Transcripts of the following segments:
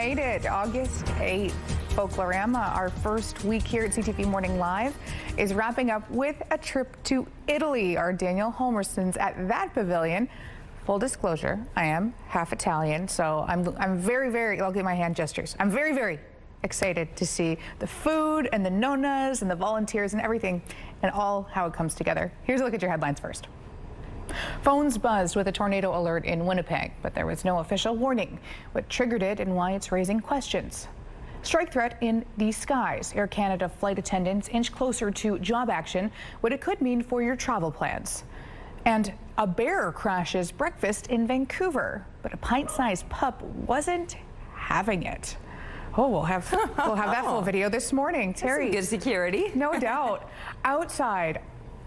made it. August 8th. Folklorama, our first week here at CTV Morning Live, is wrapping up with a trip to Italy. Our Daniel Homerson's at that pavilion. Full disclosure, I am half Italian, so I'm very, I'll get my hand gestures. I'm very excited to see the food and the nonnas and the volunteers and everything and all how it comes together. Here's a look at your headlines first. Phones buzzed with a tornado alert in Winnipeg, but there was no official warning. What triggered it and why it's raising questions. Strike threat in the skies. Air Canada flight attendants inch closer to job action, what it could mean for your travel plans. And a bear crashes breakfast in Vancouver, but a pint-sized pup wasn't having it. Oh, we'll have that full video this morning. Terry. That's some good security. No doubt. Outside.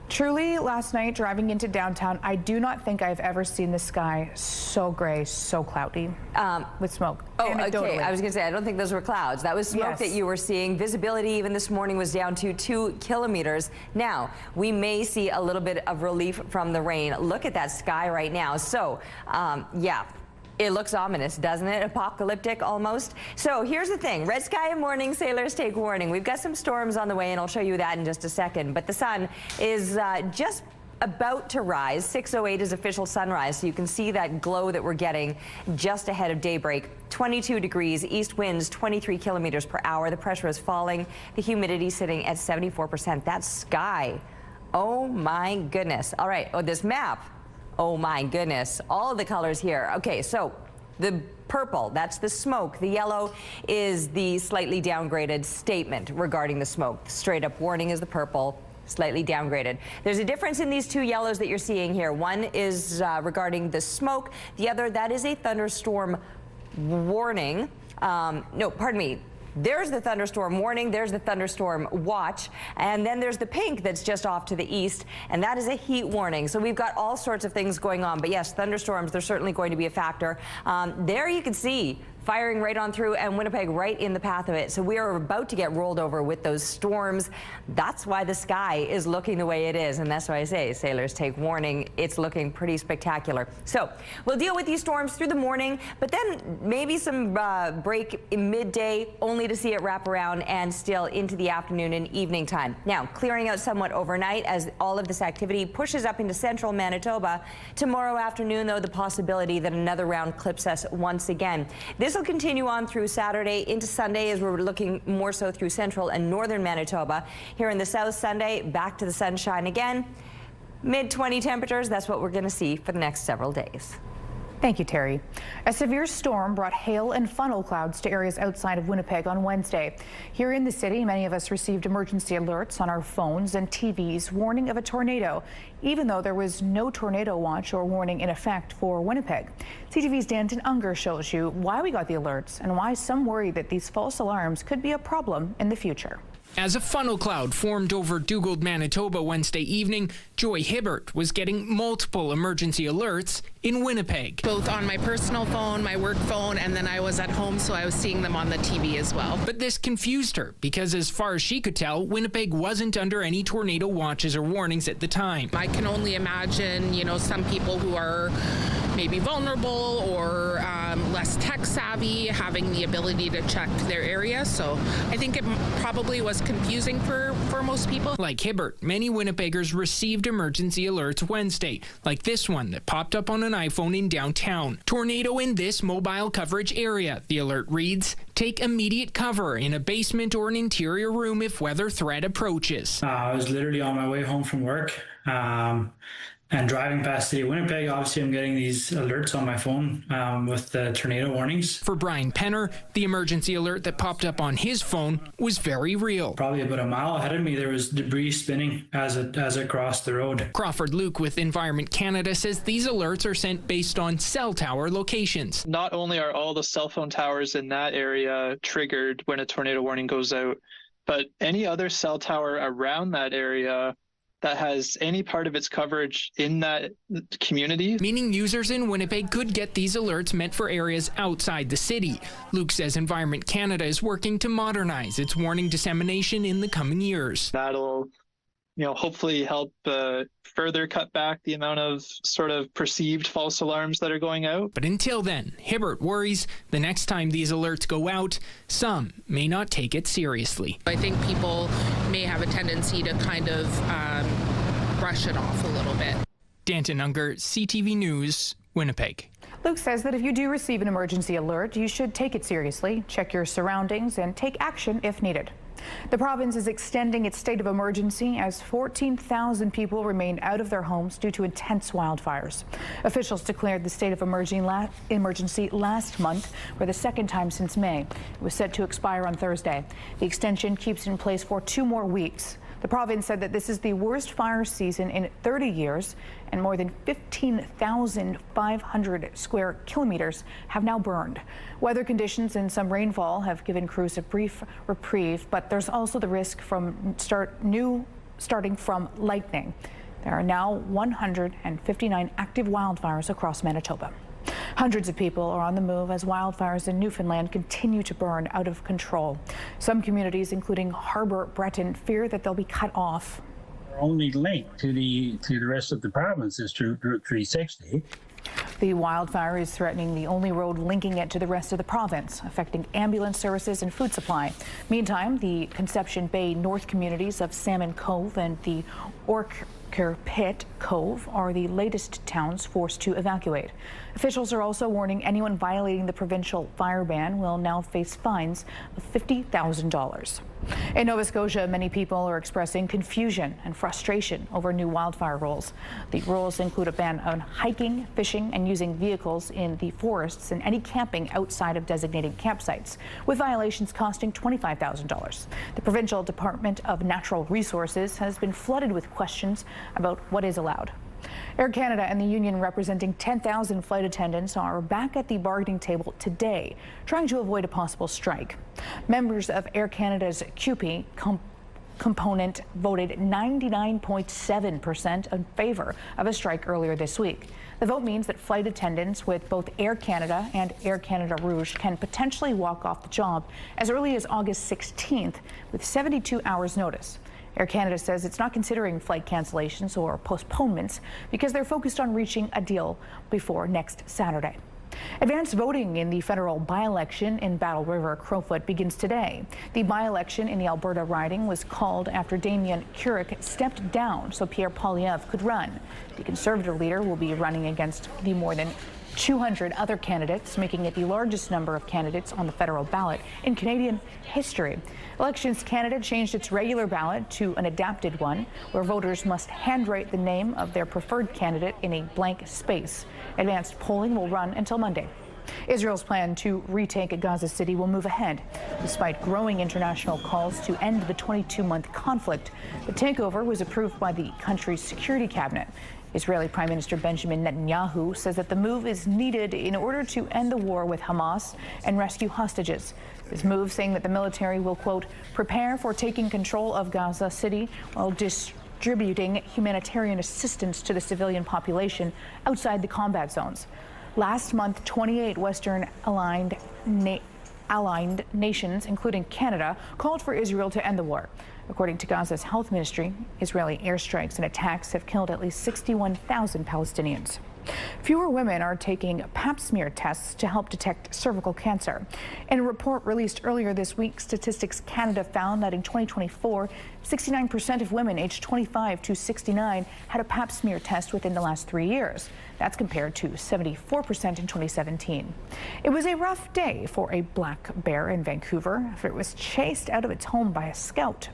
Truly, last night driving into downtown, I do not think I've ever seen the sky so gray, so cloudy with smoke. Oh, okay. I was going to say, I don't think those were clouds. That was smoke that you were seeing. Visibility even this morning was down to 2 kilometers. Now, we may see a little bit of relief from the rain. Look at that sky right now. So, yeah. It looks ominous, doesn't it? Apocalyptic almost. So here's the thing. Red sky in morning, sailors take warning. We've got some storms on the way, and I'll show you that in just a second. But the sun is just about to rise. 6:08 is official sunrise, so you can see that glow that we're getting just ahead of daybreak. 22 degrees, east winds 23 kilometers per hour. The pressure is falling. The humidity sitting at 74%. That's sky. Oh my goodness. All right. Oh, this map. Oh my goodness, all of the colors here. Okay, so the purple, that's the smoke. The yellow is the slightly downgraded statement regarding the smoke. The straight up warning is the purple, slightly downgraded. There's a difference in these two yellows that you're seeing here. One is regarding the smoke. The other, that is a thunderstorm warning. No, pardon me. There's the thunderstorm warning, there's the thunderstorm watch, and then there's the pink that's just off to the east, and that is a heat warning. So we've got all sorts of things going on, but yes, thunderstorms, they're certainly going to be a factor. There you can see firing right on through, and Winnipeg right in the path of it. So we are about to get rolled over with those storms. That's why the sky is looking the way it is, and that's why I say sailors take warning. It's looking pretty spectacular. So we'll deal with these storms through the morning, but then maybe some break in midday, only to see it wrap around and still into the afternoon and evening time. Now, clearing out somewhat overnight as all of this activity pushes up into central Manitoba. Tomorrow afternoon, though, the possibility that another round clips us once again. This will continue on through Saturday into Sunday as we're looking more so through central and northern Manitoba. Here in the south, Sunday, back to the sunshine again. Mid-20 temperatures, that's what we're going to see for the next several days. Thank you, Terry. A severe storm brought hail and funnel clouds to areas outside of Winnipeg on Wednesday. Here in the city, many of us received emergency alerts on our phones and TVs warning of a tornado, even though there was no tornado watch or warning in effect for Winnipeg. CTV's Danton Unger shows you why we got the alerts and why some worry that these false alarms could be a problem in the future. As a funnel cloud formed over Dugald, Manitoba Wednesday evening, Joy Hibbert was getting multiple emergency alerts in Winnipeg. Both on my personal phone, my work phone, and then I was at home, so I was seeing them on the TV as well. But this confused her because as far as she could tell, Winnipeg wasn't under any tornado watches or warnings at the time. I can only imagine, you know, some people who are maybe vulnerable or less tech savvy having the ability to check their area. So I think it probably was confusing for most people. Like Hibbert, many Winnipeggers received emergency alerts Wednesday, like this one that popped up on an iPhone in downtown. Tornado in this mobile coverage area. The alert reads, take immediate cover in a basement or an interior room if weather threat approaches. I was literally on my way home from work. And driving past City of Winnipeg, obviously I'm getting these alerts on my phone with the tornado warnings. For Brian Penner, the emergency alert that popped up on his phone was very real. Probably about a mile ahead of me, there was debris spinning as it crossed the road. Crawford Luke with Environment Canada says these alerts are sent based on cell tower locations. Not only are all the cell phone towers in that area triggered when a tornado warning goes out, but any other cell tower around that area that has any part of its coverage in that community. Meaning users in Winnipeg could get these alerts meant for areas outside the city. Luke says Environment Canada is working to modernize its warning dissemination in the coming years. That'll hopefully help further cut back the amount of sort of perceived false alarms that are going out. But until then, Hibbert worries the next time these alerts go out, some may not take it seriously. I think people may have a tendency to kind of brush it off a little bit. Danton Unger, CTV News, Winnipeg. Luke says that if you do receive an emergency alert, you should take it seriously, check your surroundings, and take action if needed. The province is extending its state of emergency as 14,000 people remain out of their homes due to intense wildfires. Officials declared the state of emergency last month for the second time since May. It was set to expire on Thursday. The extension keeps it in place for 2 more weeks. The province said that this is the worst fire season in 30 years, and more than 15,500 square kilometers have now burned. Weather conditions and some rainfall have given crews a brief reprieve, but there's also the risk from starting from lightning. There are now 159 active wildfires across Manitoba. Hundreds of people are on the move as wildfires in Newfoundland continue to burn out of control. Some communities, including Harbour Breton, fear that they'll be cut off. Our only link to the rest of the province is through Route 360. The wildfire is threatening the only road linking it to the rest of the province, affecting ambulance services and food supply. Meantime, the Conception Bay North communities of Salmon Cove and the Orchard Pit Cove are the latest towns forced to evacuate. Officials are also warning anyone violating the provincial fire ban will now face fines of $50,000. In Nova Scotia, many people are expressing confusion and frustration over new wildfire rules. The rules include a ban on hiking, fishing, and using vehicles in the forests and any camping outside of designated campsites, with violations costing $25,000. The Provincial Department of Natural Resources has been flooded with questions about what is allowed. Air Canada and the union representing 10,000 flight attendants are back at the bargaining table today, trying to avoid a possible strike. Members of Air Canada's CUPE component voted 99.7% in favor of a strike earlier this week. The vote means that flight attendants with both Air Canada and Air Canada Rouge can potentially walk off the job as early as August 16th with 72 hours notice. Air Canada says it's not considering flight cancellations or postponements because they're focused on reaching a deal before next Saturday. Advanced voting in the federal by-election in Battle River Crowfoot begins today. The by-election in the Alberta riding was called after Damien Keurig stepped down so Pierre Poilievre could run. The Conservative leader will be running against the more than 200 other candidates, making it the largest number of candidates on the federal ballot in Canadian history. Elections Canada changed its regular ballot to an adapted one, where voters must handwrite the name of their preferred candidate in a blank space. Advanced polling will run until Monday. Israel's plan to retake Gaza City will move ahead. Despite growing international calls to end the 22-month conflict, the takeover was approved by the country's security cabinet. Israeli Prime Minister Benjamin Netanyahu says that the move is needed in order to end the war with Hamas and rescue hostages. This move saying that the military will, quote, prepare for taking control of Gaza City while distributing humanitarian assistance to the civilian population outside the combat zones. Last month, 28 Western aligned nations, including Canada, called for Israel to end the war. According to Gaza's health ministry, Israeli airstrikes and attacks have killed at least 61,000 Palestinians. Fewer women are taking pap smear tests to help detect cervical cancer. In a report released earlier this week, Statistics Canada found that in 2024, 69% of women aged 25 to 69 had a pap smear test within the last 3 years. That's compared to 74% in 2017. It was a rough day for a black bear in Vancouver after it was chased out of its home by a scout.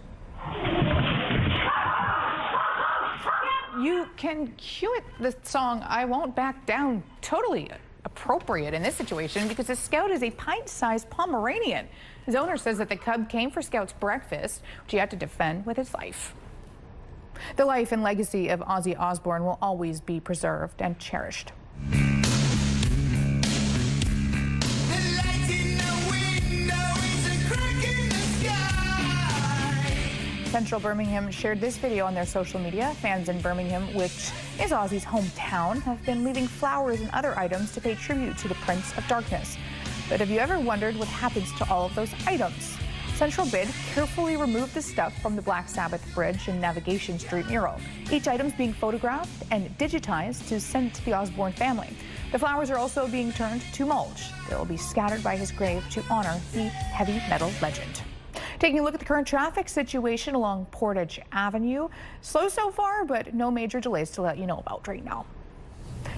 You can cue it the song "I Won't Back Down," totally appropriate in this situation because the scout is a pint-sized Pomeranian. His owner says that the cub came for Scout's breakfast, which he had to defend with his life. The life and legacy of Ozzy Osbourne will always be preserved and cherished. Central Birmingham shared this video on their social media. Fans in Birmingham, which is Ozzy's hometown, have been leaving flowers and other items to pay tribute to the Prince of Darkness. But have you ever wondered what happens to all of those items? Central Bid carefully removed the stuff from the Black Sabbath Bridge and Navigation Street mural. Each item is being photographed and digitized to send to the Osbourne family. The flowers are also being turned to mulch. They will be scattered by his grave to honor the heavy metal legend. Taking a look at the current traffic situation along Portage Avenue. Slow so far, but no major delays to let you know about right now.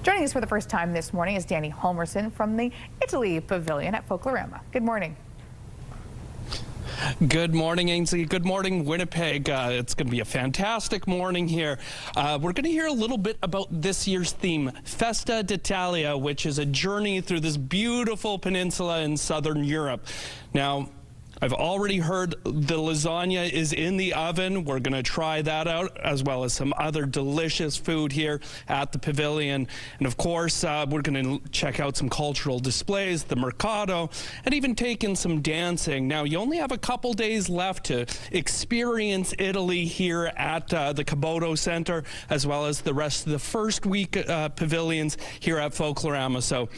Joining us for the first time this morning is Danny Homerson from the Italy Pavilion at Folklorama. Good morning. Good morning, Ainsley. Good morning, Winnipeg. It's going to be a fantastic morning here. We're going to hear a little bit about this year's theme, Festa d'Italia, which is a journey through this beautiful peninsula in southern Europe. Now, I've already heard the lasagna is in the oven. We're going to try that out, as well as some other delicious food here at the Pavilion. And of course, we're going to check out some cultural displays, the Mercato, and even take in some dancing. Now, you only have a couple days left to experience Italy here at the Caboto Center, as well as the rest of the first week pavilions here at Folklorama. So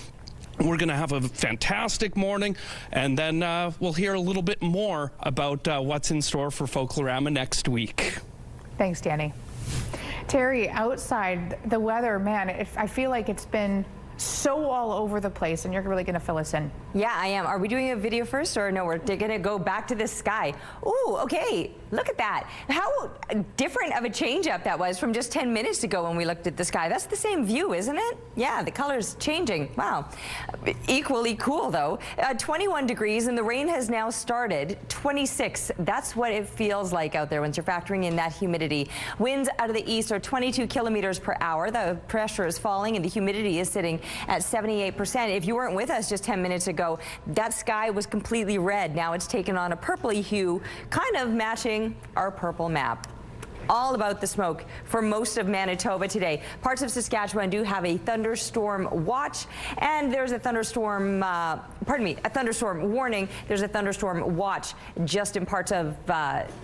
we're going to have a fantastic morning, and then we'll hear a little bit more about what's in store for Folklorama next week. Thanks, Danny. Terry, outside, the weather, man, I feel like it's been so all over the place, and you're really going to fill us in. Yeah, I am. Are we doing a video first, or no? We're going to go back to the sky. Ooh, okay. Look at that. How different of a change up that was from just 10 minutes ago when we looked at the sky. That's the same view, isn't it? Yeah, the color's changing. Wow. Equally cool, though. 21 degrees, and the rain has now started. 26. That's what it feels like out there once you're factoring in that humidity. Winds out of the east are 22 kilometers per hour. The pressure is falling, and the humidity is sitting at 78%. If you weren't with us just 10 minutes ago, that sky was completely red. Now it's taken on a purpley hue, kind of matching our purple map. All about the smoke for most of Manitoba today. Parts of Saskatchewan do have a thunderstorm watch, and there's a thunderstorm, a thunderstorm warning. There's a thunderstorm watch just in parts of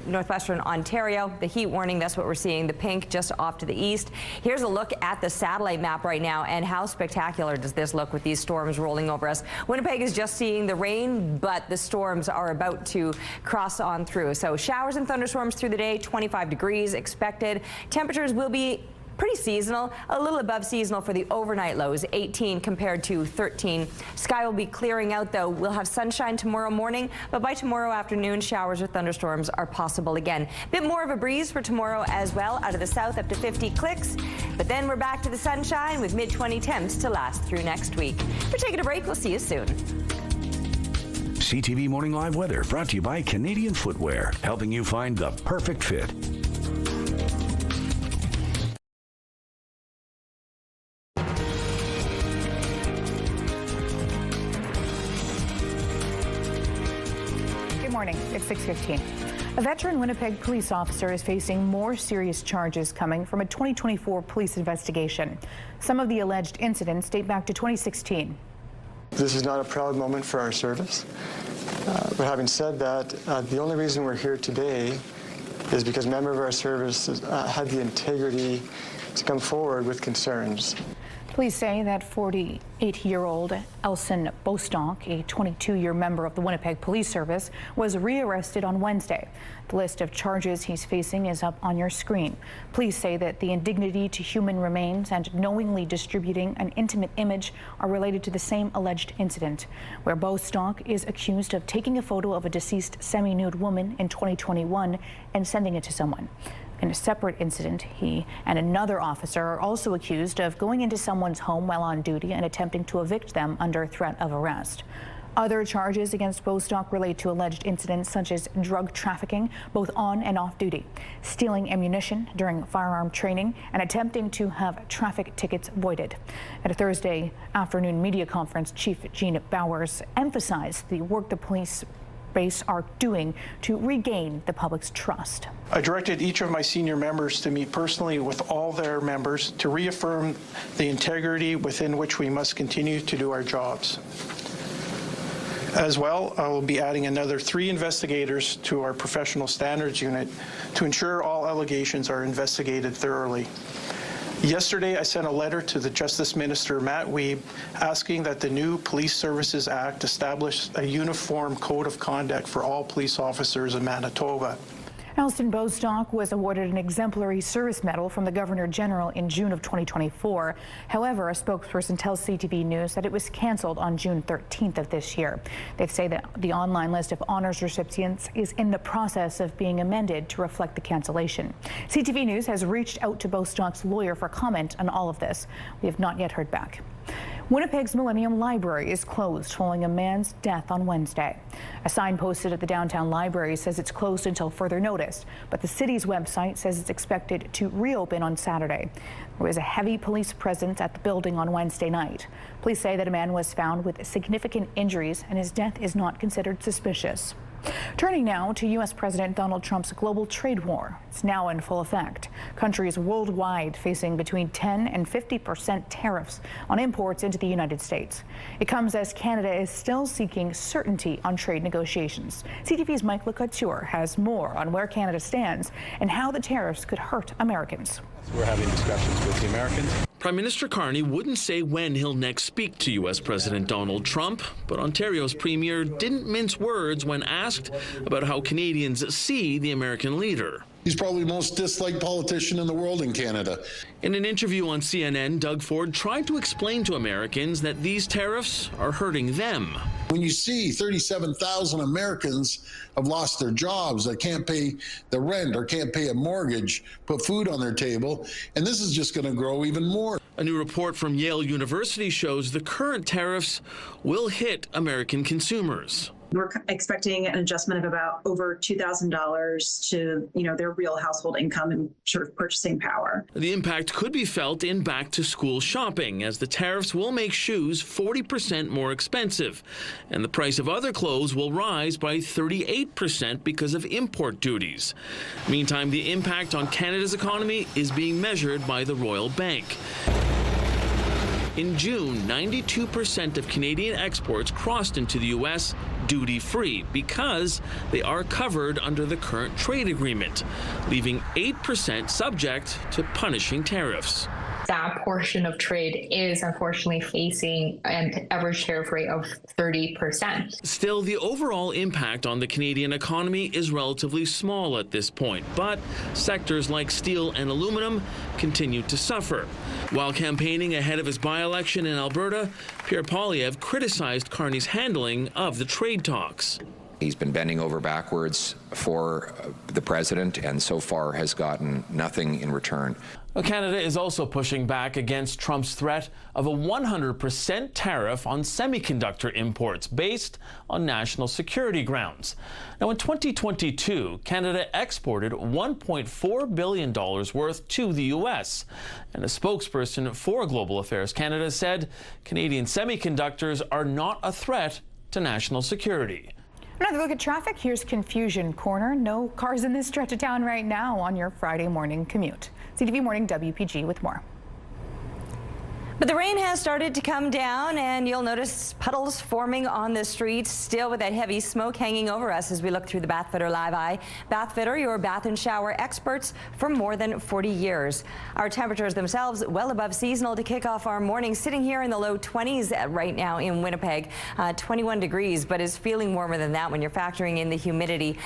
northwestern Ontario. The heat warning, that's what we're seeing, the pink just off to the east. Here's a look at the satellite map right now, and how spectacular does this look with these storms rolling over us. Winnipeg is just seeing the rain, but the storms are about to cross on through. So showers and thunderstorms through the day, 25 degrees expected. Temperatures will be pretty seasonal, a little above seasonal for the overnight lows, 18 compared to 13. Sky will be clearing out, though. We'll have sunshine tomorrow morning, but by tomorrow afternoon, showers or thunderstorms are possible again. Bit more of a breeze for tomorrow as well, out of the south up to 50 clicks. But then we're back to the sunshine with mid-20 temps to last through next week. We're taking a break. We'll see you soon. CTV Morning Live Weather brought to you by Canadian Footwear, helping you find the perfect fit. Good morning. It's 6:15. A veteran Winnipeg police officer is facing more serious charges coming from a 2024 police investigation. Some of the alleged incidents date back to 2016. This is not a proud moment for our service. But having said that, the only reason we're here today is because a member of our service had the integrity to come forward with concerns. Police say that 48-year-old Elson Bostock, a 22-year member of the Winnipeg Police Service, was rearrested on Wednesday. The list of charges he's facing is up on your screen. Police say that the indignity to human remains and knowingly distributing an intimate image are related to the same alleged incident, where Bostock is accused of taking a photo of a deceased semi-nude woman in 2021 and sending it to someone. In a separate incident, he and another officer are also accused of going into someone's home while on duty and attempting to evict them under threat of arrest. Other charges against Bostock relate to alleged incidents such as drug trafficking, both on and off duty, stealing ammunition during firearm training, and attempting to have traffic tickets voided. At a Thursday afternoon media conference, Chief Gene Bowers emphasized the work the police are doing to regain the public's trust. I directed each of my senior members to meet personally with all their members to reaffirm the integrity within which we must continue to do our jobs. As well, I will be adding another 3 investigators to our professional standards unit to ensure all allegations are investigated thoroughly. Yesterday, I sent a letter to the Justice Minister, Matt Wiebe, asking that the new Police Services Act establish a uniform code of conduct for all police officers in Manitoba. Alston Bostock was awarded an exemplary service medal from the Governor General in June of 2024. However, a spokesperson tells CTV News that it was canceled on June 13th of this year. They say that the online list of honors recipients is in the process of being amended to reflect the cancellation. CTV News has reached out to Bostock's lawyer for comment on all of this. We have not yet heard back. Winnipeg's Millennium Library is closed following a man's death on Wednesday. A sign posted at the downtown library says it's closed until further notice, but the city's website says it's expected to reopen on Saturday. There was a heavy police presence at the building on Wednesday night. Police say that a man was found with significant injuries and his death is not considered suspicious. Turning now to U.S. President Donald Trump's global trade war. It's now in full effect. Countries worldwide facing between 10% and 50% tariffs on imports into the United States. It comes as Canada is still seeking certainty on trade negotiations. CTV's Mike LeCouture has more on where Canada stands and how the tariffs could hurt Americans. We're having discussions with the Americans. Prime Minister Carney wouldn't say when he'll next speak to U.S. President Donald Trump, but Ontario's Premier didn't mince words when asked about how Canadians see the American leader. He's probably the most disliked politician in the world in Canada. In an interview on CNN, Doug Ford tried to explain to Americans that these tariffs are hurting them. When you see 37,000 Americans have lost their jobs, that can't pay the rent or can't pay a mortgage, put food on their table, and this is just going to grow even more. A new report from Yale University shows the current tariffs will hit American consumers. We're expecting an adjustment of about over $2,000 to, their real household income and sort of purchasing power. The impact could be felt in back-to-school shopping, as the tariffs will make shoes 40% more expensive, and the price of other clothes will rise by 38% because of import duties. Meantime, the impact on Canada's economy is being measured by the Royal Bank. In June, 92% of Canadian exports crossed into the U.S. duty-free because they are covered under the current trade agreement, leaving 8% subject to punishing tariffs. That portion of trade is unfortunately facing an average tariff rate of 30%. Still, the overall impact on the Canadian economy is relatively small at this point, but sectors like steel and aluminum continue to suffer. While campaigning ahead of his by-election in Alberta, Pierre Poilievre criticized Carney's handling of the trade talks. He's been bending over backwards for the president and so far has gotten nothing in return. Canada is also pushing back against Trump's threat of a 100% tariff on semiconductor imports based on national security grounds. Now, in 2022, Canada exported $1.4 billion worth to the U.S., and a spokesperson for Global Affairs Canada said Canadian semiconductors are not a threat to national security. Another look at traffic. Here's Confusion Corner. No cars in this stretch of town right now on your Friday morning commute. CTV Morning WPG with more. But the rain has started to come down, and you'll notice puddles forming on the streets, still with that heavy smoke hanging over us as we look through the Bathfitter Live Eye. Bathfitter, your bath and shower experts for more than 40 years. Our temperatures themselves well above seasonal to kick off our morning, sitting here in the low 20s right now in Winnipeg, 21 degrees, but is feeling warmer than that when you're factoring in the humidity.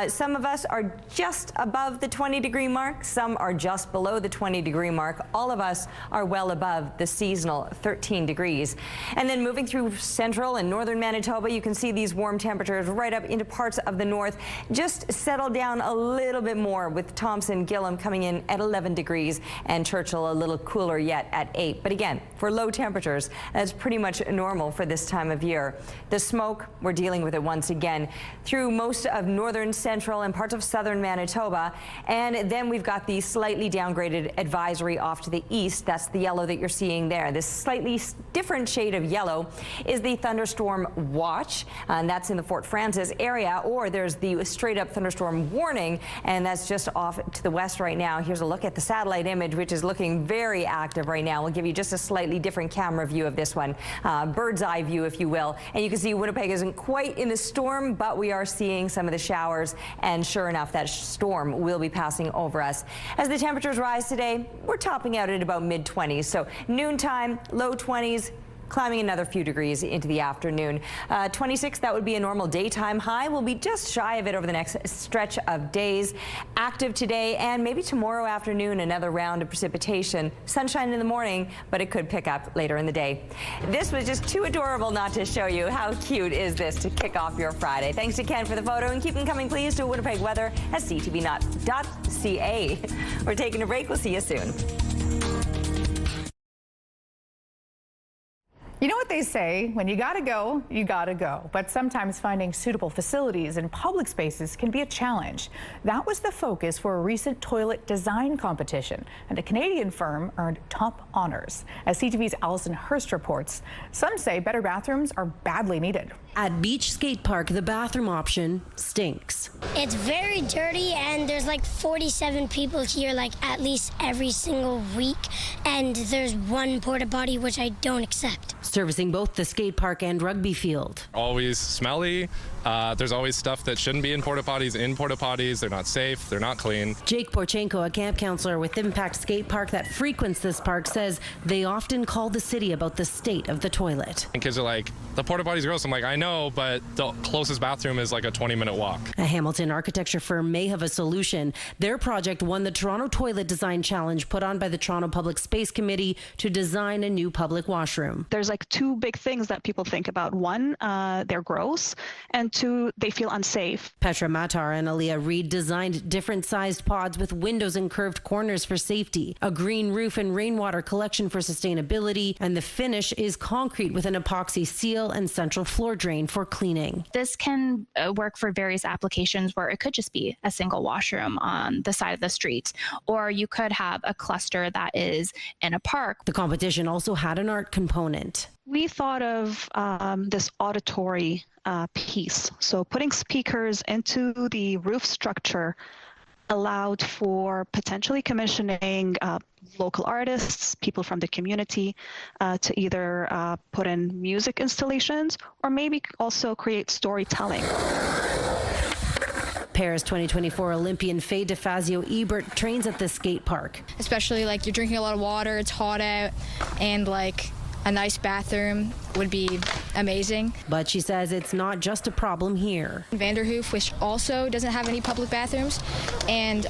Some of us are just above the 20-degree mark. Some are just below the 20-degree mark. All of us are well above the seasonal 13 degrees. And then moving through central and northern Manitoba, you can see these warm temperatures right up into parts of the north. Just settle down a little bit more, with Thompson, Gillam coming in at 11 degrees and Churchill a little cooler yet at 8. But again, for low temperatures, that's pretty much normal for this time of year. The smoke, we're dealing with it once again through most of northern, central, and parts of southern Manitoba. And then we've got the slightly downgraded advisory off to the east. That's the yellow that you're seeing there. This slightly different shade of yellow is the thunderstorm watch, and that's in the Fort Frances area, or there's the straight up thunderstorm warning, and that's just off to the west right now. Here's a look at the satellite image, which is looking very active right now. We'll give you just a slightly different camera view of this one, bird's eye view, if you will. And you can see Winnipeg isn't quite in the storm, but we are seeing some of the showers, and sure enough, that storm will be passing over us. As the temperatures rise today, we're topping out at about mid-20s, so noontime, low 20s, climbing another few degrees into the afternoon. 26, that would be a normal daytime high. We'll be just shy of it over the next stretch of days. Active today and maybe tomorrow afternoon, another round of precipitation. Sunshine in the morning, but it could pick up later in the day. This was just too adorable not to show you. How cute is this to kick off your Friday? Thanks to Ken for the photo, and keep them coming, please, to Winnipeg weather at ctv.ca. We're taking a break. We'll see you soon. You know what they say, when you gotta go, you gotta go. But sometimes finding suitable facilities in public spaces can be a challenge. That was the focus for a recent toilet design competition, and a Canadian firm earned top honors. As CTV's Allison Hurst reports, some say better bathrooms are badly needed. At Beach Skate Park, the bathroom option stinks. It's very dirty, and there's like 47 people here like at least every single week, and there's one porta potty which I don't accept. Servicing both the skate park and rugby field. Always smelly. There's always stuff that shouldn't be in porta potties. They're not safe. They're not clean. Jake Porchenko, a camp counselor with Impact Skate Park that frequents this park, says they often call the city about the state of the toilet. And kids are like, the porta potty's gross. I'm like, I know, but the closest bathroom is like a 20-minute walk. A Hamilton architecture firm may have a solution. Their project won the Toronto Toilet Design Challenge put on by the Toronto Public Space Committee to design a new public washroom. There's like two big things that people think about. One, they're gross, and two, they feel unsafe. Petra Matar and Aaliyah Reed designed different sized pods with windows and curved corners for safety, a green roof and rainwater collection for sustainability, and the finish is concrete with an epoxy seal and central floor drain for cleaning. This can work for various applications where it could just be a single washroom on the side of the street, or you could have a cluster that is in a park. The competition also had an art component. We thought of this auditory piece. So putting speakers into the roof structure allowed for potentially commissioning local artists, people from the community, to either put in music installations or maybe also create storytelling. Paris 2024 Olympian Faye DeFazio Ebert trains at the skate park. Especially like you're drinking a lot of water, it's hot out, and like a nice bathroom would be amazing. But she says it's not just a problem here. Vanderhoof, which also doesn't have any public bathrooms, and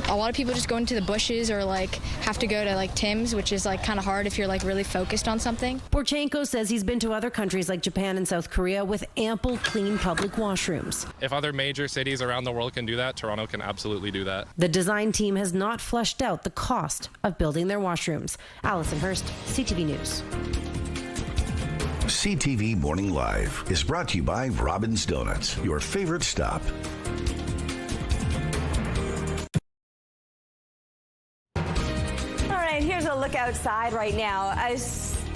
a lot of people just go into the bushes or like have to go to like Tim's, which is like kind of hard if you're like really focused on something. Porchenko says he's been to other countries like Japan and South Korea with ample clean public washrooms. If other major cities around the world can do that, Toronto can absolutely do that. The design team has not fleshed out the cost of building their washrooms. Allison Hurst, CTV News. CTV Morning Live is brought to you by Robin's Donuts, your favorite stop. Here's a look outside right now. A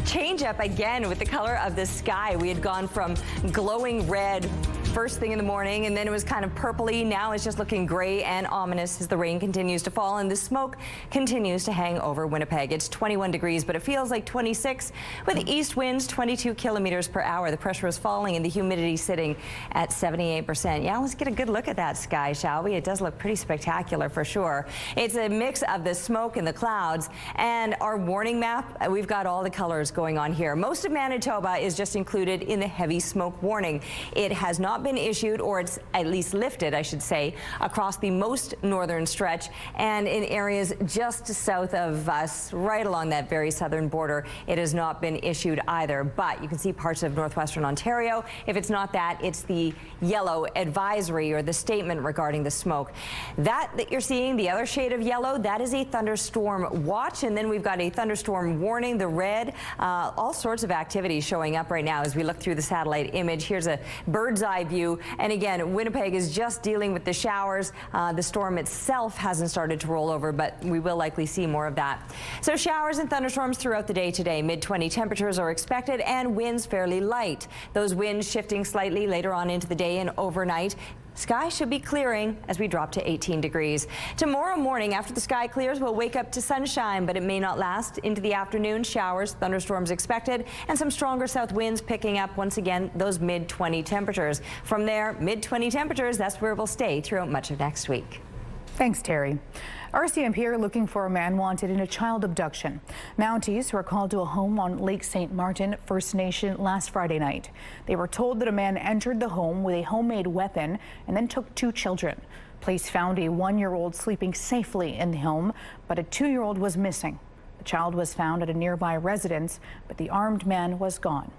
change up again with the color of the sky. We had gone from glowing red first thing in the morning, and then it was kind of purpley. Now it's just looking gray and ominous as the rain continues to fall and the smoke continues to hang over Winnipeg. It's 21 degrees, but it feels like 26 with east winds 22 kilometers per hour. The pressure is falling and the humidity sitting at 78%. Yeah, let's get a good look at that sky, shall we? It does look pretty spectacular for sure. It's a mix of the smoke and the clouds, and our warning map, we've got all the colors going on here. Most of Manitoba is just included in the heavy smoke warning. It has not been issued, or it's at least lifted, I should say, across the most northern stretch and in areas just south of us, right along that very southern border. It has not been issued either, but you can see parts of northwestern Ontario. If it's not that, it's the yellow advisory or the statement regarding the smoke. That you're seeing, the other shade of yellow, that is a thunderstorm watch, and then we've got a thunderstorm warning, the red. All sorts of activities showing up right now as we look through the satellite image. Here's a bird's eye view. And again, Winnipeg is just dealing with the showers. The storm itself hasn't started to roll over, but we will likely see more of that. So showers and thunderstorms throughout the day today. Mid-20 temperatures are expected and winds fairly light. Those winds shifting slightly later on into the day and overnight. Sky should be clearing as we drop to 18 degrees. Tomorrow morning, after the sky clears, we'll wake up to sunshine, but it may not last into the afternoon. Showers, thunderstorms expected, and some stronger south winds picking up once again those mid-20 temperatures. From there, mid-20 temperatures, that's where we'll stay throughout much of next week. Thanks, Terry. RCMP are looking for a man wanted in a child abduction. Mounties were called to a home on Lake St. Martin First Nation last Friday night. They were told that a man entered the home with a homemade weapon and then took 2 children. Police found a 1-year-old sleeping safely in the home, but a 2-year-old was missing. The child was found at a nearby residence, but the armed man was gone.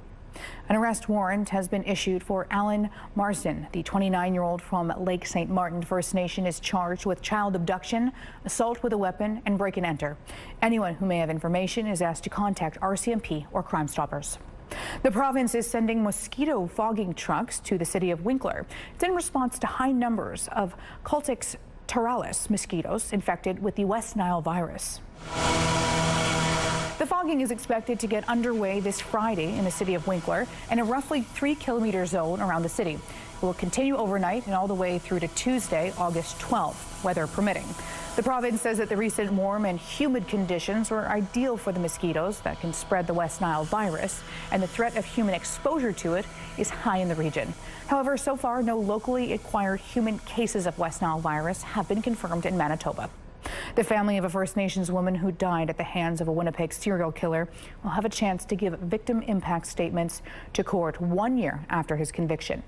An arrest warrant has been issued for Alan Marsden. The 29-year-old from Lake St. Martin First Nation is charged with child abduction, assault with a weapon, and break and enter. Anyone who may have information is asked to contact RCMP or Crime Stoppers. The province is sending mosquito fogging trucks to the city of Winkler. It's in response to high numbers of Cultix terralis mosquitoes infected with the West Nile virus. The fogging is expected to get underway this Friday in the city of Winkler in a roughly 3-kilometer zone around the city. It will continue overnight and all the way through to Tuesday, August 12th, weather permitting. The province says that the recent warm and humid conditions are ideal for the mosquitoes that can spread the West Nile virus, and the threat of human exposure to it is high in the region. However, so far, no locally acquired human cases of West Nile virus have been confirmed in Manitoba. The family of a First Nations woman who died at the hands of a Winnipeg serial killer will have a chance to give victim impact statements to court 1 year after his conviction.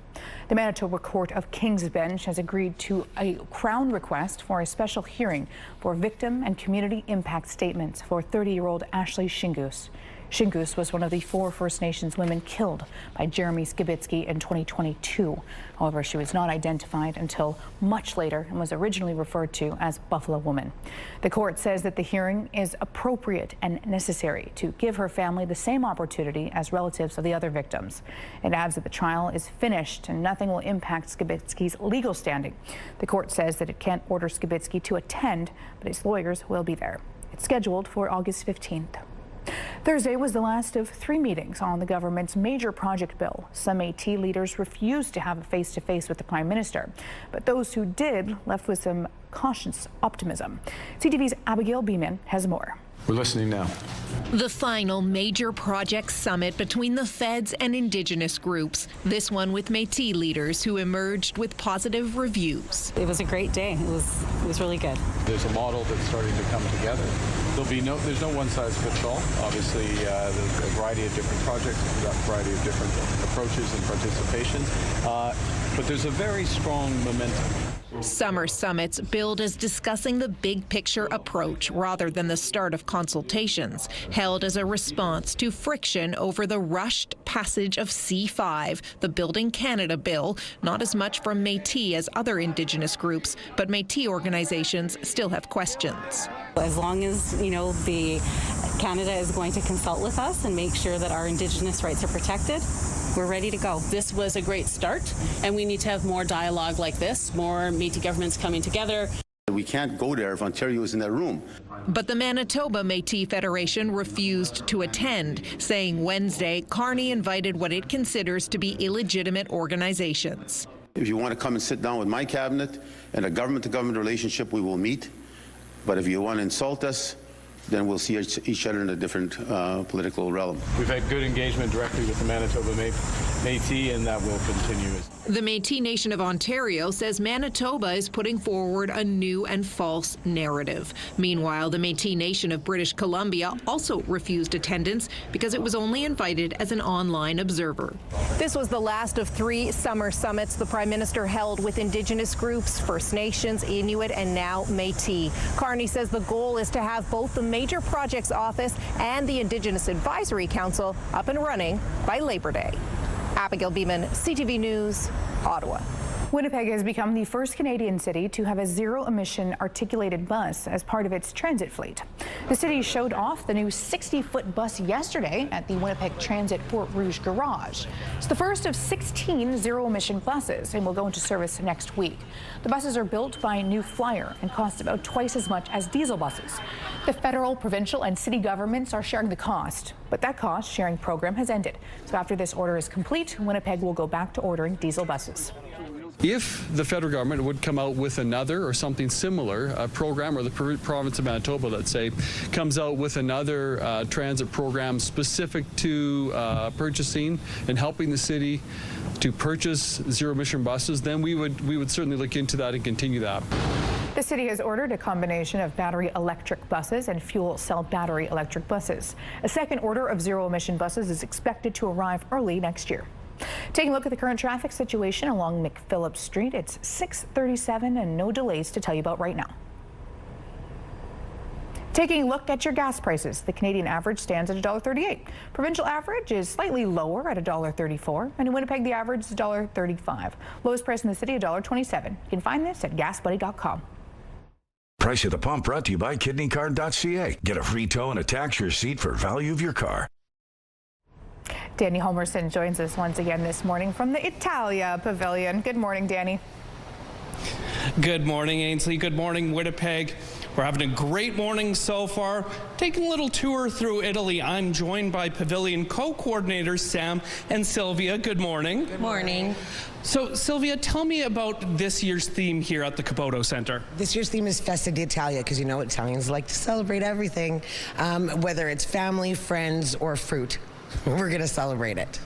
The Manitoba Court of King's Bench has agreed to a Crown request for a special hearing for victim and community impact statements for 30-year-old Ashley Shingus. Shingus was one of the 4 First Nations women killed by Jeremy Skibitsky in 2022. However, she was not identified until much later and was originally referred to as Buffalo Woman. The court says that the hearing is appropriate and necessary to give her family the same opportunity as relatives of the other victims. It adds that the trial is finished and nothing will impact Skibitsky's legal standing. The court says that it can't order Skibitsky to attend, but his lawyers will be there. It's scheduled for August 15th. Thursday was the last of 3 meetings on the government's major project bill. Some Métis leaders refused to have a face-to-face with the Prime Minister, but those who did left with some cautious optimism. CTV's Abigail Beeman has more. We're listening now. The final major project summit between the feds and Indigenous groups. This one with Métis leaders who emerged with positive reviews. It was a great day. It was really good. There's a model that's starting to come together. There's no one-size-fits-all. Obviously, there's a variety of different projects, a variety of different approaches and participation, but there's a very strong momentum. Summer summits billed as discussing the big picture approach rather than the start of consultations, held as a response to friction over the rushed passage of C5, the Building Canada bill, not as much from Métis as other Indigenous groups, but Métis organizations still have questions. As long as, the Canada is going to consult with us and make sure that our Indigenous rights are protected, we're ready to go. This was a great start, and we need to have more dialogue like this, more Métis governments coming together. We can't go there if Ontario is in that room. But the Manitoba Métis Federation refused to attend, saying Wednesday Carney invited what it considers to be illegitimate organizations. If you want to come and sit down with my cabinet and a government-to-government relationship, we will meet. But if you want to insult us, then we'll see each other in a different political realm. We've had good engagement directly with the Manitoba Métis, and that will continue. The Métis Nation of Ontario says Manitoba is putting forward a new and false narrative. Meanwhile, the Métis Nation of British Columbia also refused attendance because it was only invited as an online observer. This was the last of 3 summer summits the Prime Minister held with Indigenous groups, First Nations, Inuit, and now Métis. Carney says the goal is to have both the Major Projects Office and the Indigenous Advisory Council up and running by Labor Day. Abigail Beeman, CTV News, Ottawa. Winnipeg has become the first Canadian city to have a zero-emission articulated bus as part of its transit fleet. The city showed off the new 60-foot bus yesterday at the Winnipeg Transit Port Rouge garage. It's the first of 16 zero-emission buses and will go into service next week. The buses are built by New Flyer and cost about twice as much as diesel buses. The federal, provincial, and city governments are sharing the cost, but that cost-sharing program has ended. So after this order is complete, Winnipeg will go back to ordering diesel buses. If the federal government would come out with another or something similar program, or the province of Manitoba, let's say, comes out with another transit program specific to purchasing and helping the city to purchase zero-emission buses, then we would certainly look into that and continue that. The city has ordered a combination of battery electric buses and fuel cell battery electric buses. A second order of zero-emission buses is expected to arrive early next year. Taking a look at the current traffic situation along McPhillips Street. It's 6:37 and no delays to tell you about right now. Taking a look at your gas prices, the Canadian average stands at $1.38. Provincial average is slightly lower at $1.34, and in Winnipeg the average is $1.35. Lowest price in the city, $1.27. You can find this at gasbuddy.com. Price at the pump brought to you by kidneycard.ca. Get a free tow and a tax receipt for value of your car. Danny Homerson joins us once again this morning from the Italia Pavilion. Good morning, Danny. Good morning, Ainsley. Good morning, Winnipeg. We're having a great morning so far. Taking a little tour through Italy. I'm joined by Pavilion co-coordinators Sam and Sylvia. Good morning. Good morning. So, Sylvia, tell me about this year's theme here at the Capoto Center. This year's theme is Festa d'Italia, because you know Italians like to celebrate everything, whether it's family, friends, or fruit. We're going to celebrate it.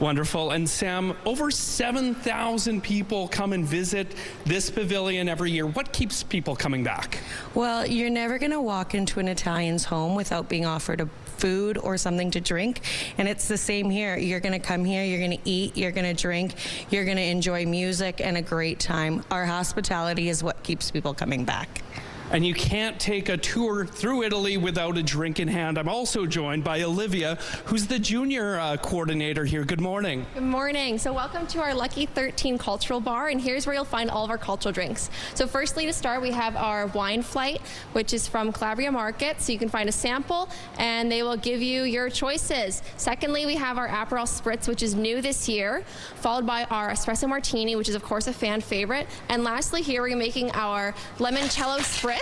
Wonderful. And Sam, over 7,000 people come and visit this pavilion every year. What keeps people coming back? Well, you're never going to walk into an Italian's home without being offered a food or something to drink, and it's the same here. You're going to come here, you're going to eat, you're going to drink, you're going to enjoy music and a great time. Our hospitality is what keeps people coming back. And you can't take a tour through Italy without a drink in hand. I'm also joined by Olivia, who's the junior coordinator here. Good morning. Good morning. So welcome to our Lucky 13 Cultural Bar, and here's where you'll find all of our cultural drinks. So firstly, to start, we have our wine flight, which is from Calabria Market. So you can find a sample, and they will give you your choices. Secondly, we have our Aperol Spritz, which is new this year, followed by our Espresso Martini, which is of course a fan favorite. And lastly, here we're making our Limoncello Spritz.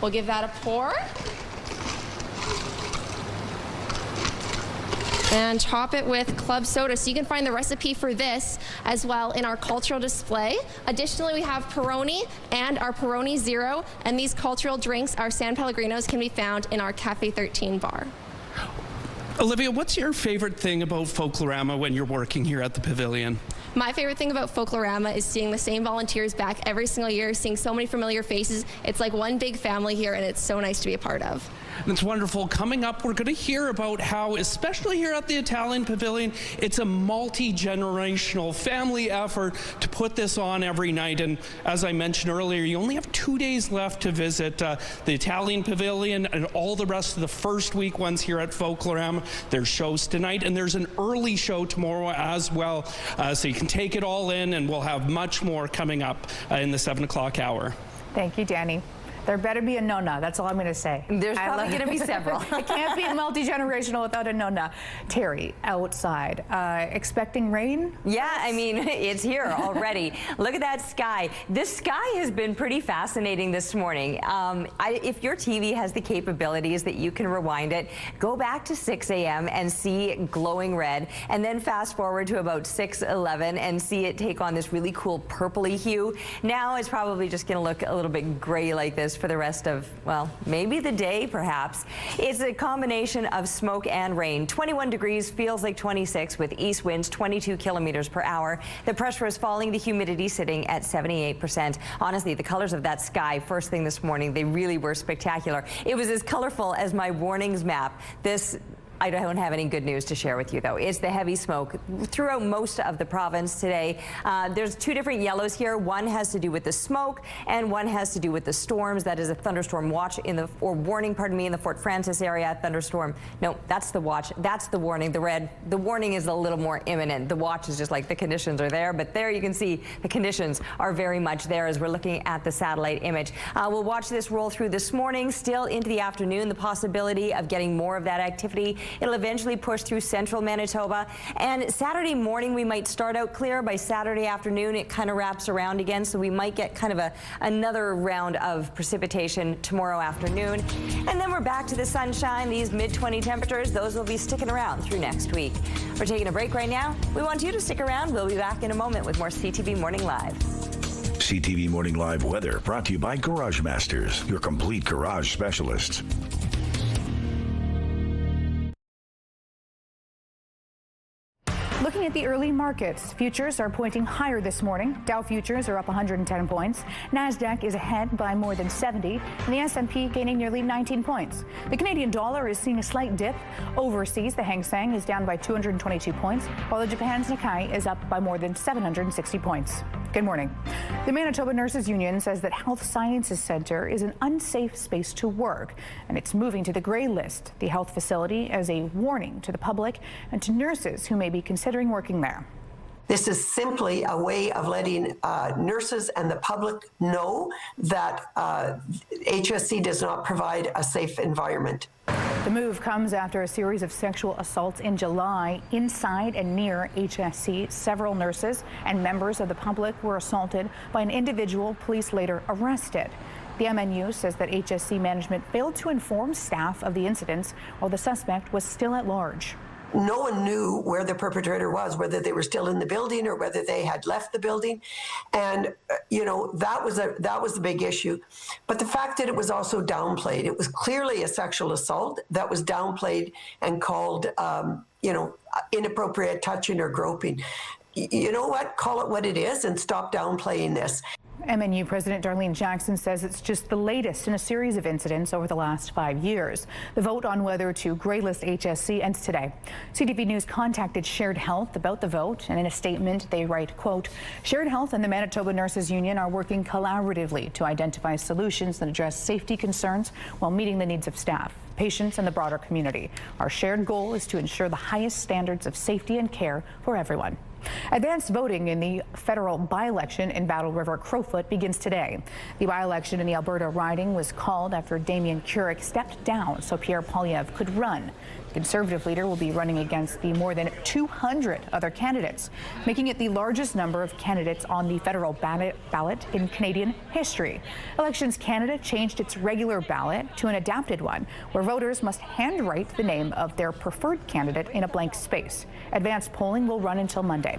We'll give that a pour. And top it with club soda. So you can find the recipe for this as well in our cultural display. Additionally, we have Peroni and our Peroni Zero. And these cultural drinks, our San Pellegrinos, can be found in our Cafe 13 bar. Olivia, what's your favorite thing about Folklorama when you're working here at the Pavilion? My favorite thing about Folklorama is seeing the same volunteers back every single year, seeing so many familiar faces. It's like one big family here, and it's so nice to be a part of. That's wonderful. Coming up, we're going to hear about how, especially here at the Italian Pavilion, it's a multi-generational family effort to put this on every night. And as I mentioned earlier, you only have 2 days left to visit the Italian Pavilion and all the rest of the first week ones here at Folklorama. There's shows tonight, and there's an early show tomorrow as well. So you can take it all in, and we'll have much more coming up in the 7 o'clock hour. Thank you, Danny. There better be a nonna. That's all I'm going to say. There's probably going to be several. It can't be multi-generational without a nonna. Terry, outside, expecting rain? Yeah, I mean, it's here already. Look at that sky. This sky has been pretty fascinating this morning. If your TV has the capabilities that you can rewind it, go back to 6 a.m. and see glowing red, and then fast forward to about 6:11 and see it take on this really cool purpley hue. Now it's probably just going to look a little bit gray like this for the rest of, well, maybe the day, perhaps. It's a combination of smoke and rain. 21 degrees, feels like 26, with east winds 22 kilometers per hour. The pressure is falling, the humidity sitting at 78%. Honestly, the colors of that sky first thing this morning, they really were spectacular. It was as colorful as my warnings map. I don't have any good news to share with you, though. It's the heavy smoke throughout most of the province today. There's two different yellows here. One has to do with the smoke, and one has to do with the storms. That is a thunderstorm watch warning, in the Fort Francis area. Thunderstorm. No, that's the watch. That's the warning. The red. The warning is a little more imminent. The watch is just like the conditions are there, but there you can see the conditions are very much there as we're looking at the satellite image. We'll watch this roll through this morning, still into the afternoon. The possibility of getting more of that activity. It'll eventually push through central Manitoba, and Saturday morning we might start out clear. By Saturday afternoon it kind of wraps around again, so we might get kind of another round of precipitation tomorrow afternoon, and then we're back to the sunshine. These mid-20 temperatures, those will be sticking around through next week. We're taking a break right now. We want you to stick around. We'll be back in a moment with more CTV Morning Live. CTV Morning Live weather brought to you by Garage Masters, your complete garage specialists. Looking at the early markets, futures are pointing higher this morning. Dow futures are up 110 points. NASDAQ is ahead by more than 70, and the S&P gaining nearly 19 points. The Canadian dollar is seeing a slight dip. Overseas, the Hang Seng is down by 222 points, while the Japan's Nikkei is up by more than 760 points. Good morning. The Manitoba Nurses Union says that Health Sciences Centre is an unsafe space to work, and it's moving to the grey list, the health facility, as a warning to the public and to nurses who may be considering working there. This is simply a way of letting nurses and the public know that HSC does not provide a safe environment. The move comes after a series of sexual assaults in July inside and near HSC. Several nurses and members of the public were assaulted by an individual police later arrested. The MNU says that HSC management failed to inform staff of the incidents while the suspect was still at large. No one knew where the perpetrator was, whether they were still in the building or whether they had left the building. And, that was the big issue. But the fact that it was also downplayed, it was clearly a sexual assault that was downplayed and called, inappropriate touching or groping. You know what? Call it what it is and stop downplaying this. MNU President Darlene Jackson says it's just the latest in a series of incidents over the last 5 years. The vote on whether to graylist HSC ends today. CTV News contacted Shared Health about the vote, and in a statement they write, quote, Shared Health and the Manitoba Nurses Union are working collaboratively to identify solutions that address safety concerns while meeting the needs of staff, patients, and the broader community. Our shared goal is to ensure the highest standards of safety and care for everyone. Advanced voting in the federal by-election in Battle River Crowfoot begins today. The by-election in the Alberta riding was called after Damien Keurig stepped down so Pierre Poilievre could run. The Conservative leader will be running against the more than 200 other candidates, making it the largest number of candidates on the federal ballot in Canadian history. Elections Canada changed its regular ballot to an adapted one, where voters must handwrite the name of their preferred candidate in a blank space. Advanced polling will run until Monday.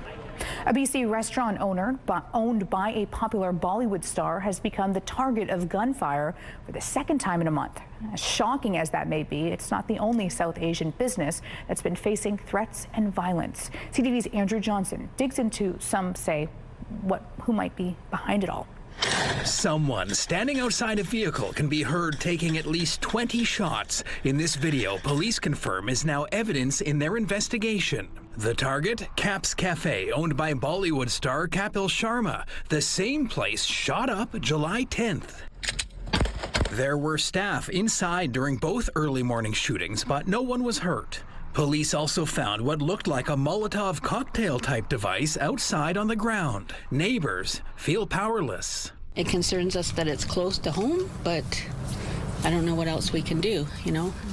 A BC restaurant owner owned by a popular Bollywood star has become the target of gunfire for the second time in a month. As shocking as that may be, it's not the only South Asian business that's been facing threats and violence. CTV's Andrew Johnson digs into, some say, who might be behind it all. Someone standing outside a vehicle can be heard taking at least 20 shots. In this video, police confirm is now evidence in their investigation. The target, Caps Cafe, owned by Bollywood star Kapil Sharma. The same place shot up July 10th. There were staff inside during both early morning shootings, but no one was hurt. Police also found what looked like a Molotov cocktail-type device outside on the ground. Neighbors feel powerless. It concerns us that it's close to home, but I don't know what else we can do,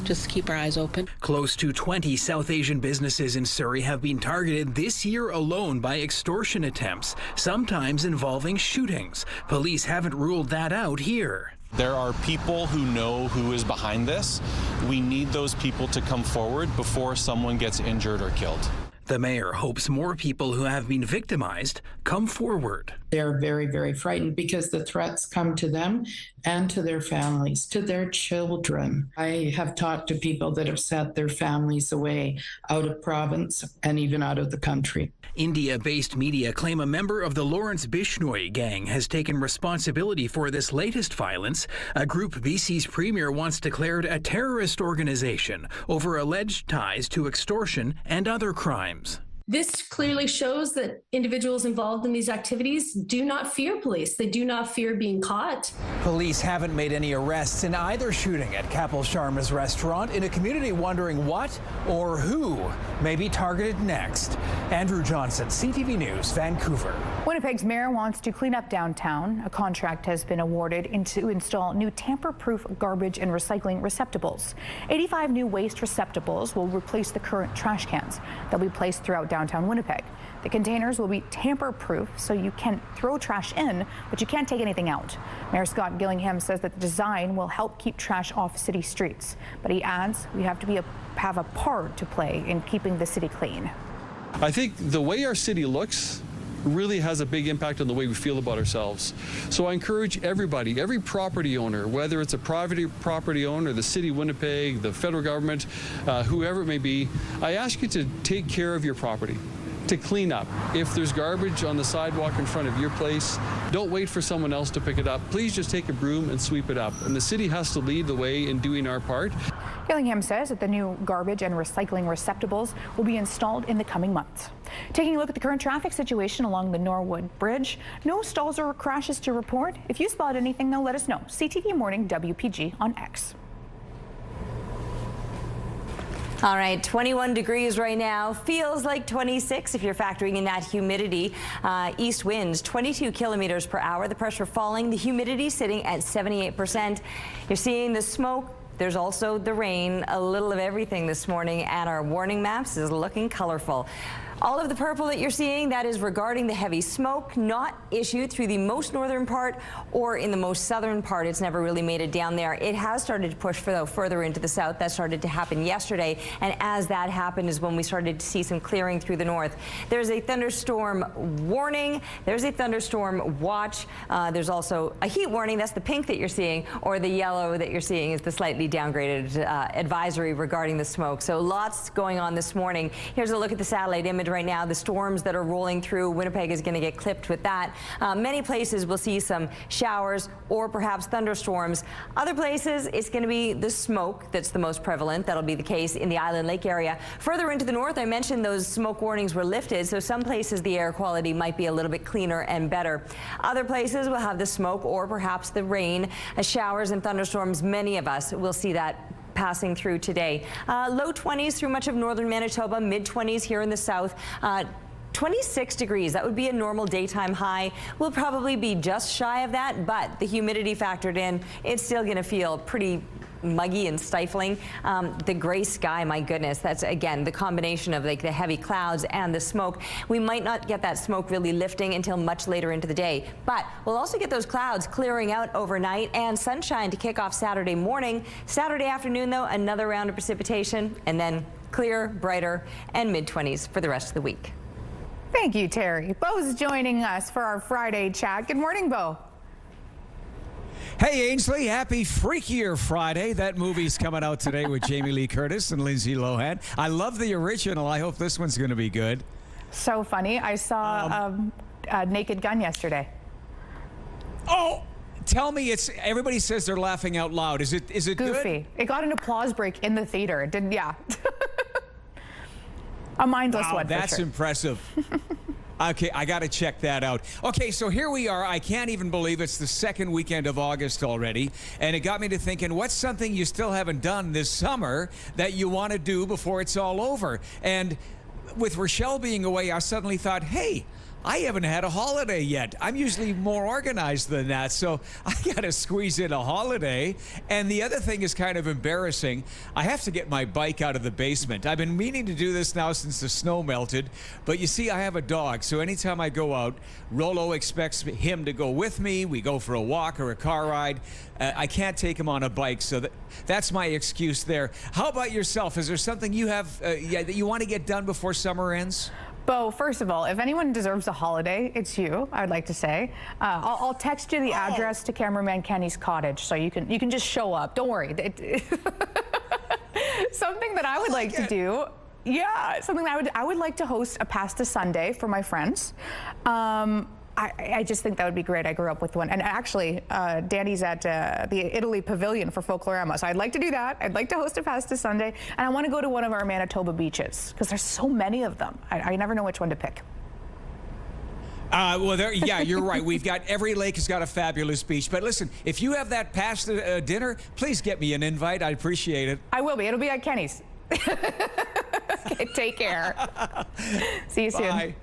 just keep our eyes open. Close to 20 South Asian businesses in Surrey have been targeted this year alone by extortion attempts, sometimes involving shootings. Police haven't ruled that out here. There are people who know who is behind this. We need those people to come forward before someone gets injured or killed. The mayor hopes more people who have been victimized come forward. They're very, very frightened because the threats come to them and to their families, to their children. I have talked to people that have sent their families away out of province and even out of the country. India-based media claim a member of the Lawrence Bishnoi gang has taken responsibility for this latest violence. A group BC's premier wants declared a terrorist organization over alleged ties to extortion and other crimes. This clearly shows that individuals involved in these activities do not fear police. They do not fear being caught. Police haven't made any arrests in either shooting at Kapil Sharma's restaurant, in a community wondering what or who may be targeted next. Andrew Johnson, CTV News, Vancouver. Winnipeg's mayor wants to clean up downtown. A contract has been awarded to install new tamper-proof garbage and recycling receptacles. 85 new waste receptacles will replace the current trash cans. They'll be placed throughout downtown Winnipeg. The containers will be tamper-proof, so you can throw trash in, but you can't take anything out. Mayor Scott Gillingham says that the design will help keep trash off city streets, but he adds we have to have a part to play in keeping the city clean. I think the way our city looks really has a big impact on the way we feel about ourselves. So I encourage everybody, every property owner, whether it's a private property owner, the city of Winnipeg, the federal government, whoever it may be, I ask you to take care of your property, to clean up. If there's garbage on the sidewalk in front of your place, don't wait for someone else to pick it up. Please just take a broom and sweep it up. And the city has to lead the way in doing our part. Gillingham says that the new garbage and recycling receptacles will be installed in the coming months. Taking a look at the current traffic situation along the Norwood Bridge. No stalls or crashes to report. If you spot anything, though, let us know. CTV Morning WPG on X. All right, 21 degrees right now. Feels like 26 if you're factoring in that humidity. East winds 22 kilometers per hour. The pressure falling. The humidity sitting at 78%. You're seeing the smoke. There's also the rain, a little of everything this morning, and our warning maps is looking colorful. All of the purple that you're seeing, that is regarding the heavy smoke, not issued through the most northern part or in the most southern part. It's never really made it down there. It has started to push further into the south. That started to happen yesterday, and as that happened is when we started to see some clearing through the north. There's a thunderstorm warning. There's a thunderstorm watch. There's also a heat warning. That's the pink that you're seeing, or the yellow that you're seeing is the slightly downgraded advisory regarding the smoke. So lots going on this morning. Here's a look at the satellite image right now. The storms that are rolling through Winnipeg is going to get clipped with that. Many places will see some showers or perhaps thunderstorms. Other places it's going to be the smoke that's the most prevalent. That'll be the case in the Island Lake area. Further into the north, I mentioned those smoke warnings were lifted, so some places the air quality might be a little bit cleaner and better. Other places will have the smoke or perhaps the rain, showers and thunderstorms. Many of us will see that passing through today. Low 20s through much of northern Manitoba, mid 20s here in the south. 26 degrees, that would be a normal daytime high. We'll probably be just shy of that, but the humidity factored in, it's still going to feel pretty muggy and stifling. The gray sky, my goodness, that's again the combination of like the heavy clouds and the smoke. We might not get that smoke really lifting until much later into the day, but we'll also get those clouds clearing out overnight and sunshine to kick off Saturday morning. Saturday afternoon, though, another round of precipitation, and then clear, brighter, and mid-20s for the rest of the week. Thank you, Terry. Bo's joining us for our Friday chat. Good morning, Bo. Hey, Ainsley, happy Freakier Friday. That movie's coming out today with Jamie Lee Curtis and Lindsay Lohan. I love the original. I hope this one's going to be good. So funny. I saw a Naked Gun yesterday. Oh, tell me everybody says they're laughing out loud. Is it Goofy. Good? It got an applause break in the theater. It did, yeah. A mindless one. That's impressive. Okay, I got to check that out. Okay, so here we are. I can't even believe it's the second weekend of August already. And it got me to thinking, what's something you still haven't done this summer that you want to do before it's all over? And with Rochelle being away, I suddenly thought, hey, I haven't had a holiday yet. I'm usually more organized than that, so I got to squeeze in a holiday. And the other thing is kind of embarrassing. I have to get my bike out of the basement. I've been meaning to do this now since the snow melted, but you see, I have a dog, so anytime I go out, Rolo expects him to go with me. We go for a walk or a car ride. I can't take him on a bike, so that's my excuse there. How about yourself? Is there something you have that you want to get done before summer ends? Bo, first of all, if anyone deserves a holiday, it's you, I'd like to say. I'll text you the address to cameraman Kenny's cottage so you can just show up. Don't worry. Something that I would like to do, something that I would like to host a pasta Sunday for my friends. I just think that would be great. I grew up with one. And actually, Danny's at the Italy Pavilion for Folklorama. So I'd like to do that. I'd like to host a pasta Sunday. And I want to go to one of our Manitoba beaches because there's so many of them. I never know which one to pick. Yeah, you're right. We've got, every lake has got a fabulous beach. But listen, if you have that pasta dinner, please get me an invite. I'd appreciate it. I will be. It'll be at Kenny's. Okay, take care. See you soon. Bye.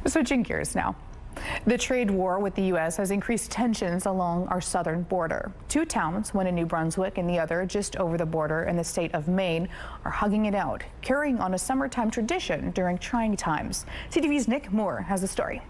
Switching gears now. The trade war with the U.S. has increased tensions along our southern border. Two towns, one in New Brunswick and the other just over the border in the state of Maine, are hugging it out, carrying on a summertime tradition during trying times. CTV's Nick Moore has the story.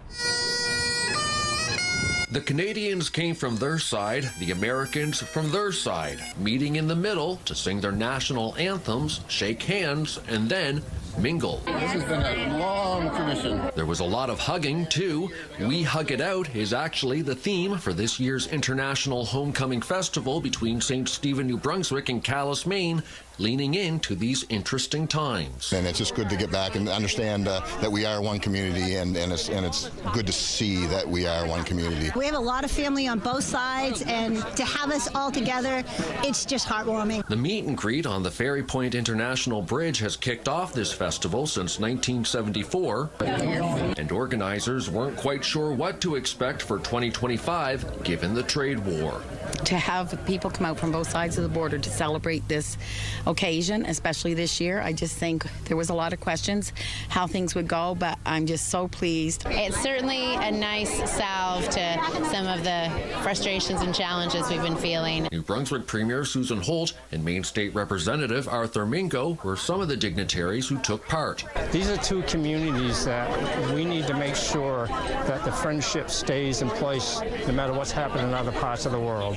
The Canadians came from their side, the Americans from their side, meeting in the middle to sing their national anthems, shake hands, and then mingle. This has been a long tradition. There was a lot of hugging, too. We Hug It Out is actually the theme for this year's International Homecoming Festival between St. Stephen, New Brunswick and Calais, Maine, leaning into these interesting times. And it's just good to get back and understand that we are one community, and it's good to see that we are one community. We have a lot of family on both sides, and to have us all together, it's just heartwarming. The meet and greet on the Ferry Point International Bridge has kicked off this festival since 1974, and organizers weren't quite sure what to expect for 2025 given the trade war. To have people come out from both sides of the border to celebrate this occasion, especially this year, I just think there was a lot of questions how things would go, but I'm just so pleased. It's certainly a nice salve to some of the frustrations and challenges we've been feeling. New Brunswick Premier Susan Holt and Maine State Representative Arthur Mingo were some of the dignitaries who took part. These are two communities that we need to make sure that the friendship stays in place no matter what's happening in other parts of the world.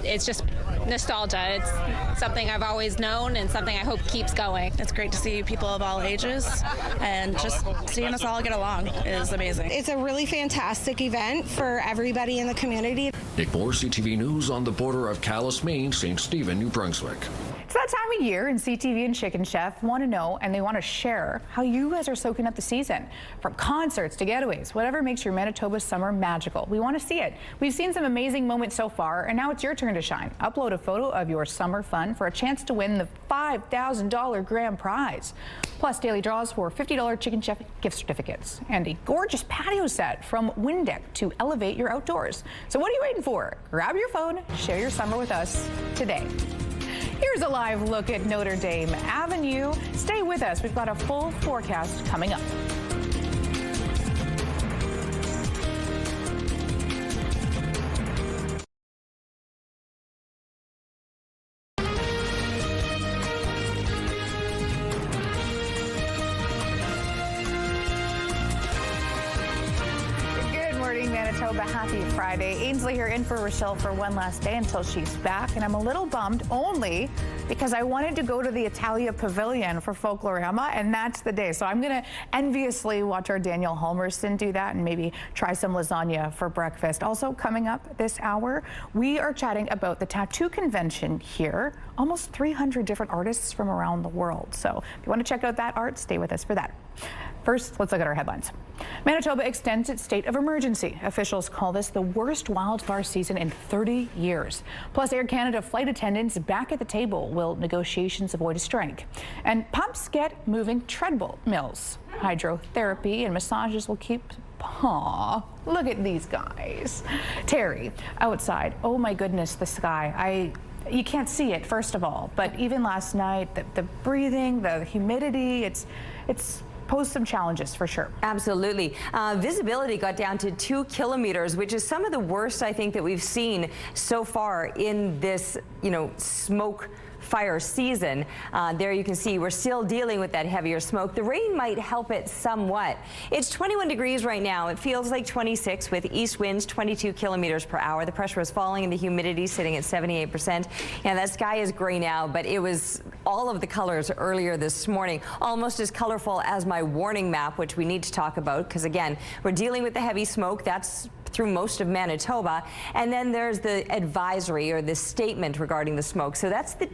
It's just nostalgia. It's something I've always known and something I hope keeps going. It's great to see people of all ages, and just seeing us all get along is amazing. It's a really fantastic event for everybody in the community. Nick Moore, CTV News, on the border of Calais, Maine, St. Stephen, New Brunswick. It's that time of year, and CTV and Chicken Chef want to know, and they want to share how you guys are soaking up the season. From concerts to getaways, whatever makes your Manitoba summer magical. We want to see it. We've seen some amazing moments so far, and now it's your turn to shine. Upload a photo of your summer fun for a chance to win the $5,000 grand prize. Plus daily draws for $50 Chicken Chef gift certificates and a gorgeous patio set from Windeck to elevate your outdoors. So what are you waiting for? Grab your phone, share your summer with us today. Here's a live look at Notre Dame Avenue. Stay with us. We've got a full forecast coming up. Manitoba, happy Friday. Ainsley here in for Rochelle for one last day until she's back, and I'm a little bummed only because I wanted to go to the Italia Pavilion for Folklorama, and that's the day. So I'm going to enviously watch our Daniel Halmerston do that and maybe try some lasagna for breakfast. Also coming up this hour, we are chatting about the tattoo convention here. Almost 300 different artists from around the world. So if you want to check out that art, stay with us for that. First, let's look at our headlines. Manitoba extends its state of emergency. Officials call this the worst wildfire season in 30 years. Plus, Air Canada flight attendants back at the table. Will negotiations avoid a strike? And pumps get moving treadmills. Hydrotherapy and massages will keep... Aw, look at these guys. Terry, outside. Oh my goodness, the sky. You can't see it, first of all, but even last night, the breathing, the humidity, it's posed some challenges for sure. Absolutely. Visibility got down to 2 kilometers, which is some of the worst I think that we've seen so far in this, smoke fire season. There you can see we're still dealing with that heavier smoke. The rain might help it somewhat. It's 21 degrees right now. It feels like 26 with east winds 22 kilometers per hour. The pressure is falling and the humidity sitting at 78%. And that sky is gray now, but it was all of the colors earlier this morning, almost as colorful as my warning map, which we need to talk about because, again, we're dealing with the heavy smoke. That's through most of Manitoba. And then there's the advisory or the statement regarding the smoke. So that's the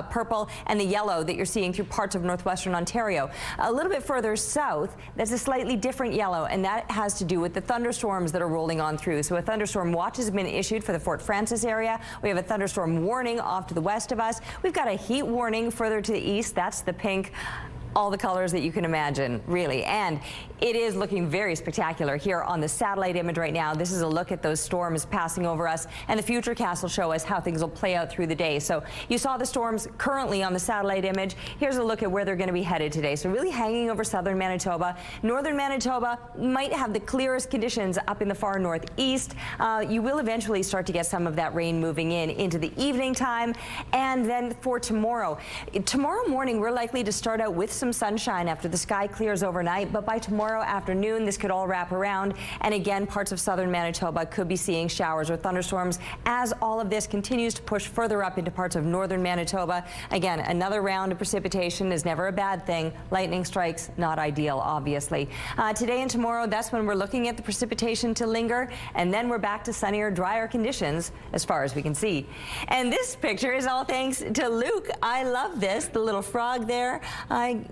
purple and the yellow that you're seeing through parts of northwestern Ontario. A little bit further south, there's a slightly different yellow, and that has to do with the thunderstorms that are rolling on through. So a thunderstorm watch has been issued for the Fort Frances area. We have a thunderstorm warning off to the west of us. We've got a heat warning further to the east. That's the pink. All the colors that you can imagine, really. And it is looking very spectacular here on the satellite image right now. This is a look at those storms passing over us, and the Futurecast will show us how things will play out through the day. So you saw the storms currently on the satellite image. Here's a look at where they're going to be headed today. So really hanging over southern Manitoba. Northern Manitoba might have the clearest conditions up in the far northeast. You will eventually start to get some of that rain moving in into the evening time. And then for tomorrow morning, we're likely to start out with some sunshine after the sky clears overnight, but by tomorrow afternoon this could all wrap around, and again parts of southern Manitoba could be seeing showers or thunderstorms as all of this continues to push further up into parts of northern Manitoba. Again, another round of precipitation is never a bad thing. Lightning strikes, not ideal, obviously. Today and tomorrow, that's when we're looking at the precipitation to linger, and then we're back to sunnier, drier conditions as far as we can see. And this picture is all thanks to Luke. I love this, the little frog there.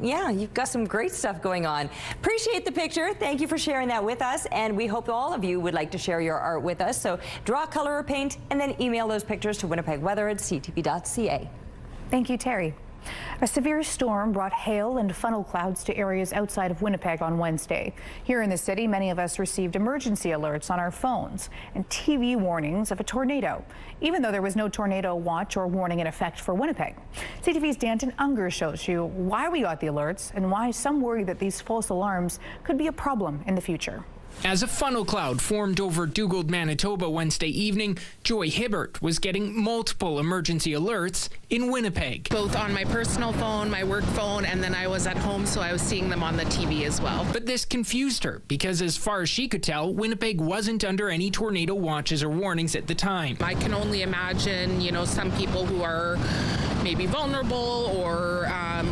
Yeah, you've got some great stuff going on. Appreciate the picture. Thank you for sharing that with us, and we hope all of you would like to share your art with us. So draw, color, or paint, and then email those pictures to winnipegweather@ctv.ca. Thank you, Terry. A severe storm brought hail and funnel clouds to areas outside of Winnipeg on Wednesday. Here in the city, many of us received emergency alerts on our phones and TV warnings of a tornado, even though there was no tornado watch or warning in effect for Winnipeg. CTV's Danton Unger shows you why we got the alerts and why some worry that these false alarms could be a problem in the future. As a funnel cloud formed over Dugald, Manitoba Wednesday evening, Joy Hibbert was getting multiple emergency alerts in Winnipeg. Both on my personal phone, my work phone, and then I was at home, so I was seeing them on the TV as well. But this confused her because as far as she could tell, Winnipeg wasn't under any tornado watches or warnings at the time. I can only imagine, some people who are maybe vulnerable or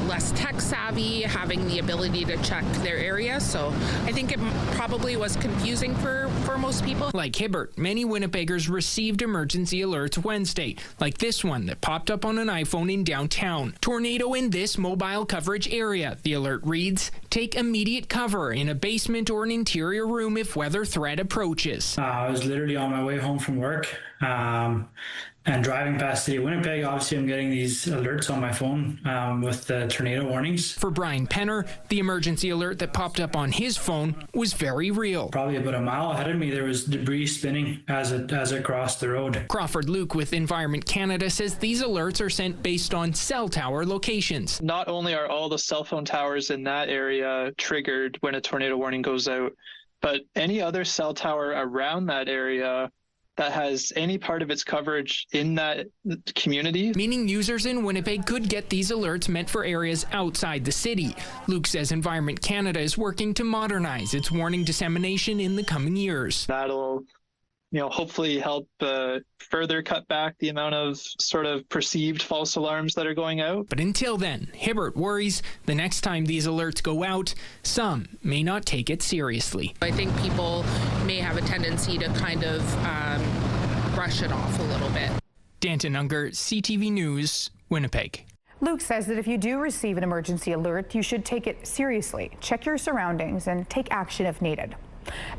less tech savvy having the ability to check their area. So I think it probably was confusing for most people. Like Hibbert, many Winnipeggers received emergency alerts Wednesday, like this one that popped up on an iPhone in downtown. Tornado in this mobile coverage area. The alert reads, take immediate cover in a basement or an interior room if weather threat approaches. I was literally on my way home from work. And driving past City of Winnipeg, obviously I'm getting these alerts on my phone with the tornado warnings. For Brian Penner, the emergency alert that popped up on his phone was very real. Probably about a mile ahead of me, there was debris spinning as it crossed the road. Crawford Luke with Environment Canada says these alerts are sent based on cell tower locations. Not only are all the cell phone towers in that area triggered when a tornado warning goes out, but any other cell tower around that area that has any part of its coverage in that community. Meaning users in Winnipeg could get these alerts meant for areas outside the city. Luke says Environment Canada is working to modernize its warning dissemination in the coming years. That'll hopefully help further cut back the amount of sort of perceived false alarms that are going out. But until then, Hibbert worries the next time these alerts go out, some may not take it seriously. I think people may have a tendency to kind of brush it off a little bit. Danton Unger, CTV News, Winnipeg. Luke says that if you do receive an emergency alert, you should take it seriously, check your surroundings, and take action if needed.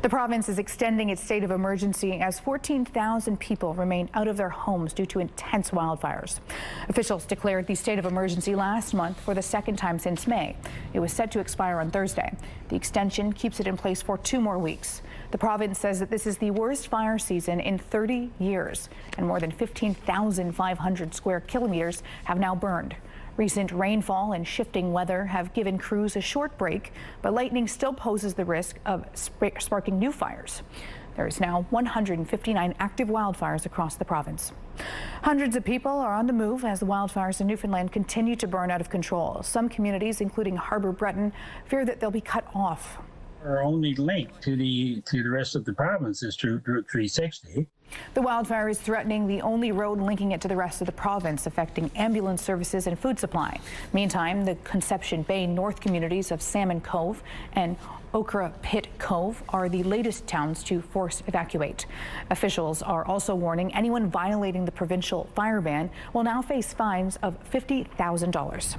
The province is extending its state of emergency as 14,000 people remain out of their homes due to intense wildfires. Officials declared the state of emergency last month for the second time since May. It was set to expire on Thursday. The extension keeps it in place for 2 more weeks. The province says that this is the worst fire season in 30 years, and more than 15,500 square kilometers have now burned. Recent rainfall and shifting weather have given crews a short break, but lightning still poses the risk of sparking new fires. There is now 159 active wildfires across the province. Hundreds of people are on the move as the wildfires in Newfoundland continue to burn out of control. Some communities, including Harbour Breton, fear that they'll be cut off. Our only link to the rest of the province is through Route 360. The wildfire is threatening the only road linking it to the rest of the province, affecting ambulance services and food supply. Meantime, the Conception Bay North communities of Salmon Cove and Okra Pit Cove are the latest towns to force evacuate. Officials are also warning anyone violating the provincial fire ban will now face fines of $50,000.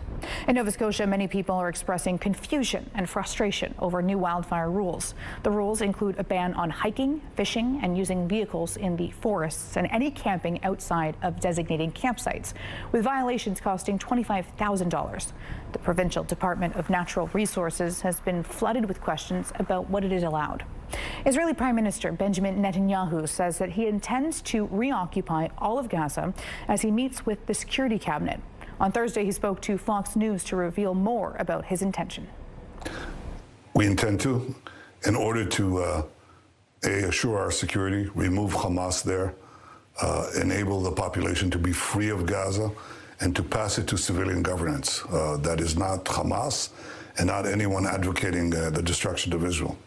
In Nova Scotia, many people are expressing confusion and frustration over new wildfire rules. The rules include a ban on hiking, fishing, and using vehicles in the forests and any camping outside of designated campsites, with violations costing $25,000. The Provincial Department of Natural Resources has been flooded with questions about what it is allowed. Israeli Prime Minister Benjamin Netanyahu says that he intends to reoccupy all of Gaza as he meets with the Security Cabinet. On Thursday, he spoke to Fox News to reveal more about his intention. We intend to, in order to assure our security, remove Hamas there, enable the population to be free of Gaza, and to pass it to civilian governance. That is not Hamas and not anyone advocating the destruction of Israel.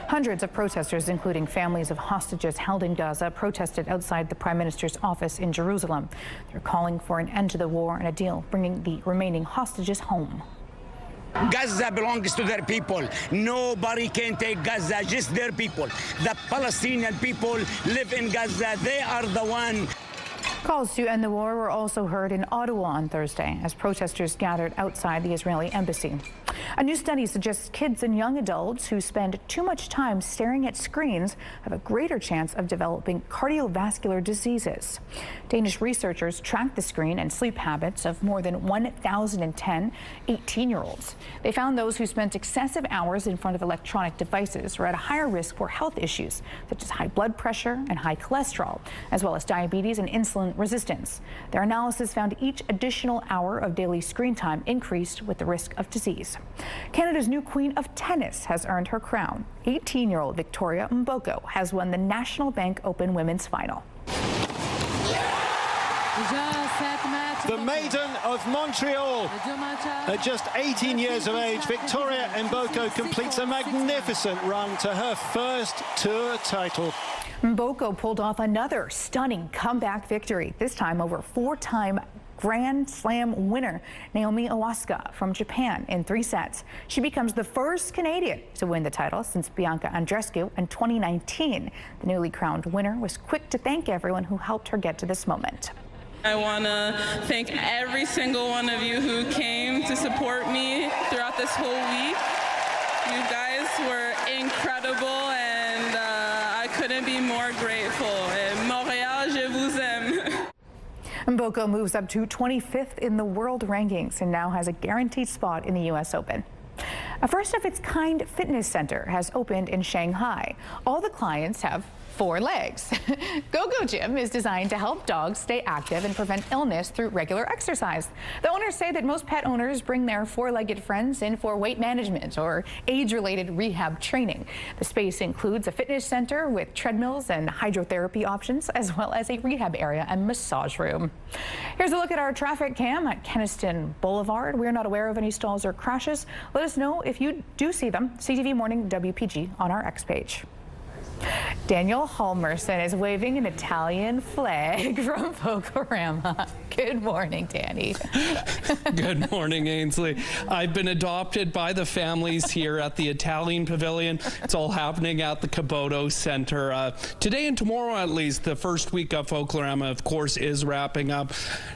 Hundreds of protesters, including families of hostages held in Gaza, protested outside the Prime Minister's office in Jerusalem. They're calling for an end to the war and a deal bringing the remaining hostages home. Gaza belongs to their people. Nobody can take Gaza, just their people. The Palestinian people live in Gaza. They are the one. Calls to end the war were also heard in Ottawa on Thursday as protesters gathered outside the Israeli embassy. A new study suggests kids and young adults who spend too much time staring at screens have a greater chance of developing cardiovascular diseases. Danish researchers tracked the screen and sleep habits of more than 1,010 18-year-olds. They found those who spent excessive hours in front of electronic devices were at a higher risk for health issues such as high blood pressure and high cholesterol, as well as diabetes and insulin resistance. Their analysis found each additional hour of daily screen time increased with the risk of disease. Canada's new queen of tennis has earned her crown. 18-year-old Victoria Mboko has won the National Bank Open Women's Final. The maiden of Montreal. At just 18 years of age, Victoria Mboko completes a magnificent run to her first tour title. Mboko pulled off another stunning comeback victory, this time over four-time Grand Slam winner Naomi Osaka from Japan in 3 sets. She becomes the first Canadian to win the title since Bianca Andreescu in 2019. The newly crowned winner was quick to thank everyone who helped her get to this moment. I want to thank every single one of you who came to support me throughout this whole week. You guys were incredible, and I couldn't be more grateful. Montréal, je vous aime. Mboko moves up to 25th in the world rankings and now has a guaranteed spot in the U.S. Open. A first-of-its-kind fitness center has opened in Shanghai. All the clients have 4 legs. Go-Go Gym is designed to help dogs stay active and prevent illness through regular exercise. The owners say that most pet owners bring their 4-legged friends in for weight management or age-related rehab training. The space includes a fitness center with treadmills and hydrotherapy options, as well as a rehab area and massage room. Here's a look at our traffic cam at Kenniston Boulevard. We're not aware of any stalls or crashes. Let us know if you do see them. CTV Morning WPG on our X page. Daniel Halmerson is waving an Italian flag from Folkorama. Good morning, Danny. Good morning, Ainsley. I've been adopted by the families here at the Italian Pavilion. It's all happening at the Caboto Center. Today and tomorrow, at least, the first week of Folklorama, of course, is wrapping up.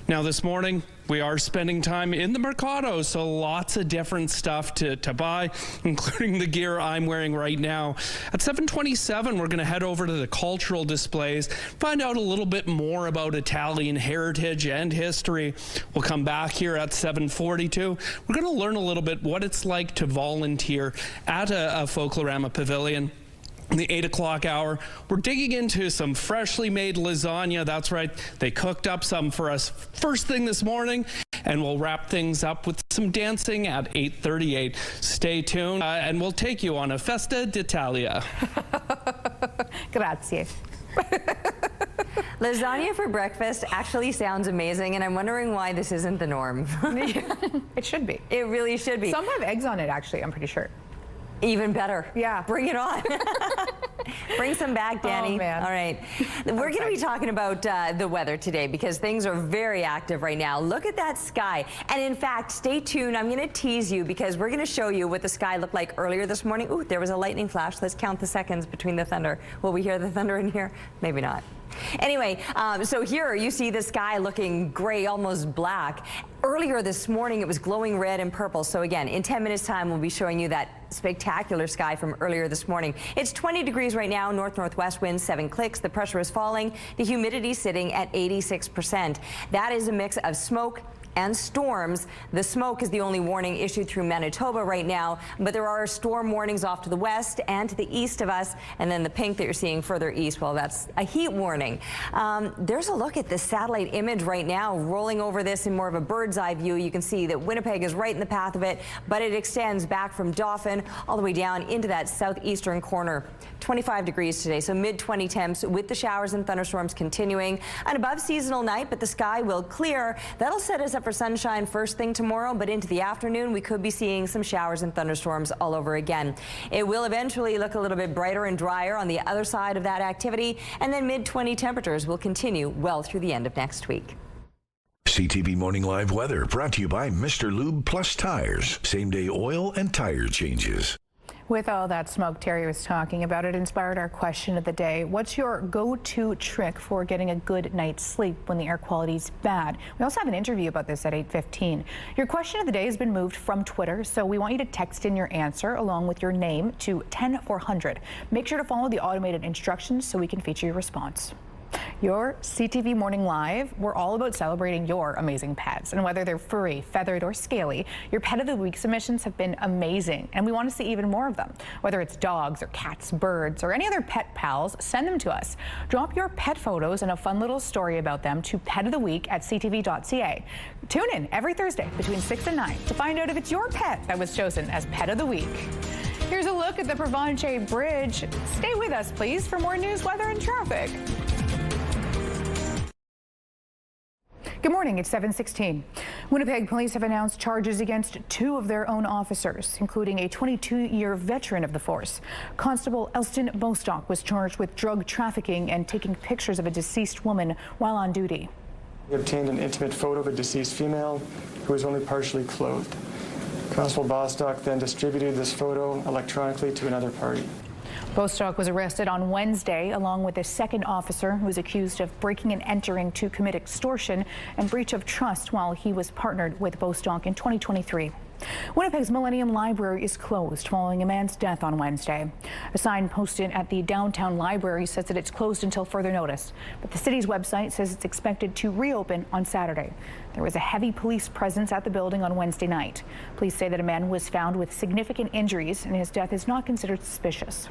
Now, this morning, we are spending time in the Mercado, so lots of different stuff to buy, including the gear I'm wearing right now. At 7:27, we're going to head over to the cultural displays, find out a little bit more about Italian heritage and history. We'll come back here at 7:42. We're going to learn a little bit what it's like to volunteer at a Folklorama pavilion. In the 8 o'clock hour, we're digging into some freshly made lasagna. That's right, they cooked up some for us first thing this morning, and we'll wrap things up with some dancing at 8:38. Stay tuned, and we'll take you on a Festa d'Italia. Grazie. Lasagna for breakfast actually sounds amazing, and I'm wondering why this isn't the norm. It should be. It really should be. Some have eggs on it, actually, I'm pretty sure. Even better. Yeah. Bring it on. Bring some back, Danny. Oh, man. All right. We're going to be talking about the weather today because things are very active right now. Look at that sky. And in fact, stay tuned. I'm going to tease you because we're going to show you what the sky looked like earlier this morning. Ooh, there was a lightning flash. Let's count the seconds between the thunder. Will we hear the thunder in here? Maybe not. Anyway, so here you see the sky looking gray, almost black. Earlier this morning, it was glowing red and purple. So again, in 10 minutes time, we'll be showing you that spectacular sky from earlier this morning. It's 20 degrees right now, north-northwest winds, 7 clicks. The pressure is falling. The humidity sitting at 86%. That is a mix of smoke and storms. The smoke is the only warning issued through Manitoba right now, but there are storm warnings off to the west and to the east of us, and then the pink that you're seeing further east, well, that's a heat warning. There's a look at the satellite image right now, rolling over this in more of a bird's eye view. You can see that Winnipeg is right in the path of it, but it extends back from Dauphin all the way down into that southeastern corner. 25 degrees today, so mid-20 temps with the showers and thunderstorms continuing. An above seasonal night, but the sky will clear. That'll set us up for sunshine first thing tomorrow, but into the afternoon, we could be seeing some showers and thunderstorms all over again. It will eventually look a little bit brighter and drier on the other side of that activity, and then mid-20 temperatures will continue well through the end of next week. CTV Morning Live weather brought to you by Mr. Lube Plus Tires. Same-day oil and tire changes. With all that smoke Terry was talking about, it inspired our question of the day. What's your go-to trick for getting a good night's sleep when the air quality is bad? We also have an interview about this at 8:15. Your question of the day has been moved from Twitter, so we want you to text in your answer along with your name to 10400. Make sure to follow the automated instructions so we can feature your response. Your CTV Morning Live, we're all about celebrating your amazing pets. And whether they're furry, feathered, or scaly, your Pet of the Week submissions have been amazing. And we want to see even more of them. Whether it's dogs or cats, birds, or any other pet pals, send them to us. Drop your pet photos and a fun little story about them to petoftheweek@ctv.ca. Tune in every Thursday between 6 and 9 to find out if it's your pet that was chosen as Pet of the Week. Here's a look at the Provencher Bridge. Stay with us, please, for more news, weather, and traffic. Good morning, it's 7:16. Winnipeg police have announced charges against 2 of their own officers, including a 22-year veteran of the force. Constable Elston Bostock was charged with drug trafficking and taking pictures of a deceased woman while on duty. He obtained an intimate photo of a deceased female who was only partially clothed. Constable Bostock then distributed this photo electronically to another party. Bostock was arrested on Wednesday along with a second officer who was accused of breaking and entering to commit extortion and breach of trust while he was partnered with Bostock in 2023. Winnipeg's Millennium Library is closed following a man's death on Wednesday. A sign posted at the downtown library says that it's closed until further notice, but the city's website says it's expected to reopen on Saturday. There was a heavy police presence at the building on Wednesday night. Police say that a man was found with significant injuries and his death is not considered suspicious.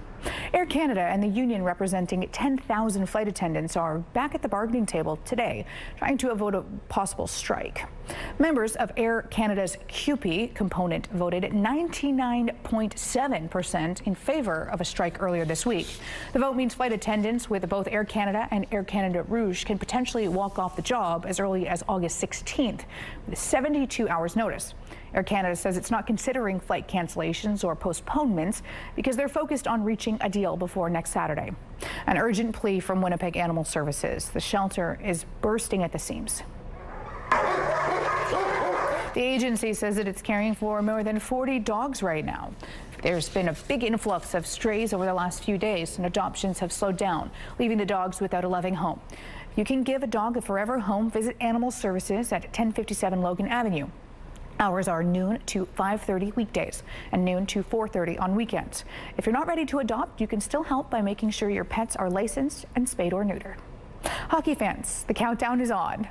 Air Canada and the union representing 10,000 flight attendants are back at the bargaining table today, trying to avoid a possible strike. Members of Air Canada's CUPE component voted 99.7% in favor of a strike earlier this week. The vote means flight attendants with both Air Canada and Air Canada Rouge can potentially walk off the job as early as August 16th with 72 hours notice. Air Canada says it's not considering flight cancellations or postponements because they're focused on reaching a deal before next Saturday. An urgent plea from Winnipeg Animal Services. The shelter is bursting at the seams. The agency says that it's caring for more than 40 dogs right now. There's been a big influx of strays over the last few days, and adoptions have slowed down, leaving the dogs without a loving home. You can give a dog a forever home. Visit Animal Services at 1057 Logan Avenue. Hours are noon to 5:30 weekdays and noon to 4:30 on weekends. If you're not ready to adopt, you can still help by making sure your pets are licensed and spayed or neutered. Hockey fans, the countdown is on.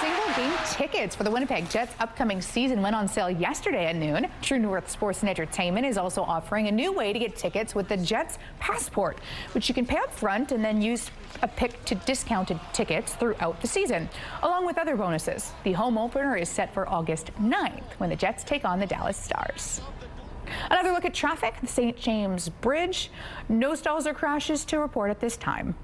Single game tickets for the Winnipeg Jets' upcoming season went on sale yesterday at noon. True North Sports and Entertainment is also offering a new way to get tickets with the Jets Passport, which you can pay up front and then use a pick to discounted tickets throughout the season, along with other bonuses. The home opener is set for August 9th when the Jets take on the Dallas Stars. Another look at traffic, the St. James Bridge. No stalls or crashes to report at this time.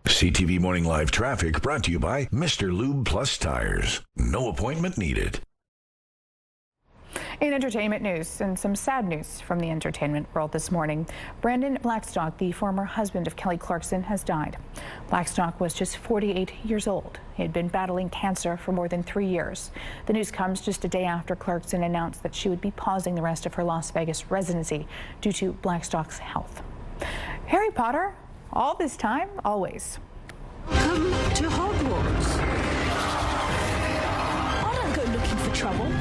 CTV Morning Live traffic brought to you by Mr. Lube Plus Tires. No appointment needed. In entertainment news, and some sad news from the entertainment world this morning. Brandon Blackstock, the former husband of Kelly Clarkson, has died. Blackstock was just 48 years old. He had been battling cancer for more than 3 years. The news comes just a day after Clarkson announced that she would be pausing the rest of her Las Vegas residency due to Blackstock's health. Harry Potter, all this time, always. Come to Hogwarts. I don't go looking for trouble.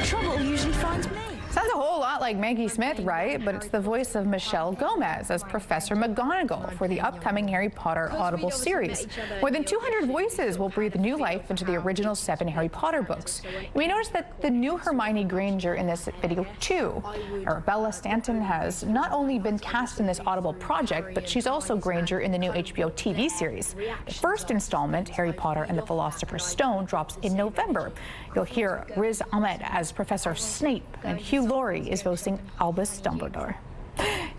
Trouble usually finds me. Sounds a whole lot like Maggie Smith, right? But it's the voice of Michelle Gomez as Professor McGonagall for the upcoming Harry Potter Audible series. More than 200 voices will breathe new life into the original 7 Harry Potter books. You may notice that the new Hermione Granger in this video too. Arabella Stanton has not only been cast in this Audible project, but she's also Granger in the new HBO TV series. The first installment, Harry Potter and the Philosopher's Stone, drops in November. You'll hear Riz Ahmed as Professor Snape, and Hugh Laurie is voicing Albus Dumbledore.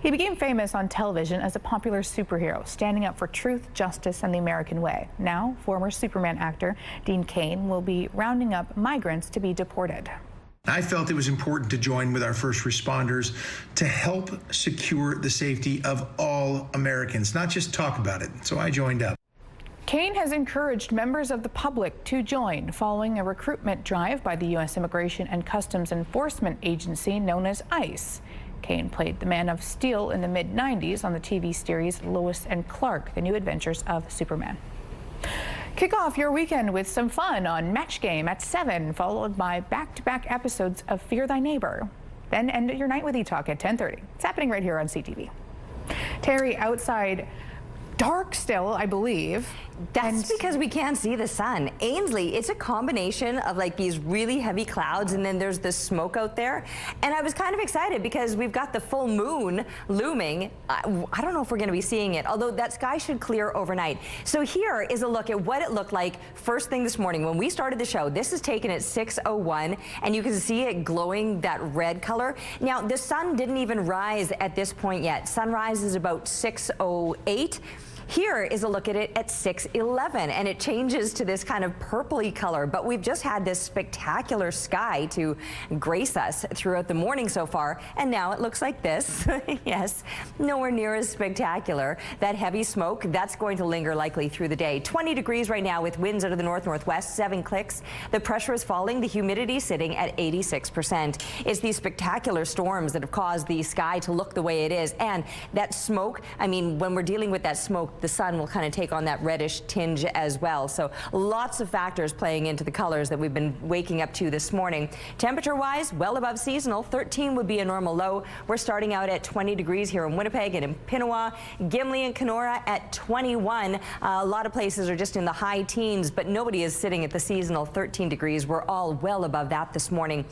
He became famous on television as a popular superhero, standing up for truth, justice, and the American way. Now, former Superman actor Dean Cain will be rounding up migrants to be deported. I felt it was important to join with our first responders to help secure the safety of all Americans, not just talk about it. So I joined up. Cain has encouraged members of the public to join following a recruitment drive by the U.S. Immigration and Customs Enforcement Agency known as ICE. Cain played the Man of Steel in the mid-90s on the TV series Lois and Clark, The New Adventures of Superman. Kick off your weekend with some fun on Match Game at 7, followed by back-to-back episodes of Fear Thy Neighbor. Then end your night with E-Talk at 10:30. It's happening right here on CTV. Terry, outside dark still, I believe. That's because we can't see the sun. Ainsley, it's a combination of like these really heavy clouds and then there's the smoke out there. And I was kind of excited because we've got the full moon looming. I don't know if we're going to be seeing it, although that sky should clear overnight. So here is a look at what it looked like first thing this morning when we started the show. This is taken at 6:01 and you can see it glowing that red color. Now, the sun didn't even rise at this point yet. Sunrise is about 6:08. Here is a look at it at 6:11, and it changes to this kind of purpley color, but we've just had this spectacular sky to grace us throughout the morning so far, and now it looks like this. Yes, nowhere near as spectacular. That heavy smoke, that's going to linger likely through the day. 20 degrees right now with winds out of the north-northwest, 7 clicks. The pressure is falling, the humidity sitting at 86%. It's these spectacular storms that have caused the sky to look the way it is, and that smoke, I mean, when we're dealing with that smoke, the sun will kind of take on that reddish tinge as well. So lots of factors playing into the colors that we've been waking up to this morning. Temperature-wise, well above seasonal. 13 would be a normal low. We're starting out at 20 degrees here in Winnipeg and in Pinawa, Gimli and Kenora at 21. A lot of places are just in the high teens, but nobody is sitting at the seasonal 13 degrees. We're all well above that this morning.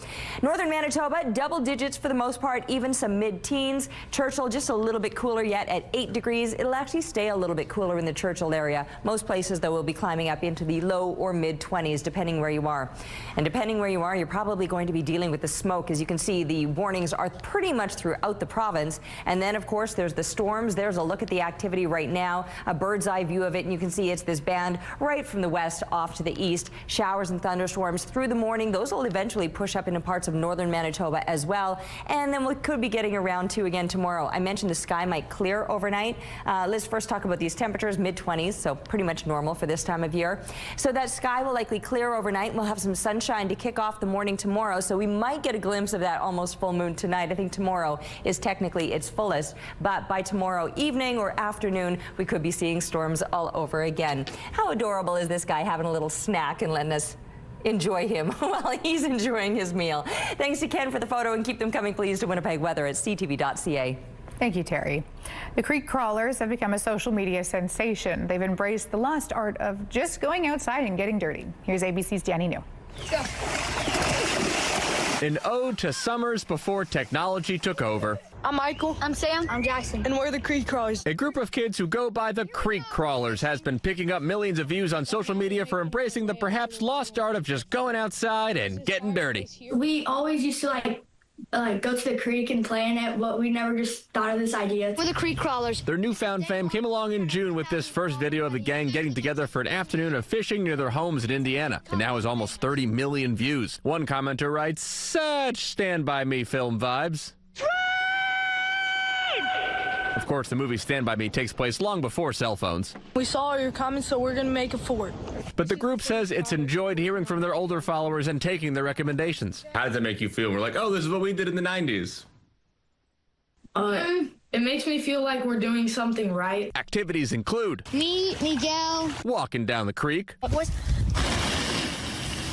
Northern Manitoba, double digits for the most part, even some mid-teens. Churchill just a little bit cooler yet at 8 degrees. It'll actually stay a little bit cooler in the Churchill area. Most places, though, will be climbing up into the low or mid-20s, depending where you are. And depending where you are, you're probably going to be dealing with the smoke. As you can see, the warnings are pretty much throughout the province. And then, of course, there's the storms. There's a look at the activity right now, a bird's eye view of it, and you can see it's this band right from the west off to the east. Showers and thunderstorms through the morning. Those will eventually push up into parts of northern Manitoba as well. And then we could be getting around to again tomorrow. I mentioned the sky might clear overnight. Let's first talk about these temperatures. Mid-20s, so pretty much normal for this time of year. So that sky will likely clear overnight. We'll have some sunshine to kick off the morning tomorrow, so we might get a glimpse of that almost full moon tonight. I think tomorrow is technically its fullest, but by tomorrow evening or afternoon, we could be seeing storms all over again. How adorable is this guy having a little snack and letting us enjoy him while he's enjoying his meal? Thanks to Ken for the photo, and keep them coming, please, to Winnipeg Weather at ctv.ca. Thank you, Terry. The creek crawlers have become a social media sensation. They've embraced the lost art of just going outside and getting dirty. Here's ABC's Danny New. An ode to summers before technology took over. I'm Michael. I'm Sam. I'm Jackson. And we're the Creek Crawlers. A group of kids who go by the Creek Crawlers has been picking up millions of views on social media for embracing the perhaps lost art of just going outside and getting dirty. We always used to go to the creek and play in it, but we never just thought of this idea. We're the Creek Crawlers. Their newfound fame came along in June with this first video of the gang getting together for an afternoon of fishing near their homes in Indiana. It now has almost 30 million views. One commenter writes, "Such Stand By Me film vibes." Of course, the movie Stand By Me takes place long before cell phones. We saw all your comments, so we're going to make a fort. But the group says it's enjoyed hearing from their older followers and taking their recommendations. How does that make you feel? We're like, oh, this is what we did in the 90s. It makes me feel like we're doing something right. Activities include me, Miguel, walking down the creek,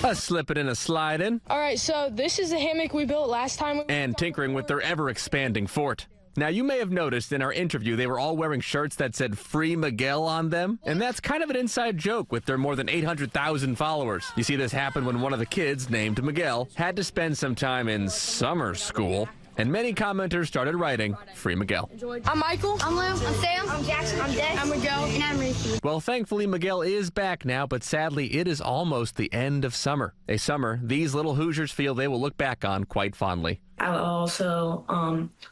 a slipping and a sliding. All right, so this is the hammock we built last time. And tinkering with their ever-expanding fort. Now, you may have noticed in our interview they were all wearing shirts that said Free Miguel on them. And that's kind of an inside joke with their more than 800,000 followers. You see, this happened when one of the kids, named Miguel, had to spend some time in summer school. And many commenters started writing Free Miguel. I'm Michael. I'm Lou. I'm Sam. I'm Jackson. I'm Des. I'm Miguel. And I'm Ruthie. Well, thankfully, Miguel is back now, but sadly, it is almost the end of summer. A summer these little Hoosiers feel they will look back on quite fondly. I also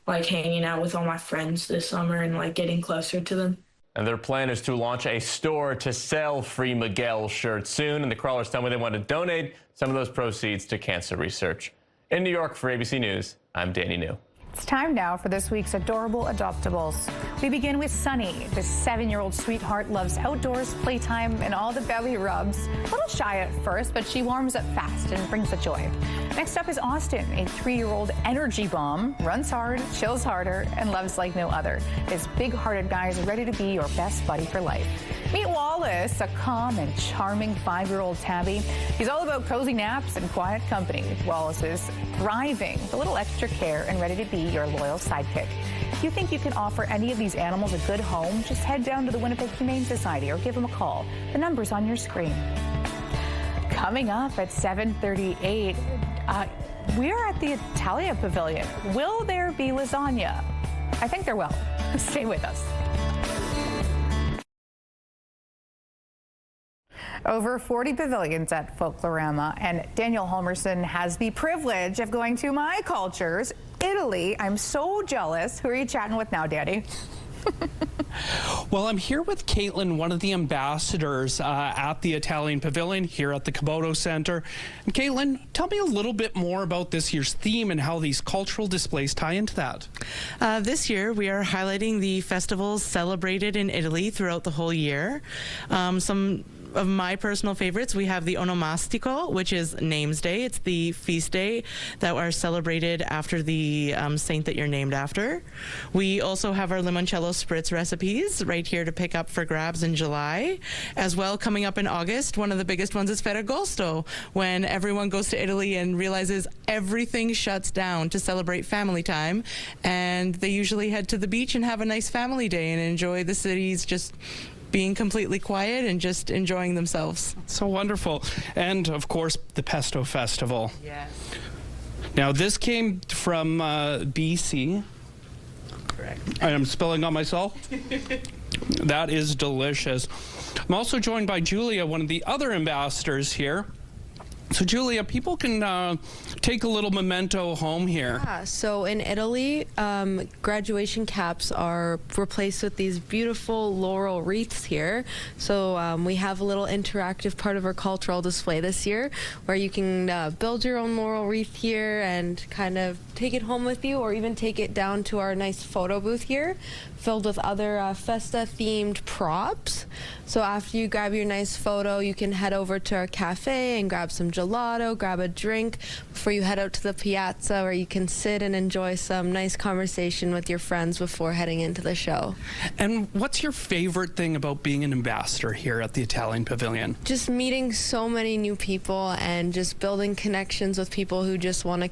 like hanging out with all my friends this summer and getting closer to them. And their plan is to launch a store to sell Free Miguel shirts soon. And the Crawlers tell me they want to donate some of those proceeds to cancer research. In New York for ABC News, I'm Danny New. It's time now for this week's Adorable Adoptables. We begin with Sunny. This 7-year-old sweetheart loves outdoors, playtime, and all the belly rubs. A little shy at first, but she warms up fast and brings the joy. Next up is Austin, a 3-year-old energy bomb, runs hard, chills harder, and loves like no other. This big-hearted guy is ready to be your best buddy for life. Meet Wallace, a calm and charming 5-year-old tabby. He's all about cozy naps and quiet company. Wallace is thriving with a little extra care and ready to be your loyal sidekick. If you think you can offer any of these animals a good home, just head down to the Winnipeg Humane Society or give them a call. The number's on your screen. Coming up at 7:38, we're at the Italia Pavilion. Will there be lasagna? I think there will. Stay with us. Over 40 pavilions at Folklorama, and Daniel Holmerson has the privilege of going to my cultures, Italy. I'm so jealous. Who are you chatting with now, Daddy? Well, I'm here with Caitlin, one of the ambassadors at the Italian Pavilion here at the Caboto Center. And Caitlin, tell me a little bit more about this year's theme and how these cultural displays tie into that. This year, we are highlighting the festivals celebrated in Italy throughout the whole year. Some of my personal favorites, we have the Onomastico, which is Names Day. It's the feast day that are celebrated after the saint that you're named after. We also have our limoncello spritz recipes right here to pick up for grabs in July. As well, coming up in August, one of the biggest ones is Ferragosto, when everyone goes to Italy and realizes everything shuts down to celebrate family time, and they usually head to the beach and have a nice family day and enjoy the city's just being completely quiet and just enjoying themselves. So wonderful. And of course, the Pesto Festival. Yes. Now, this came from BC. Correct. I am spilling on myself. That is delicious. I'm also joined by Julia, one of the other ambassadors here. So, Julia, people can take a little memento home here. Yeah, so in Italy, graduation caps are replaced with these beautiful laurel wreaths here. So we have a little interactive part of our cultural display this year where you can build your own laurel wreath here and kind of take it home with you, or even take it down to our nice photo booth here filled with other Festa-themed props. So after you grab your nice photo, you can head over to our cafe and grab some gelato, grab a drink before you head out to the piazza, where you can sit and enjoy some nice conversation with your friends before heading into the show. And what's your favorite thing about being an ambassador here at the Italian Pavilion? Just meeting so many new people and just building connections with people who just want to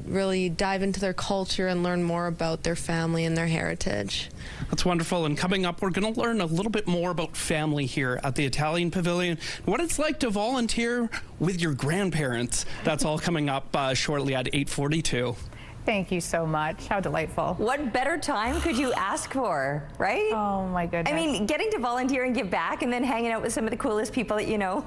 really dive into their culture and learn more about their family and their heritage. That's wonderful. And coming up, we're going to learn a little bit more about family here at the Italian Pavilion, what it's like to volunteer with your grandparents. That's all coming up shortly at 8:42. Thank you so much. How delightful. What better time could you ask for, right? Oh my goodness. I mean, getting to volunteer and give back and then hanging out with some of the coolest people that you know.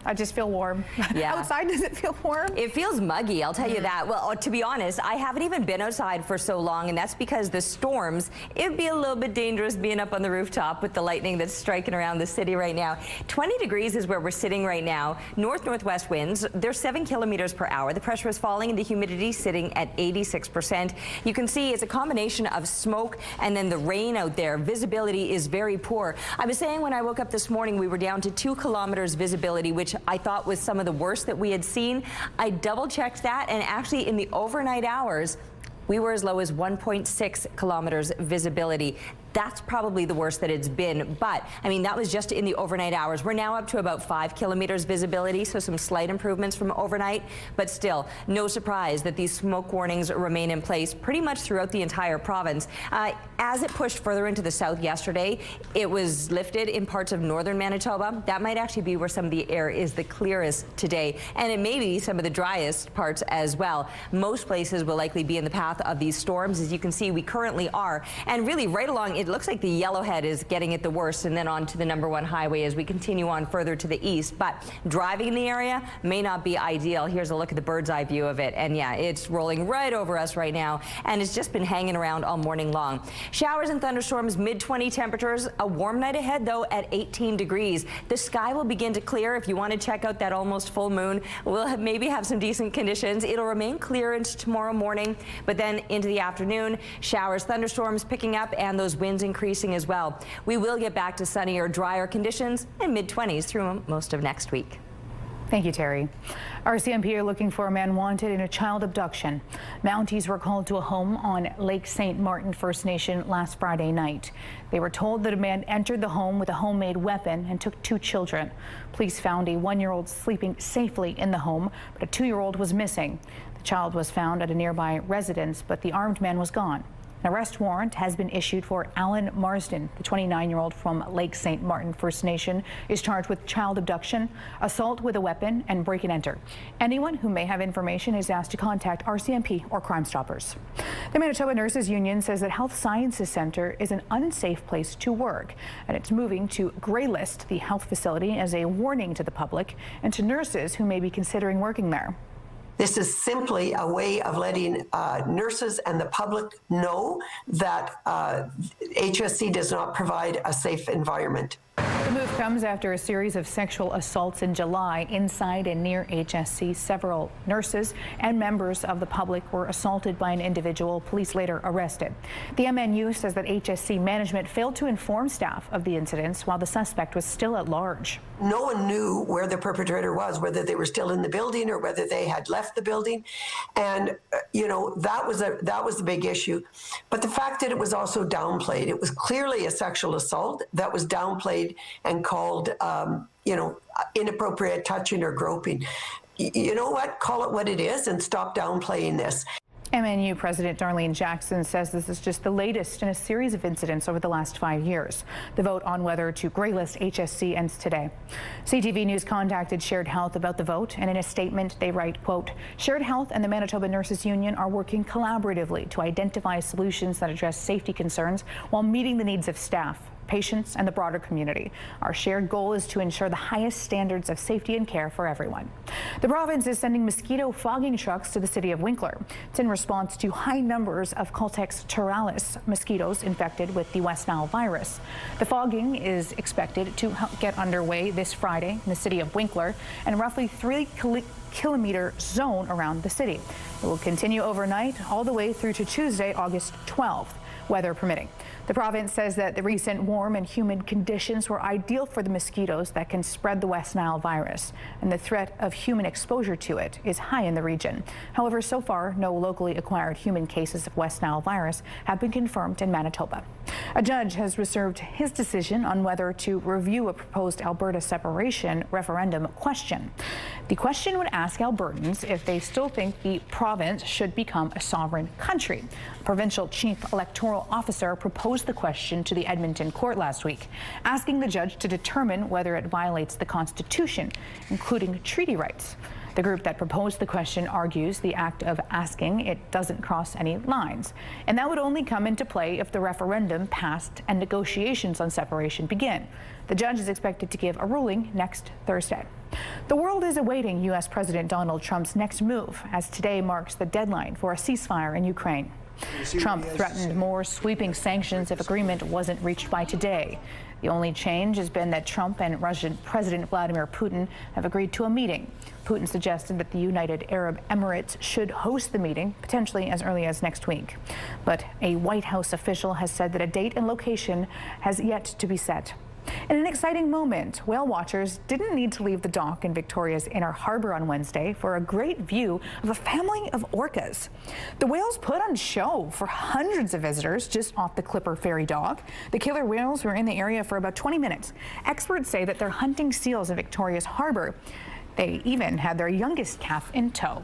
I just feel warm. Yeah. Outside, does it feel warm? It feels muggy, I'll tell you that. Well, to be honest, I haven't even been outside for so long, and that's because the storms, it'd be a little bit dangerous being up on the rooftop with the lightning that's striking around the city right now. 20 degrees is where we're sitting right now. North-northwest winds, they're 7 kilometers per hour. The pressure is falling and the humidity sitting at 86%. You can see it's a combination of smoke and then the rain out there. Visibility is very poor. I was saying when I woke up this morning, we were down to 2 kilometers visibility, which I thought was some of the worst that we had seen. I double checked that, and actually in the overnight hours, we were as low as 1.6 kilometers visibility. That's probably the worst that it's been. But, I mean, that was just in the overnight hours. We're now up to about 5 kilometers visibility, so some slight improvements from overnight. But still, no surprise that these smoke warnings remain in place pretty much throughout the entire province. As it pushed further into the south yesterday, it was lifted in parts of northern Manitoba. That might actually be where some of the air is the clearest today. And it may be some of the driest parts as well. Most places will likely be in the path of these storms. As you can see, we currently are. And really, right along, it looks like the Yellowhead is getting it the worst, and then on to the #1 highway as we continue on further to the east. But driving in the area may not be ideal. Here's a look at the bird's eye view of it. And yeah, it's rolling right over us right now, and it's just been hanging around all morning long. Showers and thunderstorms, mid-20 temperatures. A warm night ahead, though, at 18 degrees. The sky will begin to clear. If you want to check out that almost full moon, we'll maybe have some decent conditions. It'll remain clear into tomorrow morning, but then into the afternoon, showers, thunderstorms picking up, and those winds increasing as well. We will get back to sunnier, drier conditions in mid-20s through most of next week. Thank you, Terry. RCMP are looking for a man wanted in a child abduction. Mounties were called to a home on Lake St. Martin First Nation last Friday night. They were told that a man entered the home with a homemade weapon and took 2 children. Police found a 1-year-old sleeping safely in the home, but a 2-year-old was missing. The child was found at a nearby residence, but the armed man was gone. An arrest warrant has been issued for Alan Marsden. The 29-year-old from Lake St. Martin First Nation is charged with child abduction, assault with a weapon, and break and enter. Anyone who may have information is asked to contact RCMP or Crime Stoppers. The Manitoba Nurses Union says that Health Sciences Centre is an unsafe place to work, and it's moving to grey-list the health facility as a warning to the public and to nurses who may be considering working there. This is simply a way of letting nurses and the public know that HSC does not provide a safe environment. The move comes after a series of sexual assaults in July inside and near HSC. Several nurses and members of the public were assaulted by an individual. Police later arrested. The MNU says that HSC management failed to inform staff of the incidents while the suspect was still at large. No one knew where the perpetrator was, whether they were still in the building or whether they had left the building. And, you know, that was the big issue. But the fact that it was also downplayed, it was clearly a sexual assault that was downplayed and called, you know, inappropriate touching or groping. You know what? Call it what it is and stop downplaying this. MNU President Darlene Jackson says this is just the latest in a series of incidents over the last 5 years. The vote on whether to grey-list HSC ends today. CTV News contacted Shared Health about the vote, and in a statement they write, quote, Shared Health and the Manitoba Nurses Union are working collaboratively to identify solutions that address safety concerns while meeting the needs of staff, patients, and the broader community. Our shared goal is to ensure the highest standards of safety and care for everyone. The province is sending mosquito fogging trucks to the city of Winkler. It's in response to high numbers of Cultex turalis mosquitoes infected with the West Nile virus. The fogging is expected to get underway this Friday in the city of Winkler and roughly 3-kilometer zone around the city. It will continue overnight all the way through to Tuesday, August 12th, weather permitting. The province says that the recent warm and humid conditions were ideal for the mosquitoes that can spread the West Nile virus, and the threat of human exposure to it is high in the region. However, so far, no locally acquired human cases of West Nile virus have been confirmed in Manitoba. A judge has reserved his decision on whether to review a proposed Alberta separation referendum question. The The question would ask Albertans if they still think the province should become a sovereign country. Provincial Chief Electoral Officer proposed the question to the Edmonton court last week, asking the judge to determine whether it violates the Constitution, including treaty rights. The group that proposed the question argues the act of asking it doesn't cross any lines, and that would only come into play if the referendum passed and negotiations on separation begin. The judge is expected to give a ruling next Thursday. The world is awaiting U.S. President Donald Trump's next move, as today marks the deadline for a ceasefire in Ukraine. Trump threatened more sweeping sanctions if agreement wasn't reached by today. The only change has been that Trump and Russian President Vladimir Putin have agreed to a meeting. Putin suggested that the United Arab Emirates should host the meeting, potentially as early as next week. But a White House official has said that a date and location has yet to be set. In an exciting moment, whale watchers didn't need to leave the dock in Victoria's Inner Harbor on Wednesday for a great view of a family of orcas. The whales put on show for hundreds of visitors just off the Clipper Ferry dock. The killer whales were in the area for about 20 minutes. Experts say that they're hunting seals in Victoria's Harbor. They even had their youngest calf in tow.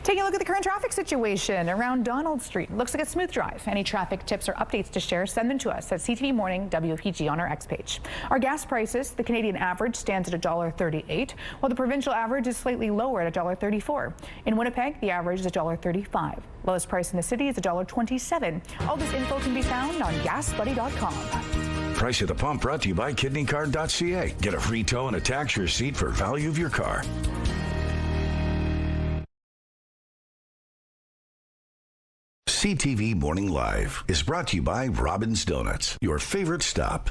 Taking a look at the current traffic situation around Donald Street. Looks like a smooth drive. Any traffic tips or updates to share, send them to us at CTV Morning WPG on our X page. Our gas prices, the Canadian average stands at $1.38, while the provincial average is slightly lower at $1.34. In Winnipeg, the average is $1.35. Lowest price in the city is $1.27. All this info can be found on gasbuddy.com. Price at the pump brought to you by kidneycard.ca. Get a free tow and a tax receipt for value of your car. CTV Morning Live is brought to you by Robin's Donuts, your favorite stop.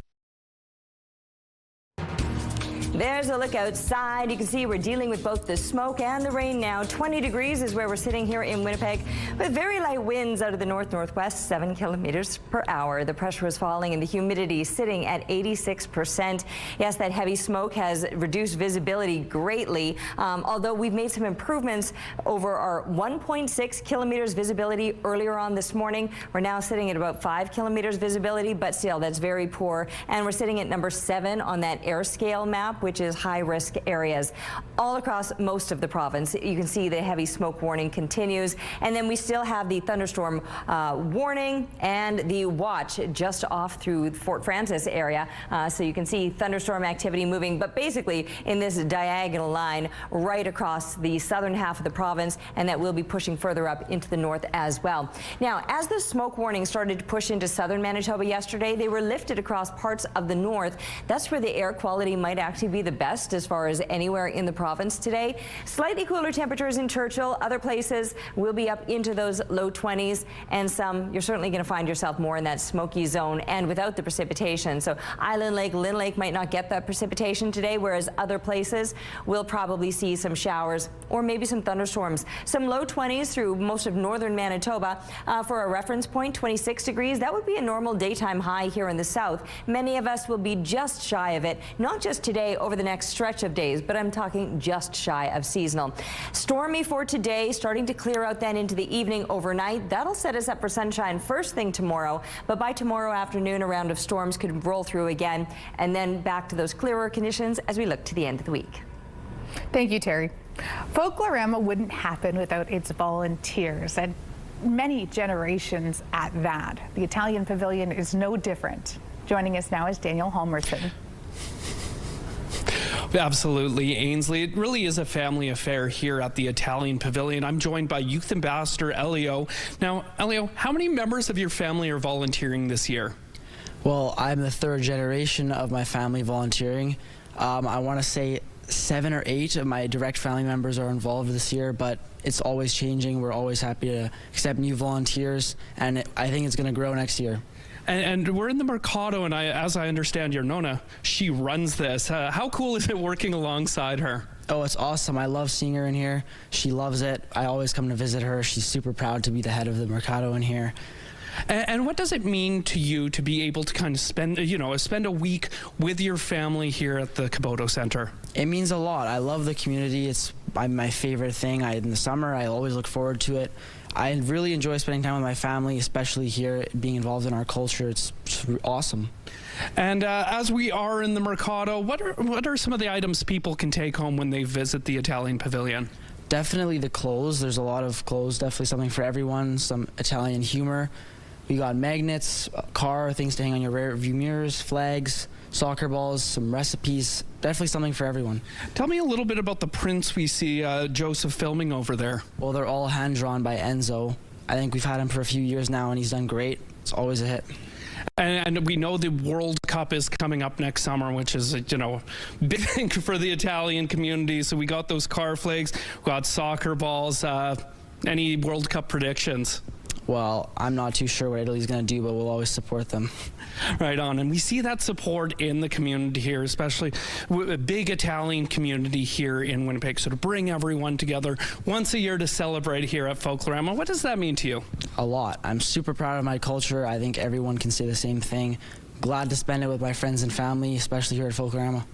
There's a look outside. You can see we're dealing with both the smoke and the rain now. 20 degrees is where we're sitting here in Winnipeg with very light winds out of the north-northwest, 7 kilometers per hour. The pressure is falling and the humidity sitting at 86%. Yes, that heavy smoke has reduced visibility greatly, although we've made some improvements over our 1.6 kilometers visibility earlier on this morning. We're now sitting at about 5 kilometers visibility, but still that's very poor. And we're sitting at number 7 on that air scale map, which is high-risk areas. All across most of the province, you can see the heavy smoke warning continues. And then we still have the thunderstorm warning and the watch just off through Fort Frances area. So you can see thunderstorm activity moving, but basically in this diagonal line right across the southern half of the province, and that will be pushing further up into the north as well. Now, as the smoke warning started to push into southern Manitoba yesterday, they were lifted across parts of the north. That's where the air quality might actually be the best as far as anywhere in the province today. Slightly cooler temperatures in Churchill. Other places will be up into those low 20s, and some you're certainly going to find yourself more in that smoky zone and without the precipitation. So Island Lake, Lynn Lake might not get that precipitation today, whereas other places will probably see some showers or maybe some thunderstorms. Some low 20s through most of northern Manitoba. For a reference point, 26 degrees. That would be a normal daytime high here in the south. Many of us will be just shy of it, not just today, over the next stretch of days, but I'm talking just shy of seasonal. Stormy for today, starting to clear out then into the evening overnight. That'll set us up for sunshine first thing tomorrow, but by tomorrow afternoon, a round of storms could roll through again, and then back to those clearer conditions as we look to the end of the week. Thank you, Terry. Folklorama wouldn't happen without its volunteers, and many generations at that. The Italian Pavilion is no different. Joining us now is Daniel Halmerson. Absolutely, Ainsley. It really is a family affair here at the Italian Pavilion. I'm joined by Youth Ambassador Elio. Now, Elio, how many members of your family are volunteering this year? Well, I'm the third generation of my family volunteering. I want to say 7 or 8 of my direct family members are involved this year, but it's always changing. We're always happy to accept new volunteers, and I think it's going to grow next year. And we're in the Mercado, and as I understand, your Nona, she runs this. How cool is it working alongside her? Oh, it's awesome. I love seeing her in here. She loves it. I always come to visit her. She's super proud to be the head of the Mercado in here. And what does it mean to you to be able to kind of spend a week with your family here at the Caboto Center? It means a lot. I love the community. It's my favorite thing. In the summer, I always look forward to it. I really enjoy spending time with my family, especially here, being involved in our culture. It's awesome. And as we are in the Mercado, what are some of the items people can take home when they visit the Italian Pavilion? Definitely the clothes. There's a lot of clothes, definitely something for everyone, some Italian humor. We got magnets, car, things to hang on your rear view mirrors, flags, soccer balls, some recipes, definitely something for everyone. Tell me a little bit about the prints we see Joseph filming over there. Well, they're all hand-drawn by Enzo. I think we've had him for a few years now, and he's done great. It's always a hit. And we know the World Cup is coming up next summer, which is, you know, big thing for the Italian community. So we got those car flags, we got soccer balls. Any World Cup predictions? Well, I'm not too sure what Italy's going to do, but we'll always support them. Right on. And we see that support in the community here, especially a big Italian community here in Winnipeg. So to bring everyone together once a year to celebrate here at Folklorama, what does that mean to you? A lot. I'm super proud of my culture. I think everyone can say the same thing. Glad to spend it with my friends and family, especially here at Folklorama.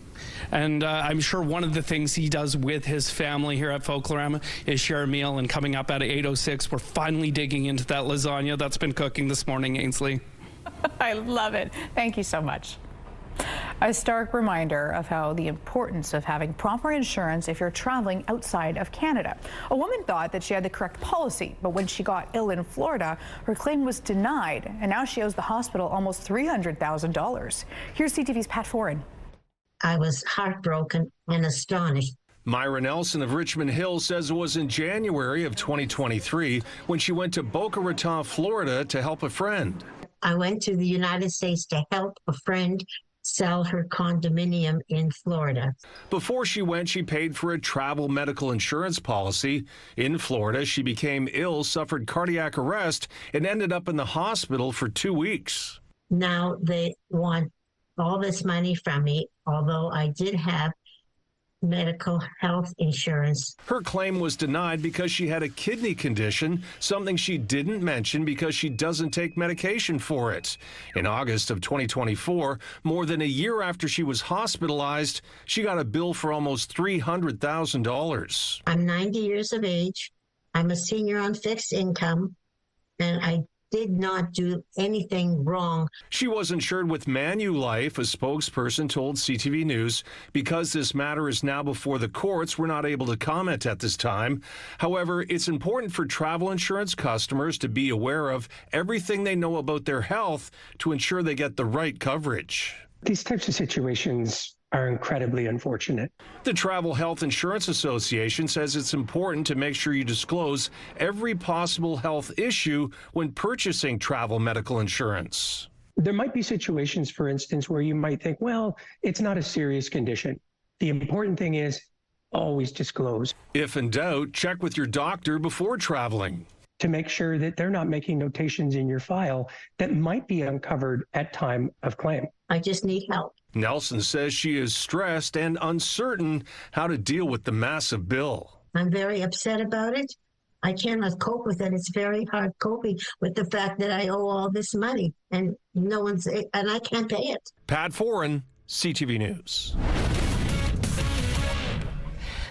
And I'm sure one of the things he does with his family here at Folklorama is share a meal. And coming up at 8:06, we're finally digging into that lasagna that's been cooking this morning, Ainsley. I love it. Thank you so much. A stark reminder of how the importance of having proper insurance if you're traveling outside of Canada. A woman thought that she had the correct policy, but when she got ill in Florida, her claim was denied, and now she owes the hospital almost $300,000. Here's CTV's Pat Foran. I was heartbroken and astonished. Myra Nelson of Richmond Hill says it was in January of 2023 when she went to Boca Raton, Florida to help a friend. I went to the United States to help a friend sell her condominium in Florida. Before she went, she paid for a travel medical insurance policy. In Florida, she became ill, suffered cardiac arrest, and ended up in the hospital for 2 weeks. Now they want all this money from me, although I did have medical health insurance. Her claim was denied because she had a kidney condition, something she didn't mention because she doesn't take medication for it. In August of 2024, more than a year after she was hospitalized, she got a bill for almost $300,000. I'm 90 years of age. I'm a senior on fixed income, and I did not do anything wrong. She was insured with Manulife, a spokesperson told CTV News. Because this matter is now before the courts, we're not able to comment at this time. However, it's important for travel insurance customers to be aware of everything they know about their health to ensure they get the right coverage. These types of situations are incredibly unfortunate. The Travel Health Insurance Association says it's important to make sure you disclose every possible health issue when purchasing travel medical insurance. There might be situations, for instance, where you might think, well, it's not a serious condition. The important thing is always disclose. If in doubt, check with your doctor before traveling, to make sure that they're not making notations in your file that might be uncovered at time of claim. I just need help. Nelson says she is stressed and uncertain how to deal with the massive bill. I'm very upset about it. I cannot cope with it. It's very hard coping with the fact that I owe all this money and I can't pay it. Pat Foran, CTV News.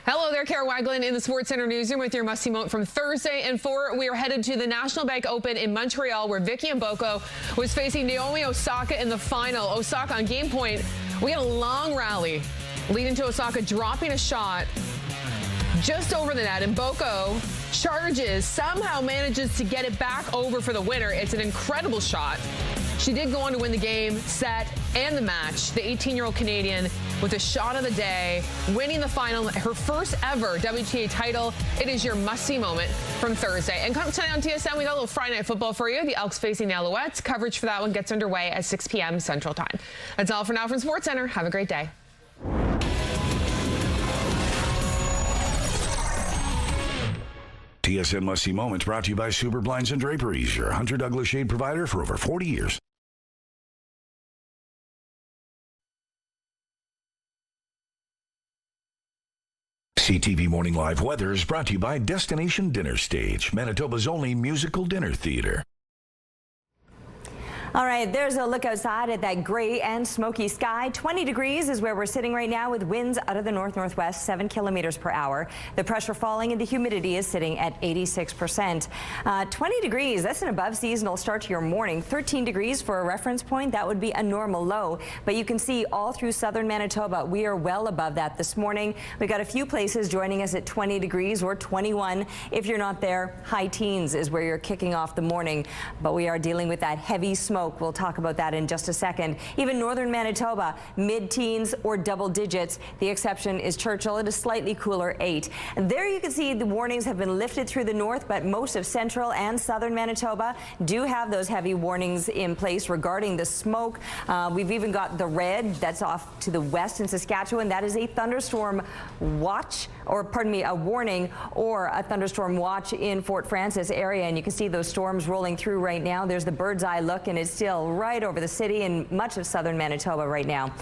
Hello there, Kara Waglin in the Sports Center newsroom with your must-see moment from Thursday. And we are headed to the National Bank Open in Montreal, where Vicky Mboko was facing Naomi Osaka in the final. Osaka on game point. We had a long rally leading to Osaka dropping a shot just over the net. And Mboko charges, somehow manages to get it back over for the winner. It's an incredible shot. She did go on to win the game, set, and the match. The 18-year-old Canadian with a shot of the day, winning the final, her first ever WTA title. It is your must-see moment from Thursday. And come tonight on TSN, we got a little Friday Night Football for you. The Elks facing the Alouettes. Coverage for that one gets underway at 6 p.m. Central Time. That's all for now from Sports Center. Have a great day. TSN Must-See Moments brought to you by Super Blinds and Draperies, your Hunter Douglas shade provider for over 40 years. CTV Morning Live Weather is brought to you by Destination Dinner Stage, Manitoba's only musical dinner theater. All right, there's a look outside at that gray and smoky sky. 20 degrees is where we're sitting right now with winds out of the north-northwest, 7 kilometers per hour. The pressure falling and the humidity is sitting at 86%. 20 degrees, that's an above seasonal start to your morning. 13 degrees for a reference point, that would be a normal low. But you can see all through southern Manitoba, we are well above that this morning. We got a few places joining us at 20 degrees or 21. If you're not there, high teens is where you're kicking off the morning. But we are dealing with that heavy smoke. We'll talk about that in just a second. Even northern Manitoba, mid-teens or double digits. The exception is Churchill. It is slightly cooler, 8. And there you can see the warnings have been lifted through the north, but most of central and southern Manitoba do have those heavy warnings in place regarding the smoke. We've even got the red that's off to the west in Saskatchewan. That is a thunderstorm watch, or pardon me, a warning or a thunderstorm watch in Fort Frances area. And you can see those storms rolling through right now. There's the bird's eye look, and it's still right over the city and much of southern Manitoba right now.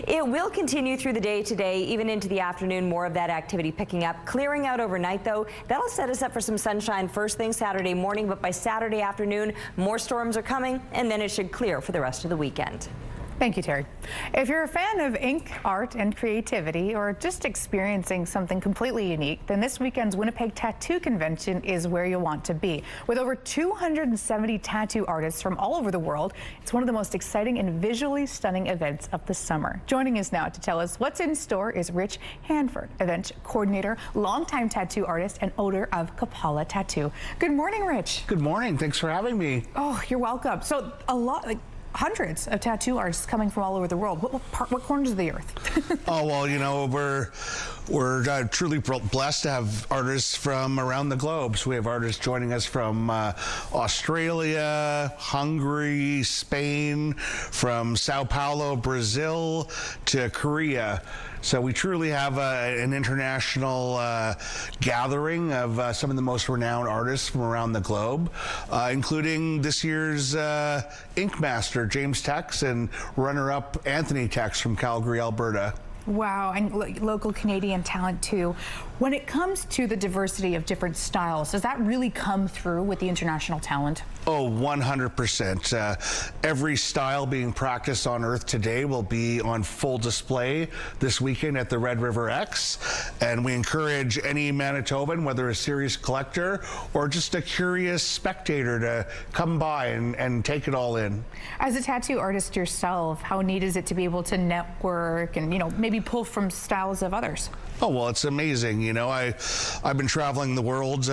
It will continue through the day today, even into the afternoon. More of that activity picking up, clearing out overnight though. That'll set us up for some sunshine first thing Saturday morning, but by Saturday afternoon, more storms are coming, and then it should clear for the rest of the weekend. Thank you, Terry. If you're a fan of ink, art, and creativity, or just experiencing something completely unique, then this weekend's Winnipeg Tattoo Convention is where you want to be. With over 270 tattoo artists from all over the world, it's one of the most exciting and visually stunning events of the summer. Joining us now to tell us what's in store is Rich Hanford, event coordinator, longtime tattoo artist, and owner of Kapala Tattoo. Good morning, Rich. Good morning. Thanks for having me. Oh, you're welcome. So hundreds of tattoo artists coming from all over the world. What corners of the earth? Oh, well, you know, we're truly blessed to have artists from around the globe. So we have artists joining us from Australia, Hungary, Spain, from Sao Paulo, Brazil, to Korea. So we truly have an international gathering of some of the most renowned artists from around the globe, including this year's ink master, James Tex, and runner-up Anthony Tex from Calgary, Alberta. Wow, and local Canadian talent too. When it comes to the diversity of different styles, does that really come through with the international talent? Oh, 100%. Every style being practiced on Earth today will be on full display this weekend at the Red River X. And we encourage any Manitoban, whether a serious collector or just a curious spectator, to come by and take it all in. As a tattoo artist yourself, how neat is it to be able to network and, you know, maybe pull from styles of others? Oh, well, it's amazing. You know, I've been traveling the world,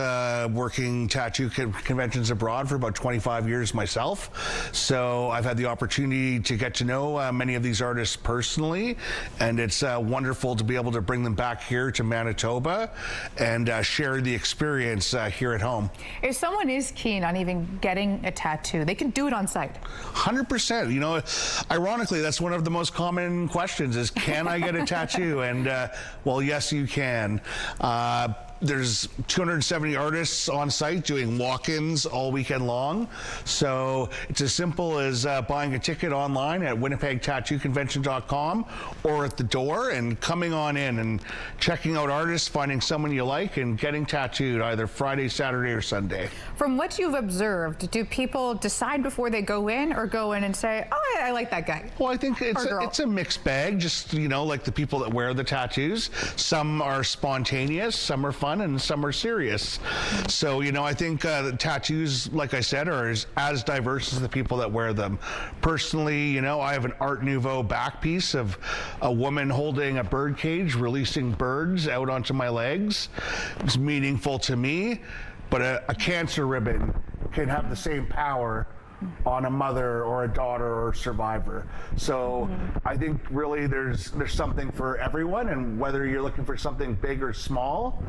working tattoo conventions abroad for about 25 years myself. So I've had the opportunity to get to know many of these artists personally, and it's wonderful to be able to bring them back here to Manitoba and share the experience here at home. If someone is keen on even getting a tattoo, they can do it on site. 100%. You know, ironically, that's one of the most common questions is, can I get a tattoo? And well, yes, you can. There's 270 artists on site doing walk-ins all weekend long. So it's as simple as buying a ticket online at winnipegtattooconvention.com or at the door and coming on in and checking out artists, finding someone you like, and getting tattooed either Friday, Saturday, or Sunday. From what you've observed, do people decide before they go in, or go in and say, oh, I like that guy? Well, I think it's a mixed bag, just, you know, like the people that wear the tattoos. Some are spontaneous, some are fun, and some are serious. So, you know, I think the tattoos, like I said, are as diverse as the people that wear them. Personally, you know, I have an Art Nouveau back piece of a woman holding a bird cage, releasing birds out onto my legs. It's meaningful to me, but a cancer ribbon can have the same power on a mother or a daughter or a survivor. So I think really there's something for everyone, and whether you're looking for something big or small,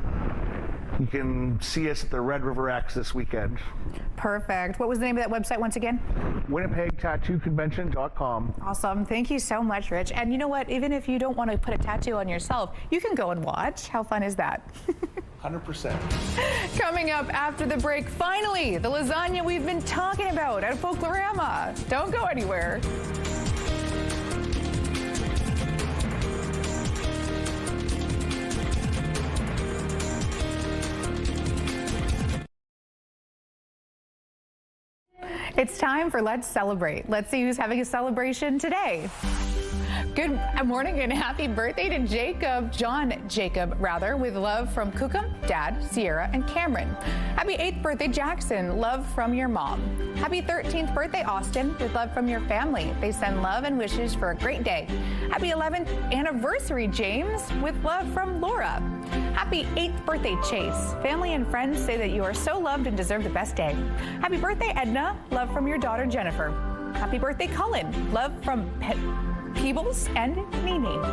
you can see us at the Red River X this weekend. Perfect. What was the name of that website once again? winnipegtattooconvention.com. Awesome. Thank you so much, Rich. And you know what? Even if you don't want to put a tattoo on yourself, you can go and watch. How fun is that? 100%. Coming up after the break, finally, the lasagna we've been talking about at Folklorama. Don't go anywhere. It's time for Let's Celebrate. Let's see who's having a celebration today. Good morning and happy birthday to John Jacob, with love from Kukum, Dad, Sierra, and Cameron. Happy 8th birthday, Jackson, love from your mom. Happy 13th birthday, Austin, with love from your family. They send love and wishes for a great day. Happy 11th anniversary, James, with love from Laura. Happy 8th birthday, Chase. Family and friends say that you are so loved and deserve the best day. Happy birthday, Edna, love from your daughter, Jennifer. Happy birthday, Cullen, love from Peebles and Nene.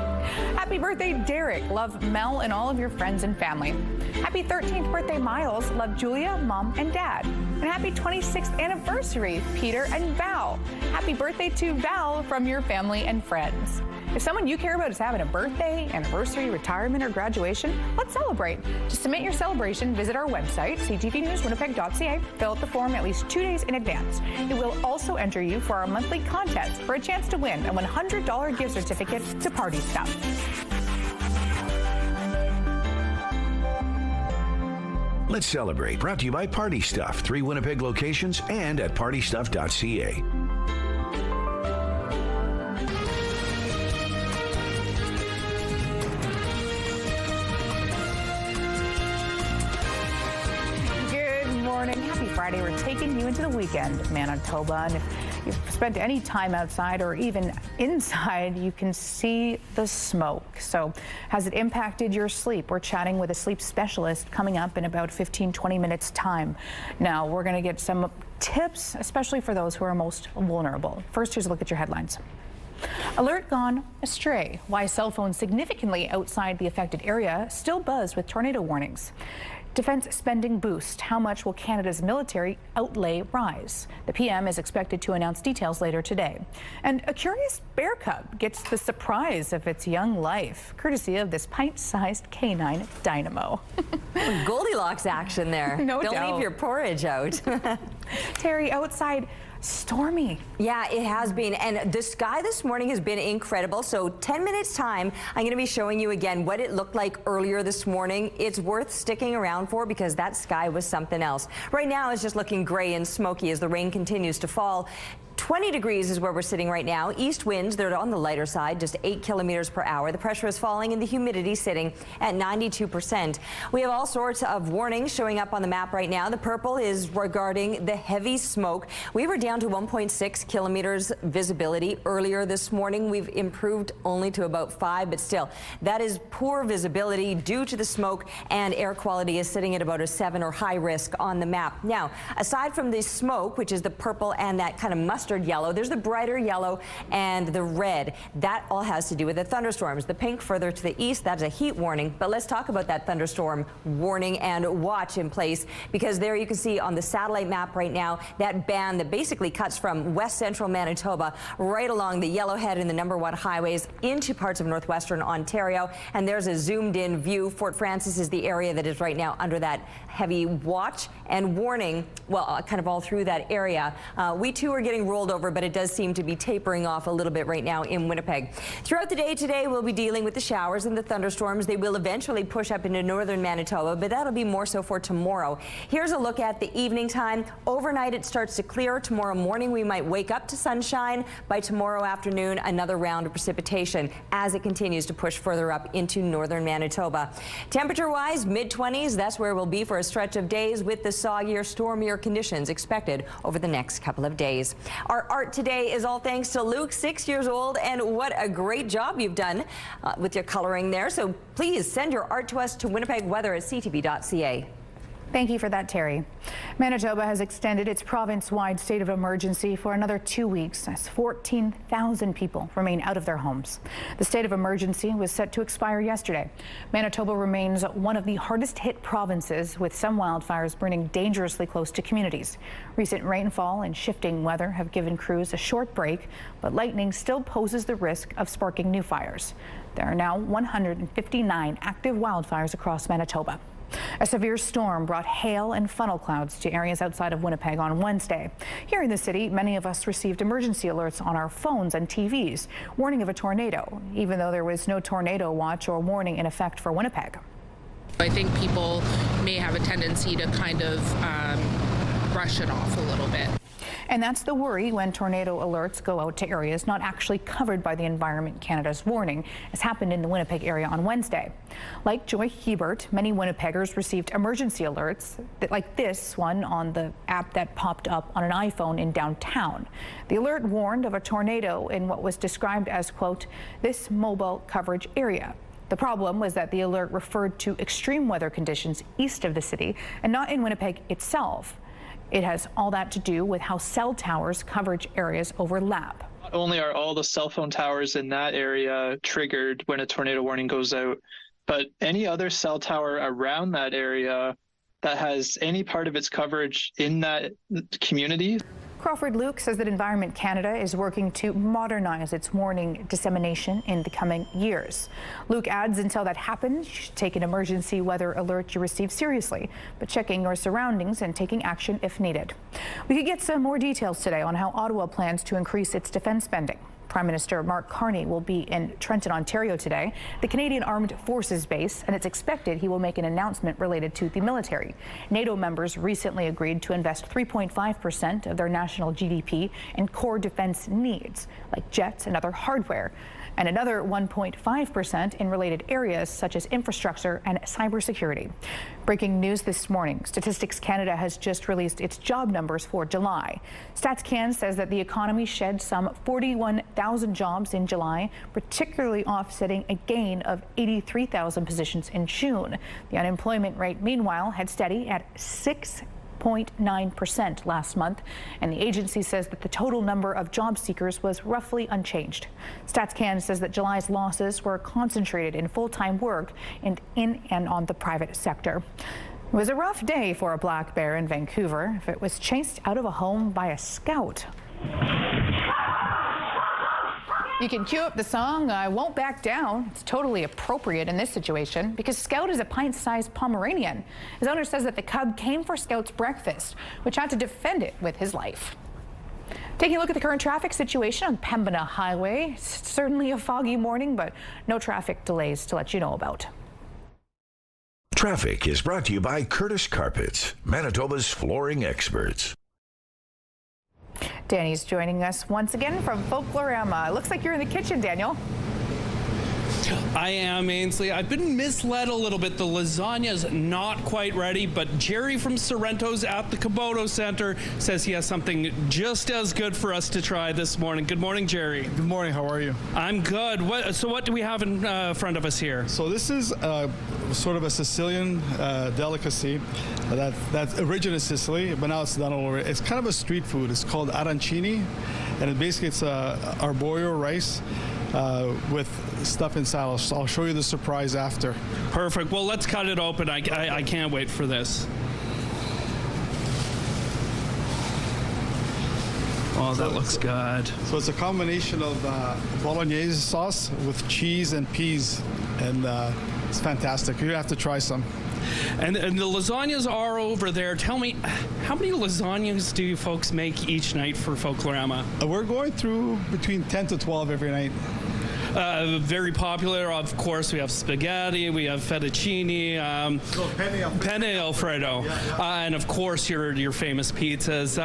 Happy birthday, Derek. Love Mel and all of your friends and family. Happy 13th birthday, Miles. Love Julia, Mom, and Dad. And happy 26th anniversary, Peter and Val. Happy birthday to Val from your family and friends. If someone you care about is having a birthday, anniversary, retirement, or graduation, let's celebrate. To submit your celebration, visit our website, ctvnewswinnipeg.ca. Fill out the form at least 2 days in advance. It will also enter you for our monthly contest for a chance to win a $100 gift certificate to Party Stuff. Let's Celebrate, brought to you by Party Stuff, 3 Winnipeg locations and at partystuff.ca. Happy Friday. We're taking you into the weekend, Manitoba. And if you've spent any time outside or even inside, you can see the smoke. So has it impacted your sleep? We're chatting with a sleep specialist coming up in about 15-20 minutes time. Now, we're going to get some tips, especially for those who are most vulnerable. First, here's a look at your headlines. Alert gone astray. Why cell phones significantly outside the affected area still buzz with tornado warnings. Defense spending boost. How much will Canada's military outlay rise? The PM is expected to announce details later today. And a curious bear cub gets the surprise of its young life, courtesy of this pint-sized canine dynamo. Goldilocks action there. No doubt. Don't leave your porridge out. Terry, outside, stormy. Yeah, it has been. And the sky this morning has been incredible. So 10 minutes time, I'm going to be showing you again what it looked like earlier this morning. It's worth sticking around for because that sky was something else. Right now it's just looking gray and smoky as the rain continues to fall. 20 degrees is where we're sitting right now. East winds, they're on the lighter side, just 8 kilometers per hour. The pressure is falling and the humidity sitting at 92%. We have all sorts of warnings showing up on the map right now. The purple is regarding the heavy smoke. We were down to 1.6 kilometers visibility earlier this morning. We've improved only to about 5, but still, that is poor visibility due to the smoke, and air quality is sitting at about a 7 or high risk on the map. Now, aside from the smoke, which is the purple and that kind of mustard yellow, there's the brighter yellow and the red. That all has to do with the thunderstorms. The pink further to the east, that's a heat warning. But let's talk about that thunderstorm warning and watch in place, because there you can see on the satellite map right now that band that basically cuts from west central Manitoba right along the Yellowhead and the #1 highways into parts of northwestern Ontario. And there's a zoomed in view. Fort Frances is the area that is right now under that heavy watch and warning, well, kind of all through that area. We too are getting rolled over, but it does seem to be tapering off a little bit right now in Winnipeg. Throughout the day today, we'll be dealing with the showers and the thunderstorms. They will eventually push up into northern Manitoba, but that'll be more so for tomorrow. Here's a look at the evening time. Overnight, it starts to clear. Tomorrow morning, we might wake up to sunshine. By tomorrow afternoon, another round of precipitation as it continues to push further up into northern Manitoba. Temperature-wise, mid-20s. That's where we'll be for a stretch of days with the soggier, stormier conditions expected over the next couple of days. Our art today is all thanks to Luke, 6 years old, and what a great job you've done with your coloring there. So please send your art to us to winnipegweather@ctv.ca. Thank you for that, Terry. Manitoba has extended its province-wide state of emergency for another 2 weeks as 14,000 people remain out of their homes. The state of emergency was set to expire yesterday. Manitoba remains one of the hardest hit provinces, with some wildfires burning dangerously close to communities. Recent rainfall and shifting weather have given crews a short break, but lightning still poses the risk of sparking new fires. There are now 159 active wildfires across Manitoba. A severe storm brought hail and funnel clouds to areas outside of Winnipeg on Wednesday. Here in the city, many of us received emergency alerts on our phones and TVs, warning of a tornado, even though there was no tornado watch or warning in effect for Winnipeg. I think people may have a tendency to kind of brush it off a little bit. And that's the worry when tornado alerts go out to areas not actually covered by the Environment Canada's warning, as happened in the Winnipeg area on Wednesday. Like Joy Hebert, many Winnipeggers received emergency alerts like this one on the app that popped up on an iPhone in downtown. The alert warned of a tornado in what was described as, quote, this mobile coverage area. The problem was that the alert referred to extreme weather conditions east of the city and not in Winnipeg itself. It has all that to do with how cell towers coverage areas overlap. Not only are all the cell phone towers in that area triggered when a tornado warning goes out, but any other cell tower around that area that has any part of its coverage in that community. Crawford Luke says that Environment Canada is working to modernize its warning dissemination in the coming years. Luke adds, until that happens, you should take an emergency weather alert you receive seriously, but checking your surroundings and taking action if needed. We could get some more details today on how Ottawa plans to increase its defense spending. Prime Minister Mark Carney will be in Trenton, Ontario today, the Canadian Armed Forces base, and it's expected he will make an announcement related to the military. NATO members recently agreed to invest 3.5% of their national GDP in core defense needs, like jets and other hardware, and another 1.5% in related areas such as infrastructure and cybersecurity. Breaking news this morning, Statistics Canada has just released its job numbers for July. StatsCan says that the economy shed some 41,000 jobs in July, particularly offsetting a gain of 83,000 positions in June. The unemployment rate, meanwhile, had steady at 6.9% last month, and the agency says that the total number of job seekers was roughly unchanged. StatsCan says that July's losses were concentrated in full-time work and in and on the private sector. It was a rough day for a black bear in Vancouver. It was chased out of a home by a scout. You can cue up the song I Won't Back Down. It's totally appropriate in this situation because Scout is a pint-sized Pomeranian. His owner says that the cub came for Scout's breakfast, which had to defend it with his life. Taking a look at the current traffic situation on Pembina Highway. It's certainly a foggy morning, but no traffic delays to let you know about. Traffic is brought to you by Curtis Carpets, Manitoba's flooring experts. Danny's joining us once again from Folklorama. It looks like you're in the kitchen, Daniel. I am, Ainsley. I've been misled a little bit. The lasagna's not quite ready, but Jerry from Sorrento's at the Caboto Center says he has something just as good for us to try this morning. Good morning, Jerry. Good morning. How are you? I'm good. So what do we have in front of us here? So this is sort of a Sicilian delicacy that originated in Sicily, but now it's done all over. It's kind of a street food. It's called arancini, and it's arborio rice with stuff inside. I'll show you the surprise after. Perfect. Well, let's cut it open. I can't wait for this. Oh, that looks good. So it's a combination of bolognese sauce with cheese and peas, and it's fantastic. You have to try some. And the lasagnas are over there. Tell me, how many lasagnas do you folks make each night for Folklorama? We're going through between 10 to 12 every night. Very popular, of course. We have spaghetti, we have fettuccine, penne Alfredo, and of course your famous pizzas.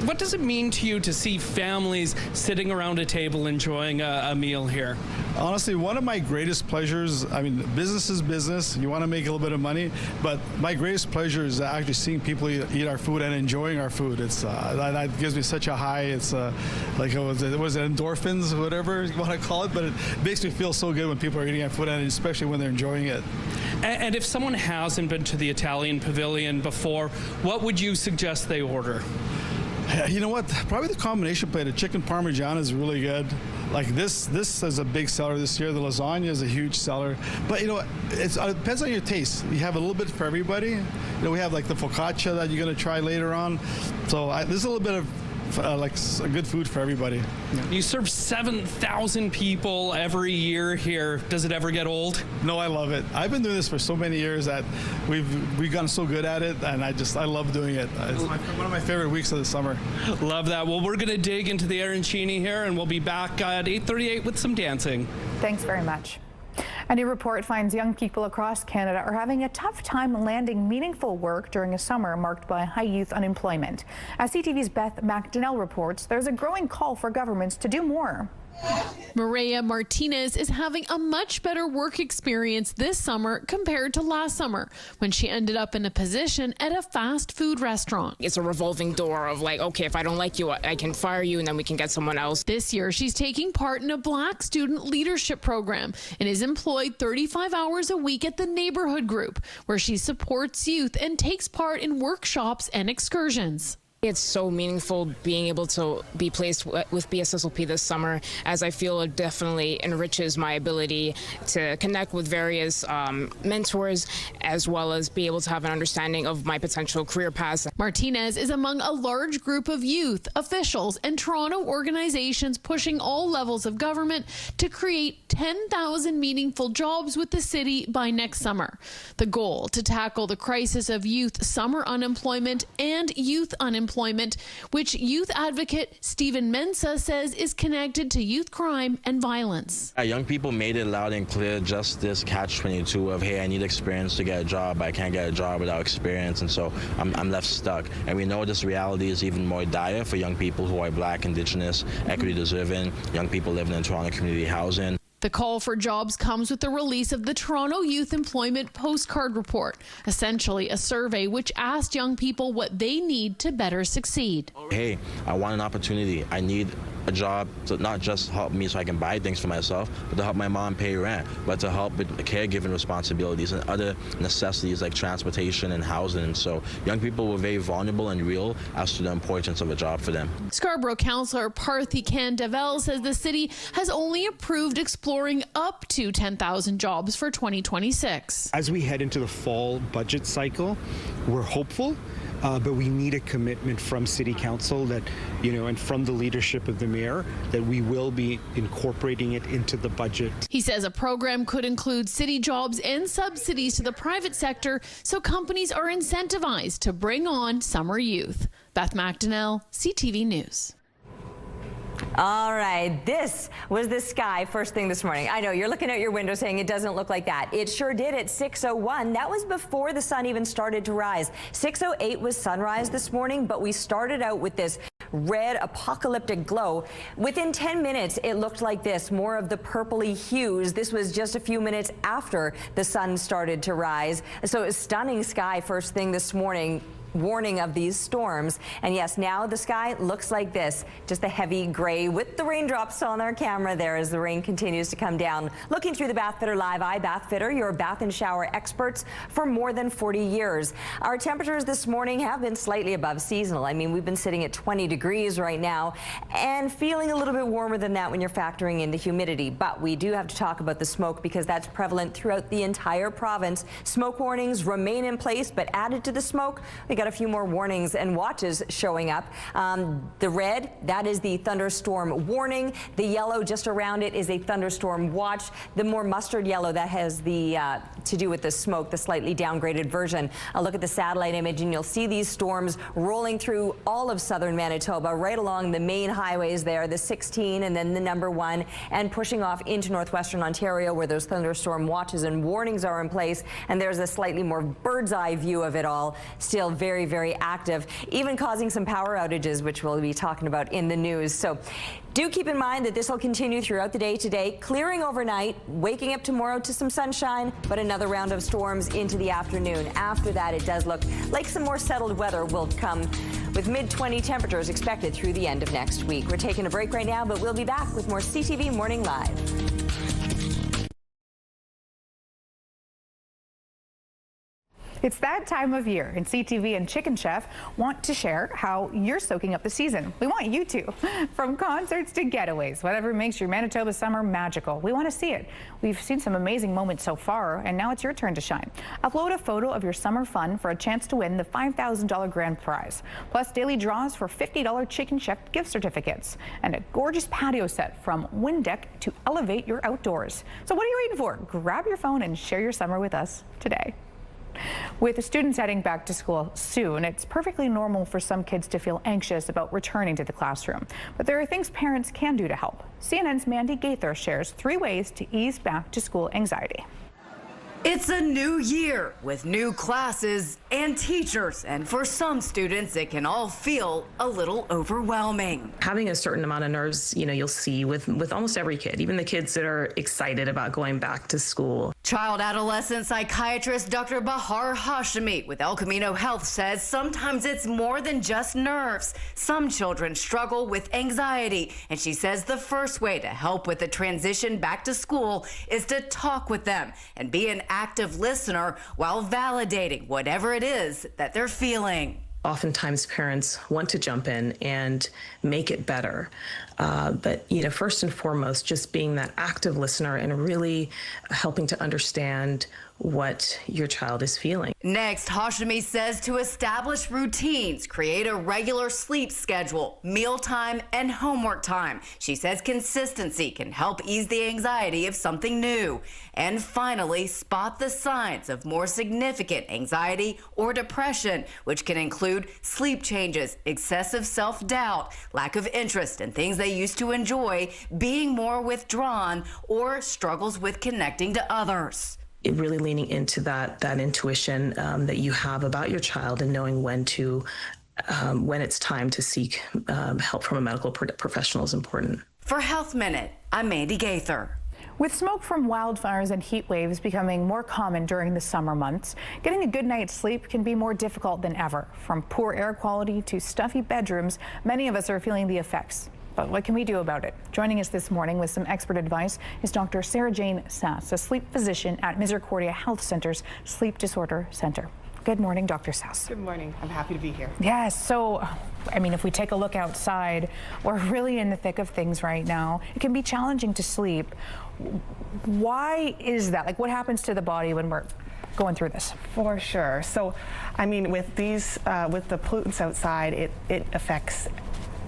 What does it mean to you to see families sitting around a table enjoying a meal here? Honestly, one of my greatest pleasures, I mean, business is business. You want to make a little bit of money, but my greatest pleasure is actually seeing people eat our food and enjoying our food. It's that gives me such a high. It's like, was it endorphins, whatever you want to call it, but it makes me feel so good when people are eating our food, and especially when they're enjoying it. And if someone hasn't been to the Italian Pavilion before, what would you suggest they order? You know what? Probably the combination plate. A chicken parmigiana is really good. Like this is a big seller this year. The lasagna is a huge seller. But you know, it depends on your taste. You have a little bit for everybody. You know, we have like the focaccia that you're going to try later on. So there's a little bit of like good food for everybody. Yeah. You serve 7,000 people every year here. Does it ever get old? No, I love it. I've been doing this for so many years that we've gotten so good at it, and I love doing it. It's one of my favorite weeks of the summer. Love that. Well, we're going to dig into the arancini here, and we'll be back at 8:38 with some dancing. Thanks very much. A new report finds young people across Canada are having a tough time landing meaningful work during a summer marked by high youth unemployment. As CTV's Beth McDonnell reports, there's a growing call for governments to do more. Maria Martinez is having a much better work experience this summer compared to last summer when she ended up in a position at a fast food restaurant. It's a revolving door of like, okay, if I don't like you, I can fire you and then we can get someone else. This year, she's taking part in a Black student leadership program and is employed 35 hours a week at the neighborhood group, where she supports youth and takes part in workshops and excursions. It's so meaningful being able to be placed with BSSLP this summer, as I feel it definitely enriches my ability to connect with various mentors, as well as be able to have an understanding of my potential career paths. Martinez is among a large group of youth, officials, and Toronto organizations pushing all levels of government to create 10,000 meaningful jobs with the city by next summer. The goal to tackle the crisis of youth summer unemployment and youth unemployment, which youth advocate Stephen Mensah says is connected to youth crime and violence. Young people made it loud and clear, just this catch-22 of, hey, I need experience to get a job, but I can't get a job without experience, and so I'm left stuck. And we know this reality is even more dire for young people who are Black, Indigenous, equity-deserving, young people living in Toronto community housing. The call for jobs comes with the release of the Toronto Youth Employment Postcard Report, essentially a survey which asked young people what they need to better succeed. Hey, I want an opportunity. I need a job to not just help me so I can buy things for myself, but to help my mom pay rent, but to help with caregiving responsibilities and other necessities like transportation and housing. And so young people were very vulnerable and real as to the importance of a job for them. Scarborough Councillor Parthy Candavel says the city has only approved exploring up to 10,000 jobs for 2026. As we head into the fall budget cycle, we're hopeful. But we need a commitment from City Council that, and from the leadership of the mayor, that we will be incorporating it into the budget. He says a program could include city jobs and subsidies to the private sector so companies are incentivized to bring on summer youth. Beth McDonnell, CTV News. All right, this was the sky first thing this morning. I know you're looking out your window saying it doesn't look like that. It sure did at 6:01. That was before the sun even started to rise. 6:08 was sunrise this morning, but we started out with this red apocalyptic glow. Within 10 minutes, it looked like this, more of the purpley hues. This was just a few minutes after the sun started to rise. So it was stunning sky first thing this morning. Warning of these storms. And yes, now the sky looks like this, just a heavy gray with the raindrops on our camera there as the rain continues to come down. Looking through the Bathfitter Live Eye, Bathfitter, your bath and shower experts for more than 40 years. Our temperatures this morning have been slightly above seasonal. I mean, we've been sitting at 20 degrees right now and feeling a little bit warmer than that when you're factoring in the humidity. But we do have to talk about the smoke because that's prevalent throughout the entire province. Smoke warnings remain in place, but added to the smoke, we got a few more warnings and watches showing up. The red, that is the thunderstorm warning. The yellow just around it is a thunderstorm watch. The more mustard yellow, that has the to do with the smoke, the slightly downgraded version. I'll look at the satellite image and you'll see these storms rolling through all of southern Manitoba, right along the main highways there, the 16 and then the number 1, and pushing off into northwestern Ontario where those thunderstorm watches and warnings are in place. And there's a slightly more bird's eye view of it all, still very, very active, even causing some power outages, which we'll be talking about in the news. So do keep in mind that this will continue throughout the day today, clearing overnight, waking up tomorrow to some sunshine, but another round of storms into the afternoon. After that, it does look like some more settled weather will come with mid-20 temperatures expected through the end of next week. We're taking a break right now, but we'll be back with more CTV Morning Live. It's that time of year, and CTV and Chicken Chef want to share how you're soaking up the season. We want you to. From concerts to getaways, whatever makes your Manitoba summer magical. We want to see it. We've seen some amazing moments so far, and now it's your turn to shine. Upload a photo of your summer fun for a chance to win the $5,000 grand prize, plus daily draws for $50 Chicken Chef gift certificates, and a gorgeous patio set from Windeck to elevate your outdoors. So what are you waiting for? Grab your phone and share your summer with us today. With the students heading back to school soon, it's perfectly normal for some kids to feel anxious about returning to the classroom. But there are things parents can do to help. CNN's Mandy Gaither shares 3 ways to ease back to school anxiety. It's a new year with new classes and teachers, and for some students, it can all feel a little overwhelming. Having a certain amount of nerves, you'll see with almost every kid, even the kids that are excited about going back to school. Child adolescent psychiatrist Dr. Bahar Hashemi with El Camino Health says sometimes it's more than just nerves. Some children struggle with anxiety, and she says the first way to help with the transition back to school is to talk with them and be an active listener while validating whatever it is that they're feeling. Oftentimes parents want to jump in and make it better. But first and foremost, just being that active listener and really helping to understand what your child is feeling. Next, Hashemi says to establish routines, create a regular sleep schedule, mealtime, and homework time. She says consistency can help ease the anxiety of something new. And finally, spot the signs of more significant anxiety or depression, which can include sleep changes, excessive self-doubt, lack of interest in things they used to enjoy, being more withdrawn, or struggles with connecting to others. Really leaning into that intuition that you have about your child and knowing when it's time to seek help from a medical professional is important. For Health Minute, I'm Mandy Gaither. With smoke from wildfires and heat waves becoming more common during the summer months, getting a good night's sleep can be more difficult than ever. From poor air quality to stuffy bedrooms, many of us are feeling the effects. But what can we do about it? Joining us this morning with some expert advice is Dr. Sarah Jane Sass, a sleep physician at Misericordia Health Center's Sleep Disorder Center. Good morning, Dr. Sass. Good morning. I'm happy to be here. Yes. So, if we take a look outside, we're really in the thick of things right now. It can be challenging to sleep. Why is that? What happens to the body when we're going through this? For sure. So, with the pollutants outside, it affects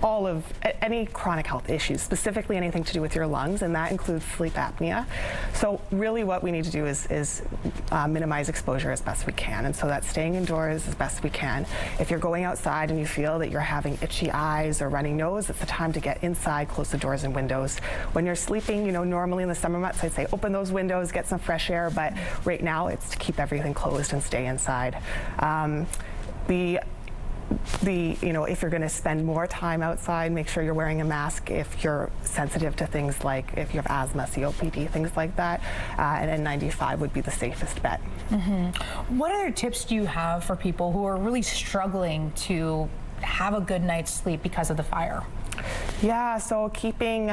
all of any chronic health issues, specifically anything to do with your lungs, and that includes sleep apnea. So really what we need to do is minimize exposure as best we can, and so that's staying indoors as best we can. If you're going outside and you feel that you're having itchy eyes or running nose, it's the time to get inside, close the doors and windows. When you're sleeping, normally in the summer months I'd say open those windows, get some fresh air, but right now it's to keep everything closed and stay inside. If you're going to spend more time outside, make sure you're wearing a mask if you're sensitive to things like if you have asthma, COPD, things like that. And N95 would be the safest bet. Mm-hmm. What other tips do you have for people who are really struggling to have a good night's sleep because of the fire? Yeah, so keeping,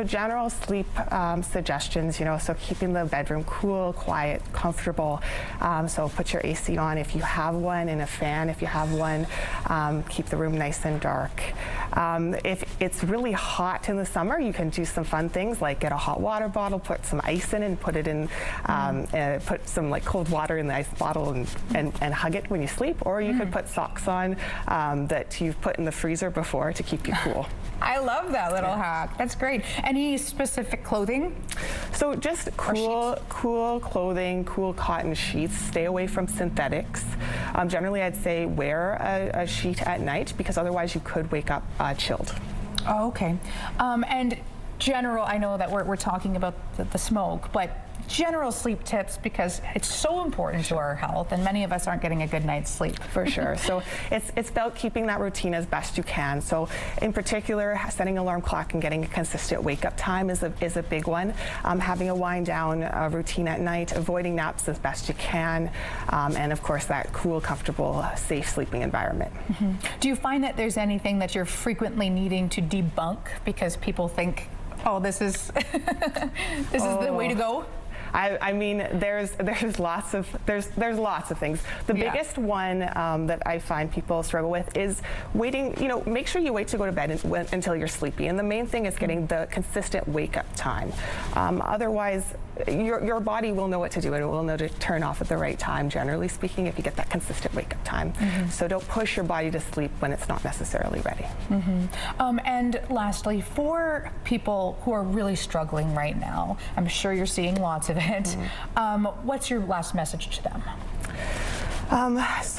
general sleep suggestions, so keeping the bedroom cool, quiet, comfortable. So put your AC on if you have one, and a fan if you have one. Keep the room nice and dark. If it's really hot in the summer, you can do some fun things like get a hot water bottle, put some ice in and put it in, put some cold water in the ice bottle and hug it when you sleep. Or you could put socks on that you've put in the freezer before to keep you cool. I love that little hack. That's great. Any specific clothing? So just cool clothing, cool cotton sheets. Stay away from synthetics. Generally, I'd say wear a sheet at night because otherwise you could wake up chilled. Oh, okay. And general, I know that we're talking about the smoke, but general sleep tips because it's so important to our health, and many of us aren't getting a good night's sleep. For sure. So it's about keeping that routine as best you can. So in particular, setting an alarm clock and getting a consistent wake-up time is a big one. Having a wind-down routine at night, avoiding naps as best you can, and of course that cool, comfortable, safe sleeping environment. Mm-hmm. Do you find that there's anything that you're frequently needing to debunk because people think, oh, this is this is the way to go? There's lots of things. The biggest one that I find people struggle with is waiting. Make sure you wait to go to bed until you're sleepy. And the main thing is getting the consistent wake-up time. Otherwise, your body will know what to do, and it will know to turn off at the right time. Generally speaking, if you get that consistent wake-up time. Mm-hmm. So don't push your body to sleep when it's not necessarily ready. Mm-hmm. And lastly, for people who are really struggling right now, I'm sure you're seeing lots of it. Mm-hmm. What's your last message to them? As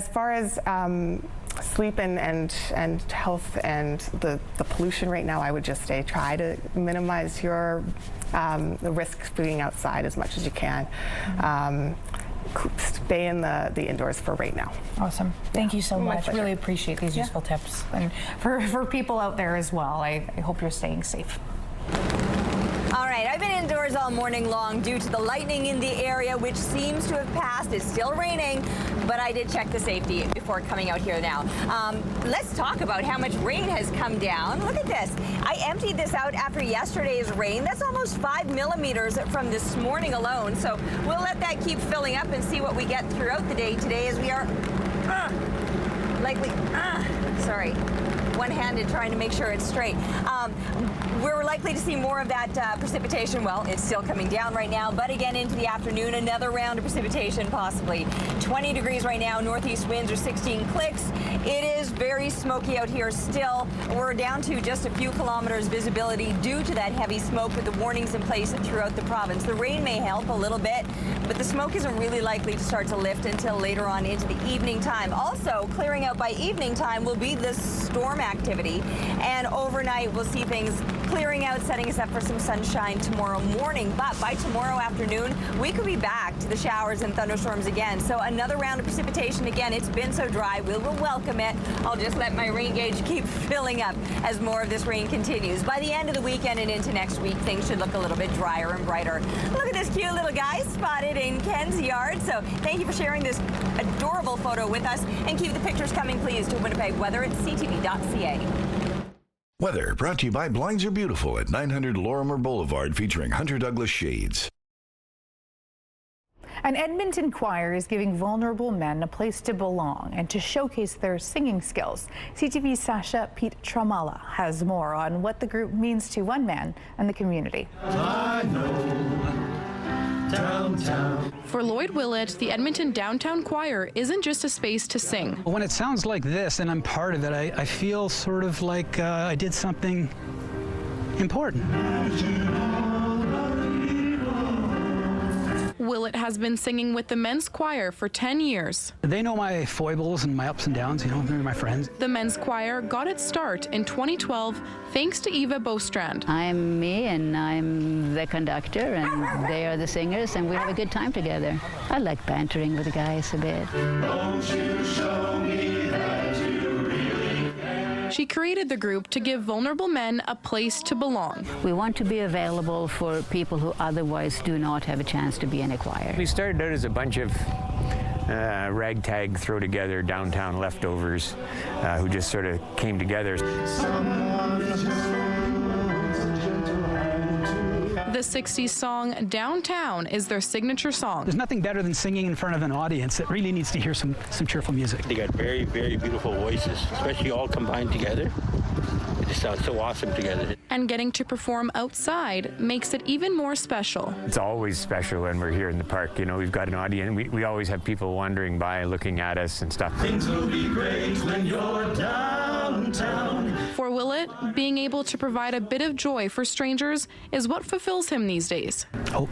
far as sleep and health and the pollution right now, I would just say try to minimize your the risk of being outside as much as you can. Stay in the indoors for right now. Awesome. Thank you so much. Really appreciate these useful tips. And for people out there as well, I hope you're staying safe. All right, I've been indoors all morning long due to the lightning in the area, which seems to have passed. It's still raining, but I did check the safety before coming out here now. Let's talk about how much rain has come down. Look at this. I emptied this out after yesterday's rain. That's almost 5 millimeters from this morning alone. So we'll let that keep filling up and see what we get throughout the day today as we are one-handed trying to make sure it's straight. We're likely to see more of that precipitation. Well, it's still coming down right now, but again into the afternoon, another round of precipitation possibly. 20 degrees right now, northeast winds are 16 clicks. It is very smoky out here still. We're down to just a few kilometers visibility due to that heavy smoke with the warnings in place throughout the province. The rain may help a little bit, but the smoke isn't really likely to start to lift until later on into the evening time. Also, clearing out by evening time will be the storm activity, and overnight we'll see things clearing out, setting us up for some sunshine tomorrow morning. But by tomorrow afternoon, we could be back to the showers and thunderstorms again. So another round of precipitation again. It's been so dry, we will welcome it. I'll just let my rain gauge keep filling up as more of this rain continues. By the end of the weekend and into next week, things should look a little bit drier and brighter. Look at this cute little guy spotted in Ken's yard. So thank you for sharing this adorable photo with us, and keep the pictures coming, please, to Winnipeg Weather at ctv.ca. Weather brought to you by Blinds Are Beautiful at 900 Lorimer Boulevard, featuring Hunter Douglas Shades. An Edmonton choir is giving vulnerable men a place to belong and to showcase their singing skills. CTV's Sasha Pietromala has more on what the group means to one man and the community. I know. Downtown. For Lloyd Willett, the Edmonton Downtown Choir isn't just a space to sing. When it sounds like this and I'm part of it, I feel sort of like I did something important. Willett has been singing with the men's choir for 10 years. They know my foibles and my ups and downs, you know, they're my friends. The men's choir got its start in 2012 thanks to Eva Bostrand. I'm me and I'm the conductor and they are the singers and we have a good time together. I like bantering with the guys a bit. Won't you show me that you really care? She created the group to give vulnerable men a place to belong. We want to be available for people who otherwise do not have a chance to be in a choir. We started out as a bunch of ragtag, throw together downtown leftovers who just sort of came together. The 60s song Downtown is their signature song. There's nothing better than singing in front of an audience that really needs to hear some cheerful music. They got very, very beautiful voices, especially all combined together. It just sounds so awesome together. And getting to perform outside makes it even more special. It's always special when we're here in the park. You know, we've got an audience. We always have people wandering by looking at us and stuff. Things will be great when you're downtown. For Willett, being able to provide a bit of joy for strangers is what fulfills him these days. Hope.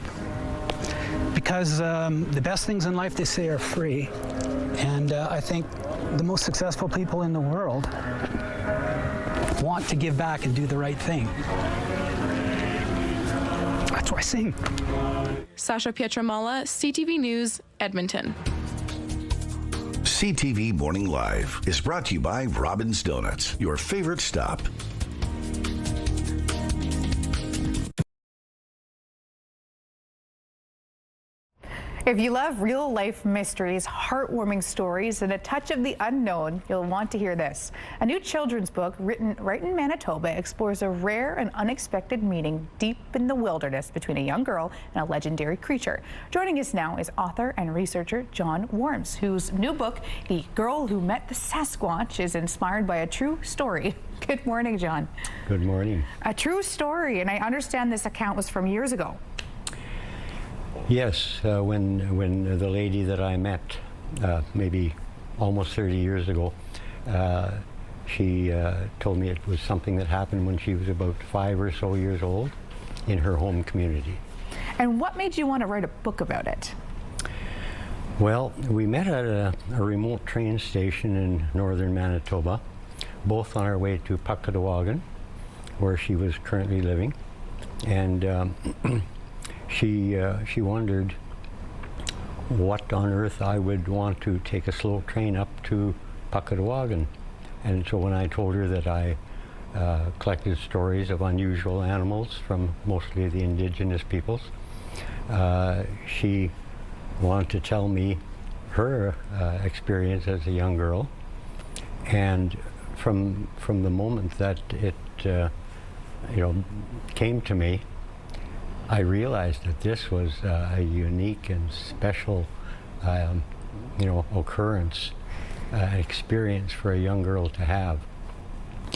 Because the best things in life, they say, are free. And I think the most successful people in the world want to give back and do the right thing. That's why I sing. Sasha Pietromala, CTV News, Edmonton. CTV Morning Live is brought to you by Robin's Donuts, your favorite stop. If you love real-life mysteries, heartwarming stories, and a touch of the unknown, you'll want to hear this. A new children's book written right in Manitoba explores a rare and unexpected meeting deep in the wilderness between a young girl and a legendary creature. Joining us now is author and researcher John Worms, whose new book, The Girl Who Met the Sasquatch, is inspired by a true story. Good morning, John. Good morning. A true story, and I understand this account was from years ago. Yes, when the lady that I met, maybe almost 30 years ago, she told me it was something that happened when she was about 5 or so years old in her home community. And what made you want to write a book about it? Well, we met at a remote train station in northern Manitoba, both on our way to Puckatawagan, where she was currently living, and she wondered what on earth I would want to take a slow train up to Puckatawagan. And so when I told her that I collected stories of unusual animals from mostly the indigenous peoples, she wanted to tell me her experience as a young girl. And from the moment that it came to me, I realized that this was a unique and special occurrence, experience for a young girl to have.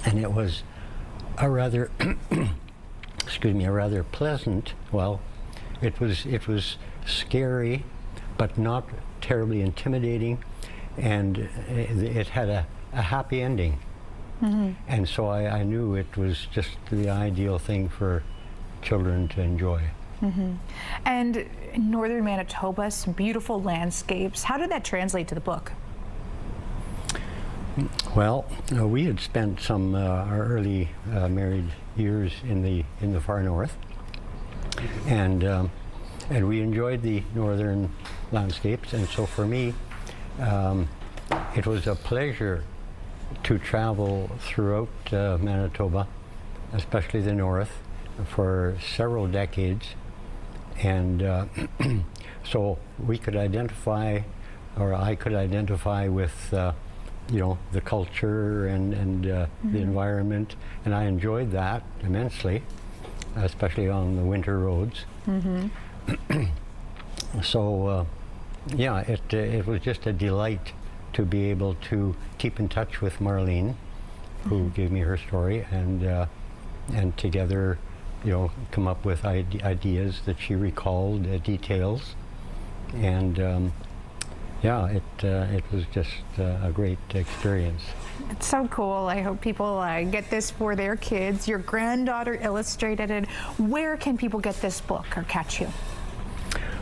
And it was a rather a rather pleasant, well, it was scary, but not terribly intimidating, and it had a happy ending. Mm-hmm. And so I knew it was just the ideal thing for children to enjoy. Mm-hmm. And northern Manitoba, some beautiful landscapes. How did that translate to the book? Well, we had spent some our early married years in the far north, and we enjoyed the northern landscapes, and so for me it was a pleasure to travel throughout Manitoba, especially the north, for several decades, and so we could identify, or I could identify with the culture and the environment, and I enjoyed that immensely, especially on the winter roads. Mm-hmm. So yeah, it was just a delight to be able to keep in touch with Marlene, who gave me her story, and together, come up with ideas that she recalled, details, and yeah, it was just a great experience. It's so cool. I hope people get this for their kids. Your granddaughter illustrated it. Where can people get this book or catch you?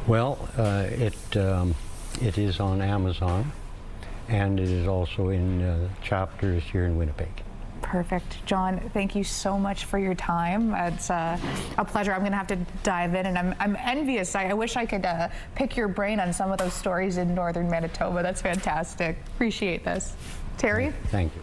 Well, it is on Amazon, and it is also in chapters here in Winnipeg. Perfect. John, thank you so much for your time. It's a pleasure. I'm going to have to dive in, and I'm envious. I wish I could pick your brain on some of those stories in northern Manitoba. That's fantastic. Appreciate this. Terry? Thank you.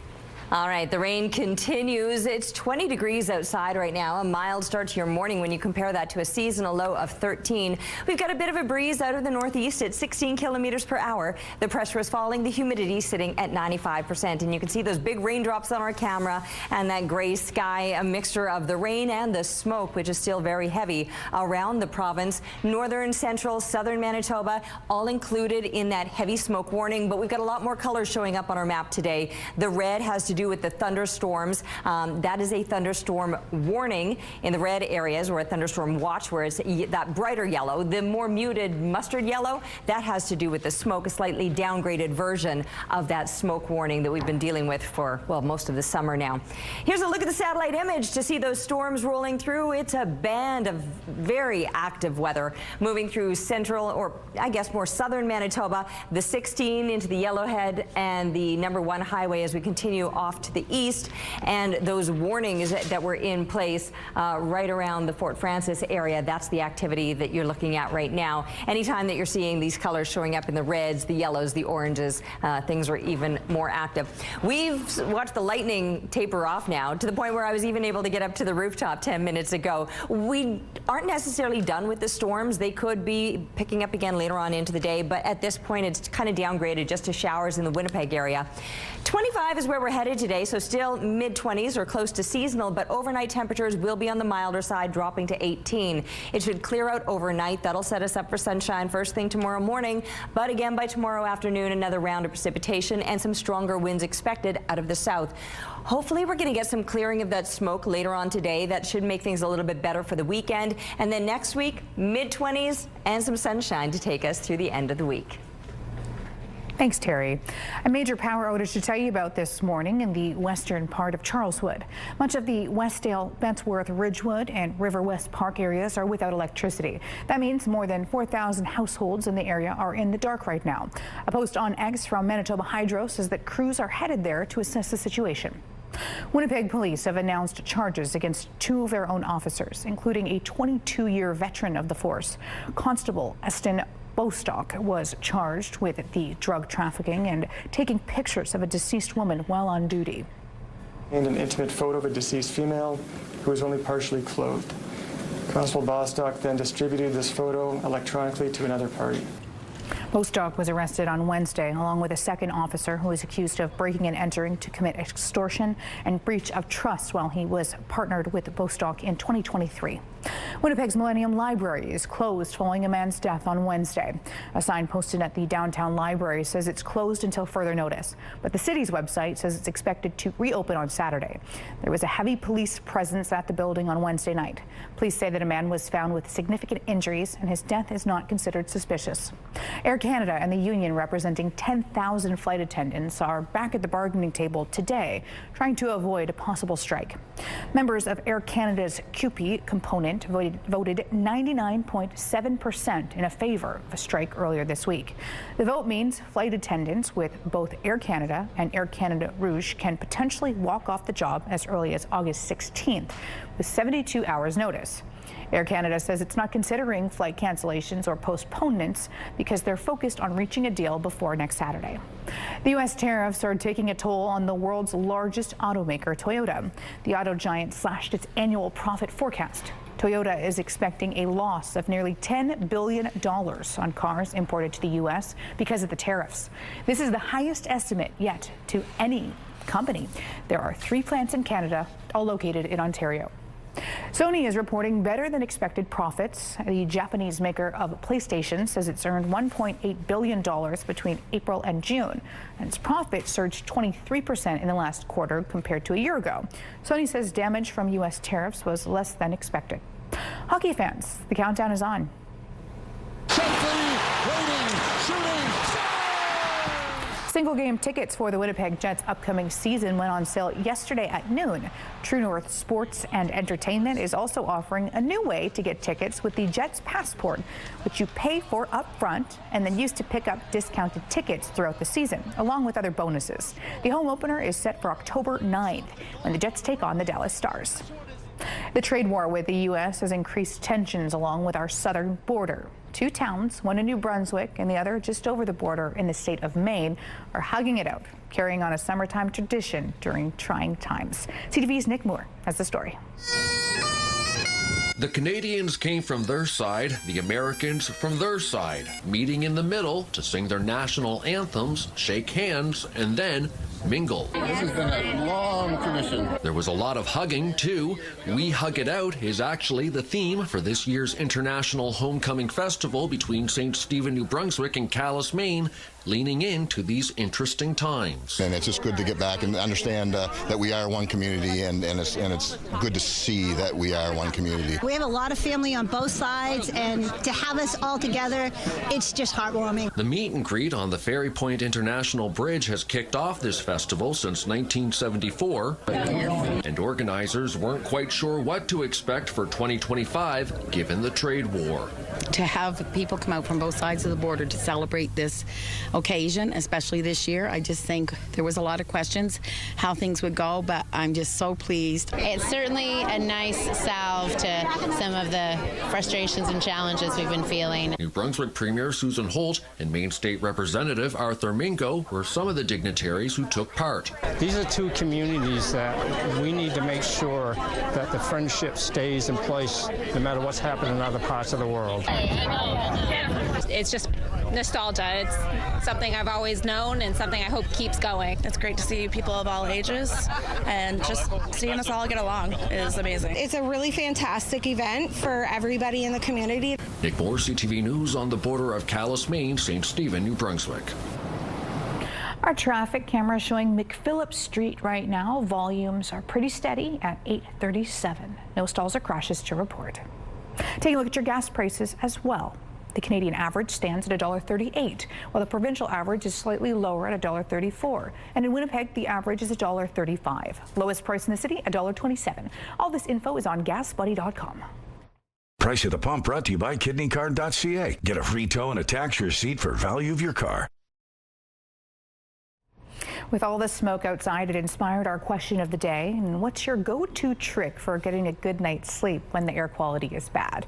All right, the rain continues. It's 20 degrees outside right now, a mild start to your morning when you compare that to a seasonal low of 13. We've got a bit of a breeze out of the northeast at 16 kilometers per hour. The pressure is falling, the humidity sitting at 95%. And you can see those big raindrops on our camera and that gray sky, a mixture of the rain and the smoke, which is still very heavy around the province. Northern, central, southern Manitoba, all included in that heavy smoke warning. But we've got a lot more colors showing up on our map today. The red has to do with the thunderstorms. That is a thunderstorm warning in the red areas, or a thunderstorm watch, where it's that brighter yellow. The more muted mustard yellow, that has to do with the smoke, a slightly downgraded version of that smoke warning that we've been dealing with for, well, most of the summer now. Here's a look at the satellite image to see those storms rolling through. It's a band of very active weather moving through central, or I guess more southern Manitoba, the 16 into the Yellowhead and the #1 highway as we continue off to the east, and those warnings that were in place right around the Fort Francis area. That's the activity that you're looking at right now. Anytime that you're seeing these colors showing up in the reds, the yellows, the oranges, things are even more active. We've watched the lightning taper off now, to the point where I was even able to get up to the rooftop 10 minutes ago. We aren't necessarily done with the storms. They could be picking up again later on into the day, but at this point it's kind of downgraded just to showers in the Winnipeg area. 25 is where we're headed today, so still mid-20s or close to seasonal, but overnight temperatures will be on the milder side, dropping to 18. It should clear out overnight. That'll set us up for sunshine first thing tomorrow morning, but again by tomorrow afternoon, another round of precipitation and some stronger winds expected out of the south. Hopefully we're going to get some clearing of that smoke later on today. That should make things a little bit better for the weekend, and then next week, mid-20s and some sunshine to take us through the end of the week. Thanks, Terry. A major power outage to tell you about this morning in the western part of Charleswood. Much of the Westdale, Bentworth, Ridgewood, and River West Park areas are without electricity. That means more than 4,000 households in the area are in the dark right now. A post on X from Manitoba Hydro says that crews are headed there to assess the situation. Winnipeg police have announced charges against 2 of their own officers, including a 22-year veteran of the force. Constable Eston Bostock was charged with the drug trafficking and taking pictures of a deceased woman while on duty. And an intimate photo of a deceased female who was only partially clothed. Constable Bostock then distributed this photo electronically to another party. Bostock was arrested on Wednesday along with a second officer who is accused of breaking and entering to commit extortion and breach of trust while he was partnered with Bostock in 2023. Winnipeg's Millennium Library is closed following a man's death on Wednesday. A sign posted at the downtown library says it's closed until further notice, but the city's website says it's expected to reopen on Saturday. There was a heavy police presence at the building on Wednesday night. Police say that a man was found with significant injuries and his death is not considered suspicious. Air Canada and the union representing 10,000 flight attendants are back at the bargaining table today, trying to avoid a possible strike. Members of Air Canada's CUPE component voted 99.7% in favor of a strike earlier this week. The vote means flight attendants with both Air Canada and Air Canada Rouge can potentially walk off the job as early as August 16th with 72 hours notice. Air Canada says it's not considering flight cancellations or postponements because they're focused on reaching a deal before next Saturday. The U.S. tariffs are taking a toll on the world's largest automaker, Toyota. The auto giant slashed its annual profit forecast. Toyota is expecting a loss of nearly $10 billion on cars imported to the U.S. because of the tariffs. This is the highest estimate yet to any company. There are 3 plants in Canada, all located in Ontario. Sony is reporting better than expected profits. The Japanese maker of PlayStation says it's earned $1.8 billion between April and June, and its profit surged 23% in the last quarter compared to a year ago. Sony says damage from U.S. tariffs was less than expected. Hockey fans, the countdown is on. Single game tickets for the Winnipeg Jets' upcoming season went on sale yesterday at noon. True North Sports and Entertainment is also offering a new way to get tickets with the Jets Passport, which you pay for up front and then use to pick up discounted tickets throughout the season, along with other bonuses. The home opener is set for October 9th when the Jets take on the Dallas Stars. The trade war with the U.S. has increased tensions along with our southern border. 2 towns, one in New Brunswick and the other just over the border in the state of Maine, are hugging it out, carrying on a summertime tradition during trying times. CTV's Nick Moore has the story. The Canadians came from their side, the Americans from their side, meeting in the middle to sing their national anthems, shake hands, and then mingle. This has been a long tradition. There was a lot of hugging, too. We Hug It Out is actually the theme for this year's International Homecoming Festival between St. Stephen, New Brunswick and Calais, Maine, leaning into these interesting times. And it's just good to get back and understand that we are one community, and it's good to see that we are one community. We have a lot of family on both sides, and to have us all together, it's just heartwarming. The meet and greet on the Ferry Point International Bridge has kicked off this festival since 1974, and organizers weren't quite sure what to expect for 2025 given the trade war. To have people come out from both sides of the border to celebrate this occasion, especially this year, I just think there was a lot of questions how things would go, but I'm just so pleased. It's certainly a nice salve to some of the frustrations and challenges we've been feeling. New Brunswick Premier Susan Holt and Maine State Representative Arthur Mingo were some of the dignitaries who took part. These are 2 communities that we need to make sure that the friendship stays in place no matter what's happening in other parts of the world. It's just nostalgia. It's something I've always known and something I hope keeps going. It's great to see people of all ages, and just seeing us all get along is amazing. It's a really fantastic event for everybody in the community. Nick Moore, CTV News, on the border of Calais, Maine, St. Stephen, New Brunswick. Our traffic camera showing McPhillips Street right now. Volumes are pretty steady at 8:37. No stalls or crashes to report. Taking a look at your gas prices as well. The Canadian average stands at $1.38, while the provincial average is slightly lower at $1.34. And in Winnipeg, the average is $1.35. Lowest price in the city, $1.27. All this info is on gasbuddy.com. Price at the pump brought to you by kidneycard.ca. Get a free tow and a tax receipt for value of your car. With all the smoke outside, it inspired our question of the day. And what's your go-to trick for getting a good night's sleep when the air quality is bad?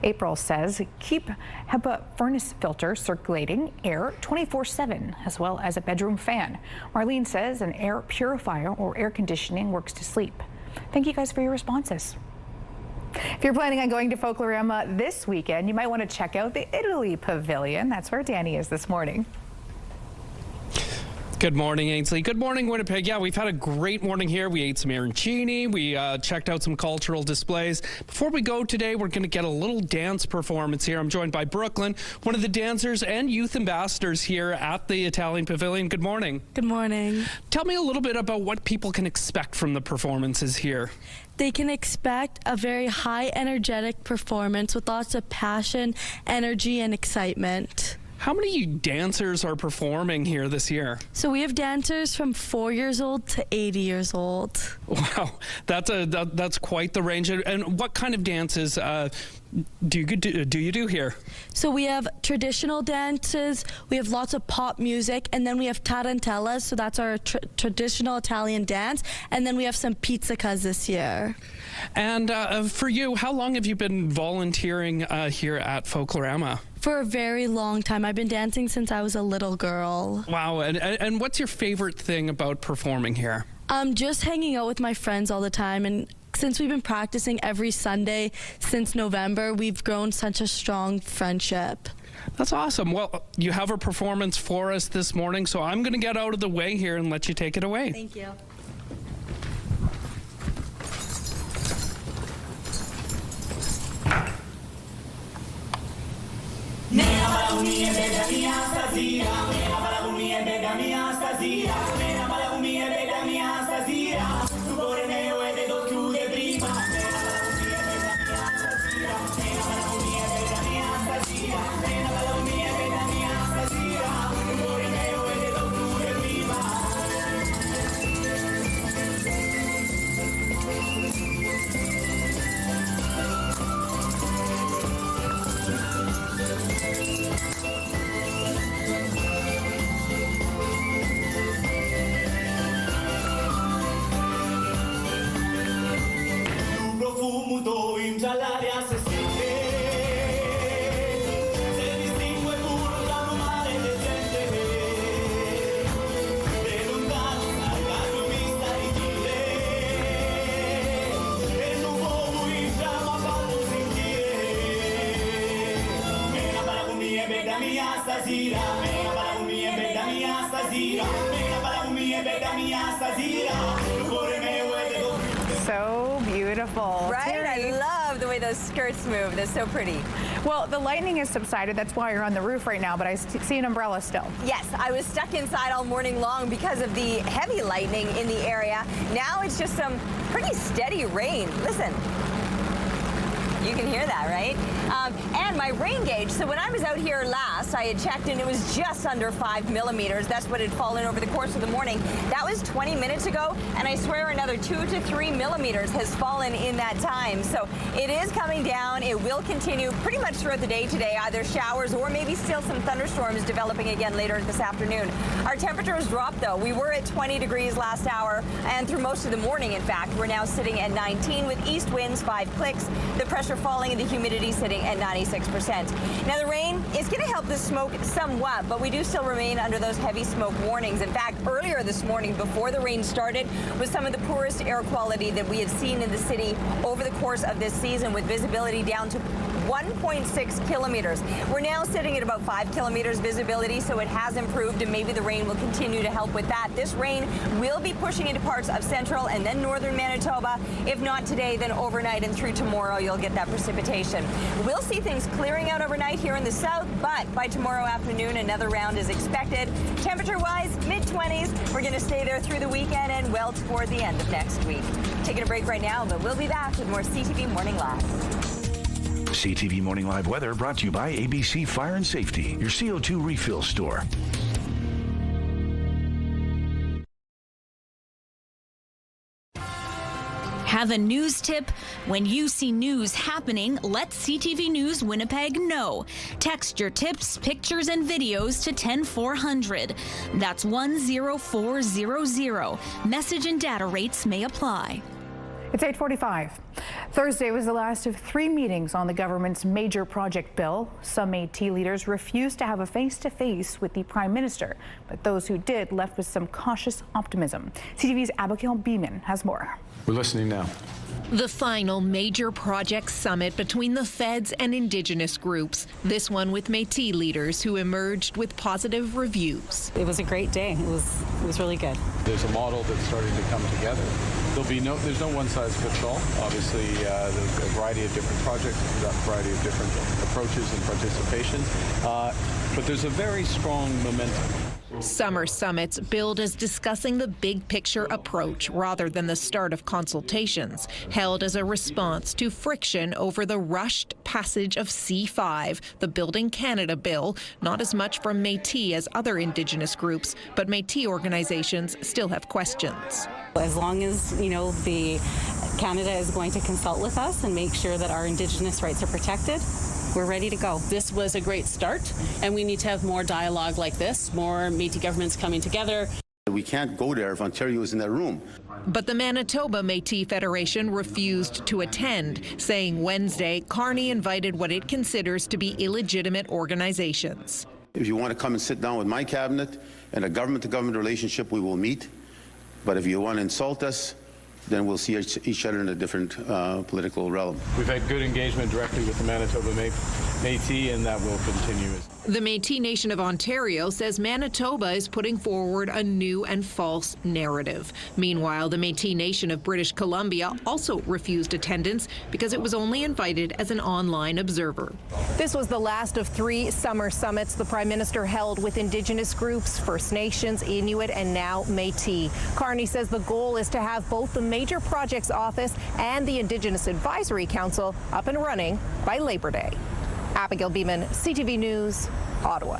April says keep HEPA furnace filter circulating air 24/7, as well as a bedroom fan. Marlene says an air purifier or air conditioning works to sleep. Thank you guys for your responses. If you're planning on going to Folklorama this weekend, you might want to check out the Italy Pavilion. That's where Danny is this morning. Good morning, Ainsley. Good morning, Winnipeg. Yeah, we've had a great morning here. We ate some arancini. We checked out some cultural displays. Before we go today, we're going to get a little dance performance here. I'm joined by Brooklyn, one of the dancers and youth ambassadors here at the Italian Pavilion. Good morning. Good morning. Tell me a little bit about what people can expect from the performances here. They can expect a very high energetic performance with lots of passion, energy, and excitement. How many dancers are performing here this year? So we have dancers from 4 years old to 80 years old. Wow, that's quite the range. And what kind of dances do you do here? So we have traditional dances, we have lots of pop music, and then we have tarantellas, so that's our traditional Italian dance, and then we have some pizzicas this year. And for you, how long have you been volunteering here at Folklorama? For a very long time. I've been dancing since I was a little girl. Wow, and what's your favorite thing about performing here? Just hanging out with my friends all the time, and since we've been practicing every Sunday since November, we've grown such a strong friendship. That's awesome. Well, you have a performance for us this morning, so I'm going to get out of the way here and let you take it away. Thank you. So beautiful. Right? I love the way those skirts move. They're so pretty. Well, the lightning has subsided. That's why you're on the roof right now, but I see an umbrella still. Yes, I was stuck inside all morning long because of the heavy lightning in the area. Now it's just some pretty steady rain. Listen. You can hear that, right? And my rain gauge, so when I was out here last, I had checked and it was just under 5 millimeters. That's what had fallen over the course of the morning. That was 20 minutes ago, and I swear another 2 to 3 millimeters has fallen in that time. So it is coming down. It will continue pretty much throughout the day today, either showers or maybe still some thunderstorms developing again later this afternoon. Our temperatures dropped, though. We were at 20 degrees last hour, and through most of the morning, in fact, we're now sitting at 19 with east winds 5 clicks. The pressure falling and the humidity sitting at 96%. Now the rain is going to help the smoke somewhat, but we do still remain under those heavy smoke warnings. In fact, earlier this morning before the rain started was some of the poorest air quality that we have seen in the city over the course of this season, with visibility down to 1.6 kilometers. We're now sitting at about 5 kilometers visibility, so it has improved, and maybe the rain will continue to help with that. This rain will be pushing into parts of central and then northern Manitoba. If not today, then overnight and through tomorrow, you'll get that precipitation. We'll see things clearing out overnight here in the south, but by tomorrow afternoon, another round is expected. Temperature-wise, mid-20s. We're going to stay there through the weekend and well toward the end of next week. Taking a break right now, but we'll be back with more CTV Morning Live. CTV Morning Live weather brought to you by ABC Fire and Safety, your CO2 refill store. Have a news tip? When you see news happening, let CTV News Winnipeg know. Text your tips, pictures, and videos to 10400. That's 10400. Message and data rates may apply. It's 8:45. Thursday was the last of 3 meetings on the government's major project bill. Some Métis leaders refused to have a face-to-face with the Prime Minister, but those who did left with some cautious optimism. CTV's Abigail Beeman has more. We're listening now. The final major project summit between the feds and Indigenous groups. This one with Métis leaders who emerged with positive reviews. It was a great day. It was really good. There's a model that's starting to come together. There's no one-size-fits-all. Obviously, there's a variety of different projects, a variety of different approaches and participations, but there's a very strong momentum. Summer summits billed as discussing the big picture approach rather than the start of consultations, held as a response to friction over the rushed passage of C5, the Building Canada bill, not as much from Métis as other Indigenous groups, but Métis organizations still have questions. As long as, the Canada is going to consult with us and make sure that our Indigenous rights are protected, we're ready to go. This was a great start, and we need to have more dialogue like this, more Métis governments coming together. We can't go there if Ontario is in that room. But the Manitoba Métis Federation refused to attend, saying Wednesday Carney invited what it considers to be illegitimate organizations. If you want to come and sit down with my cabinet and a government-to-government relationship, we will meet. But if you want to insult us, then we'll see each other in a different political realm. We've had good engagement directly with the Manitoba Métis, and that will continue. The Métis Nation of Ontario says Manitoba is putting forward a new and false narrative. Meanwhile, the Métis Nation of British Columbia also refused attendance because it was only invited as an online observer. This was the last of 3 summer summits the Prime Minister held with Indigenous groups, First Nations, Inuit, and now Métis. Carney says the goal is to have both the Major Projects Office and the Indigenous Advisory Council up and running by Labor Day. Abigail Beeman, CTV News, Ottawa.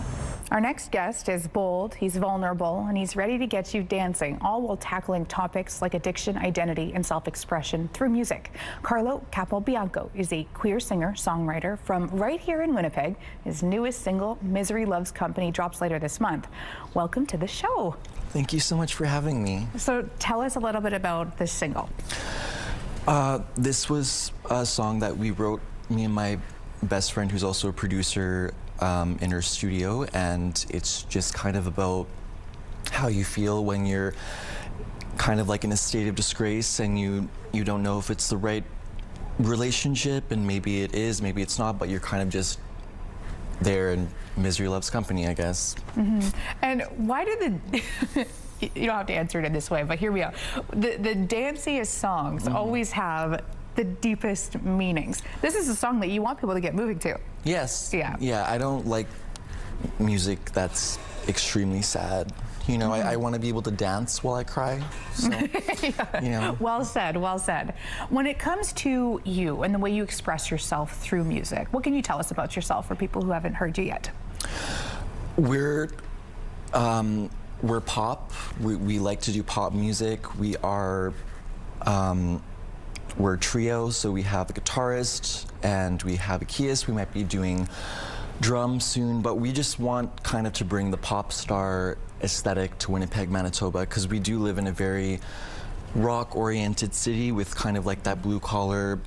Our next guest is bold, he's vulnerable, and he's ready to get you dancing, all while tackling topics like addiction, identity, and self-expression through music. Carlo Capobianco is a queer singer-songwriter from right here in Winnipeg. His newest single, Misery Loves Company, drops later this month. Welcome to the show. Thank you so much for having me. So tell us a little bit about this single. This was a song that we wrote, me and my best friend, who's also a producer, in her studio, and it's just kind of about how you feel when you're kind of like in a state of disgrace and you don't know if it's the right relationship, and maybe it is, maybe it's not, but you're kind of just there, and misery loves company, I guess. Mm-hmm. And why do the you don't have to answer it in this way, but hear me out. The danciest songs always have the deepest meanings. This is a song that you want people to get moving to. Yes. Yeah. Yeah, I don't like music that's extremely sad. You know, I want to be able to dance while I cry. So, yeah. You know. Well said, well said. When it comes to you and the way you express yourself through music, what can you tell us about yourself for people who haven't heard you yet? We're pop. We like to do pop music. We are we're a trio, so we have a guitarist and we have a keyist. We might be doing drums soon, but we just want kind of to bring the pop star aesthetic to Winnipeg, Manitoba, because we do live in a very rock-oriented city with kind of like that blue-collar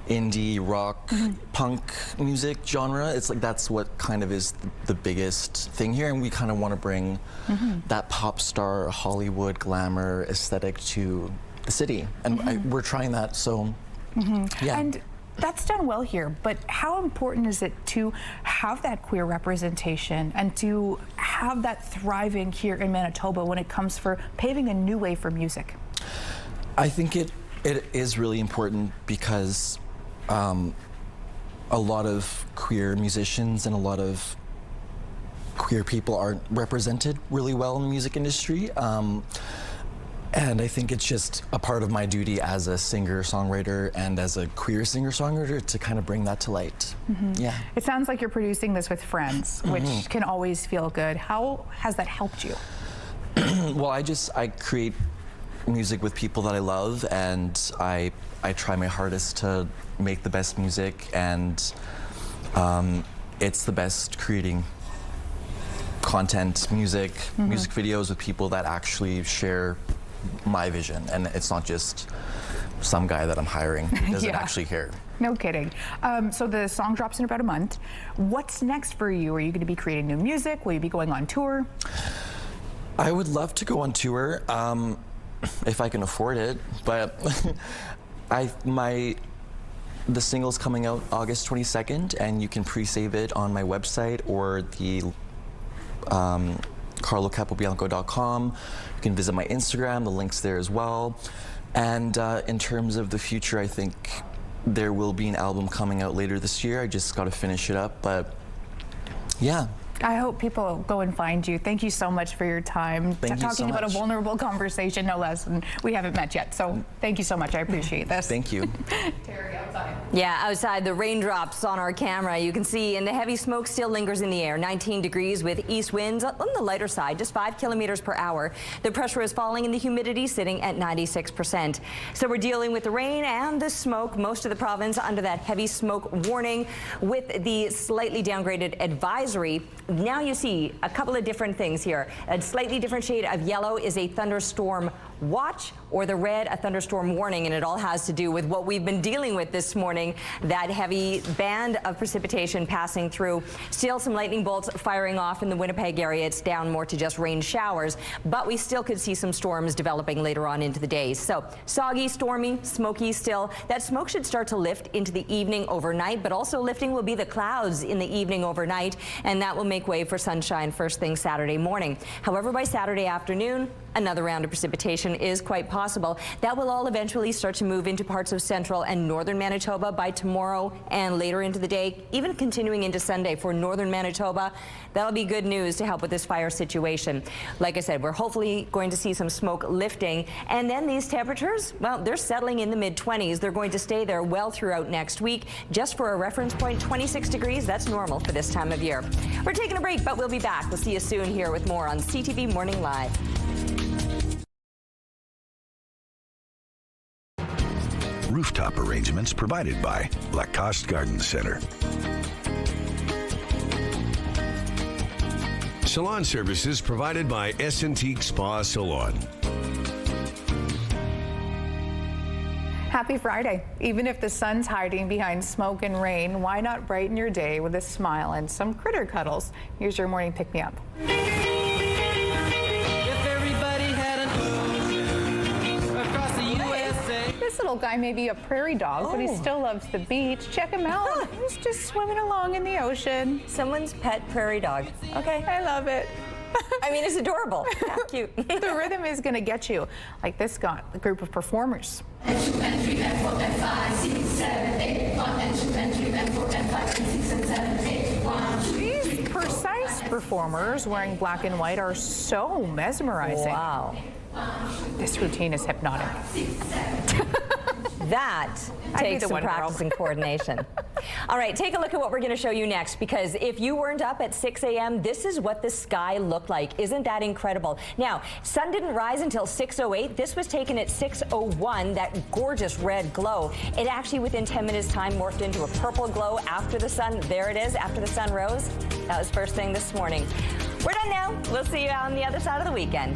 indie rock punk music genre. It's like that's what kind of is the biggest thing here, and we kind of want to bring that pop star Hollywood glamour aesthetic to the city, and we're trying that, so yeah. And that's done well here, but how important is it to have that queer representation and to have that thriving here in Manitoba when it comes for paving a new way for music? I think it is really important because a lot of queer musicians and a lot of queer people aren't represented really well in the music industry. And I think it's just a part of my duty as a singer-songwriter and as a queer singer-songwriter to kind of bring that to light. Yeah. It sounds like you're producing this with friends, which can always feel good. How has that helped you? Well, I create music with people that I love, and I try my hardest to make the best music, and it's the best creating content, music videos with people that actually share my vision, and it's not just some guy that I'm hiring who doesn't actually care. No kidding. So the song drops in about a month. What's next for you? Are you going to be creating new music? Will you be going on tour? I would love to go on tour if I can afford it, but the single's coming out August 22nd, and you can pre-save it on my website or the carlocapobianco.com. You can visit my Instagram, the link's there as well. And in terms of the future, I think there will be an album coming out later this year. I just got to finish it up, but yeah. I hope people go and find you. Thank you so much for your time. Talking about a vulnerable conversation, no less, and we haven't met yet. So thank you so much. I appreciate this. Thank you. Terry, outside. Yeah, outside, the raindrops on our camera, you can see, and the heavy smoke still lingers in the air. 19 degrees with east winds on the lighter side, just 5 kilometers per hour. The pressure is falling and the humidity sitting at 96%. So we're dealing with the rain and the smoke. Most of the province under that heavy smoke warning with the slightly downgraded advisory. Now you see a couple of different things here. A slightly different shade of yellow is a thunderstorm watch, or the red, a thunderstorm warning, and it all has to do with what we've been dealing with this morning, that heavy band of precipitation passing through. Still some lightning bolts firing off in the Winnipeg area. It's down more to just rain showers, but we still could see some storms developing later on into the day. So soggy, stormy, smoky still. That smoke should start to lift into the evening overnight, but also lifting will be the clouds in the evening overnight, and that will make way for sunshine first thing Saturday morning. However, by Saturday afternoon, another round of precipitation is quite possible. That will all eventually start to move into parts of central and northern Manitoba by tomorrow and later into the day, even continuing into Sunday for northern Manitoba. That'll be good news to help with this fire situation. Like I said, we're hopefully going to see some smoke lifting, and then these temperatures, well, they're settling in the mid-20s. They're going to stay there well throughout next week. Just for a reference point, 26 degrees, that's normal for this time of year. We're taking a break, but we'll be back. We'll see you soon here with more on CTV Morning Live. Rooftop arrangements provided by Lacoste Garden Center. Salon services provided by S&T Spa Salon. Happy Friday. Even if the sun's hiding behind smoke and rain, why not brighten your day with a smile and some critter cuddles? Here's your morning pick-me-up. This little guy may be a prairie dog, but he still loves the beach. Check him out. He's just swimming along in the ocean. Someone's pet prairie dog. Okay. I love it. I mean, it's adorable. Yeah, cute. The rhythm is going to get you, like this group of performers. These precise performers wearing black and white are so mesmerizing. Wow. This routine is hypnotic. That takes some practice and coordination. All right, take a look at what we're going to show you next, because if you weren't up at 6 a.m., this is what the sky looked like. Isn't that incredible? Now, sun didn't rise until 6:08. This was taken at 6:01, that gorgeous red glow. It actually, within 10 minutes time, morphed into a purple glow after the sun. There it is, after the sun rose. That was first thing this morning. We're done now. We'll see you on the other side of the weekend.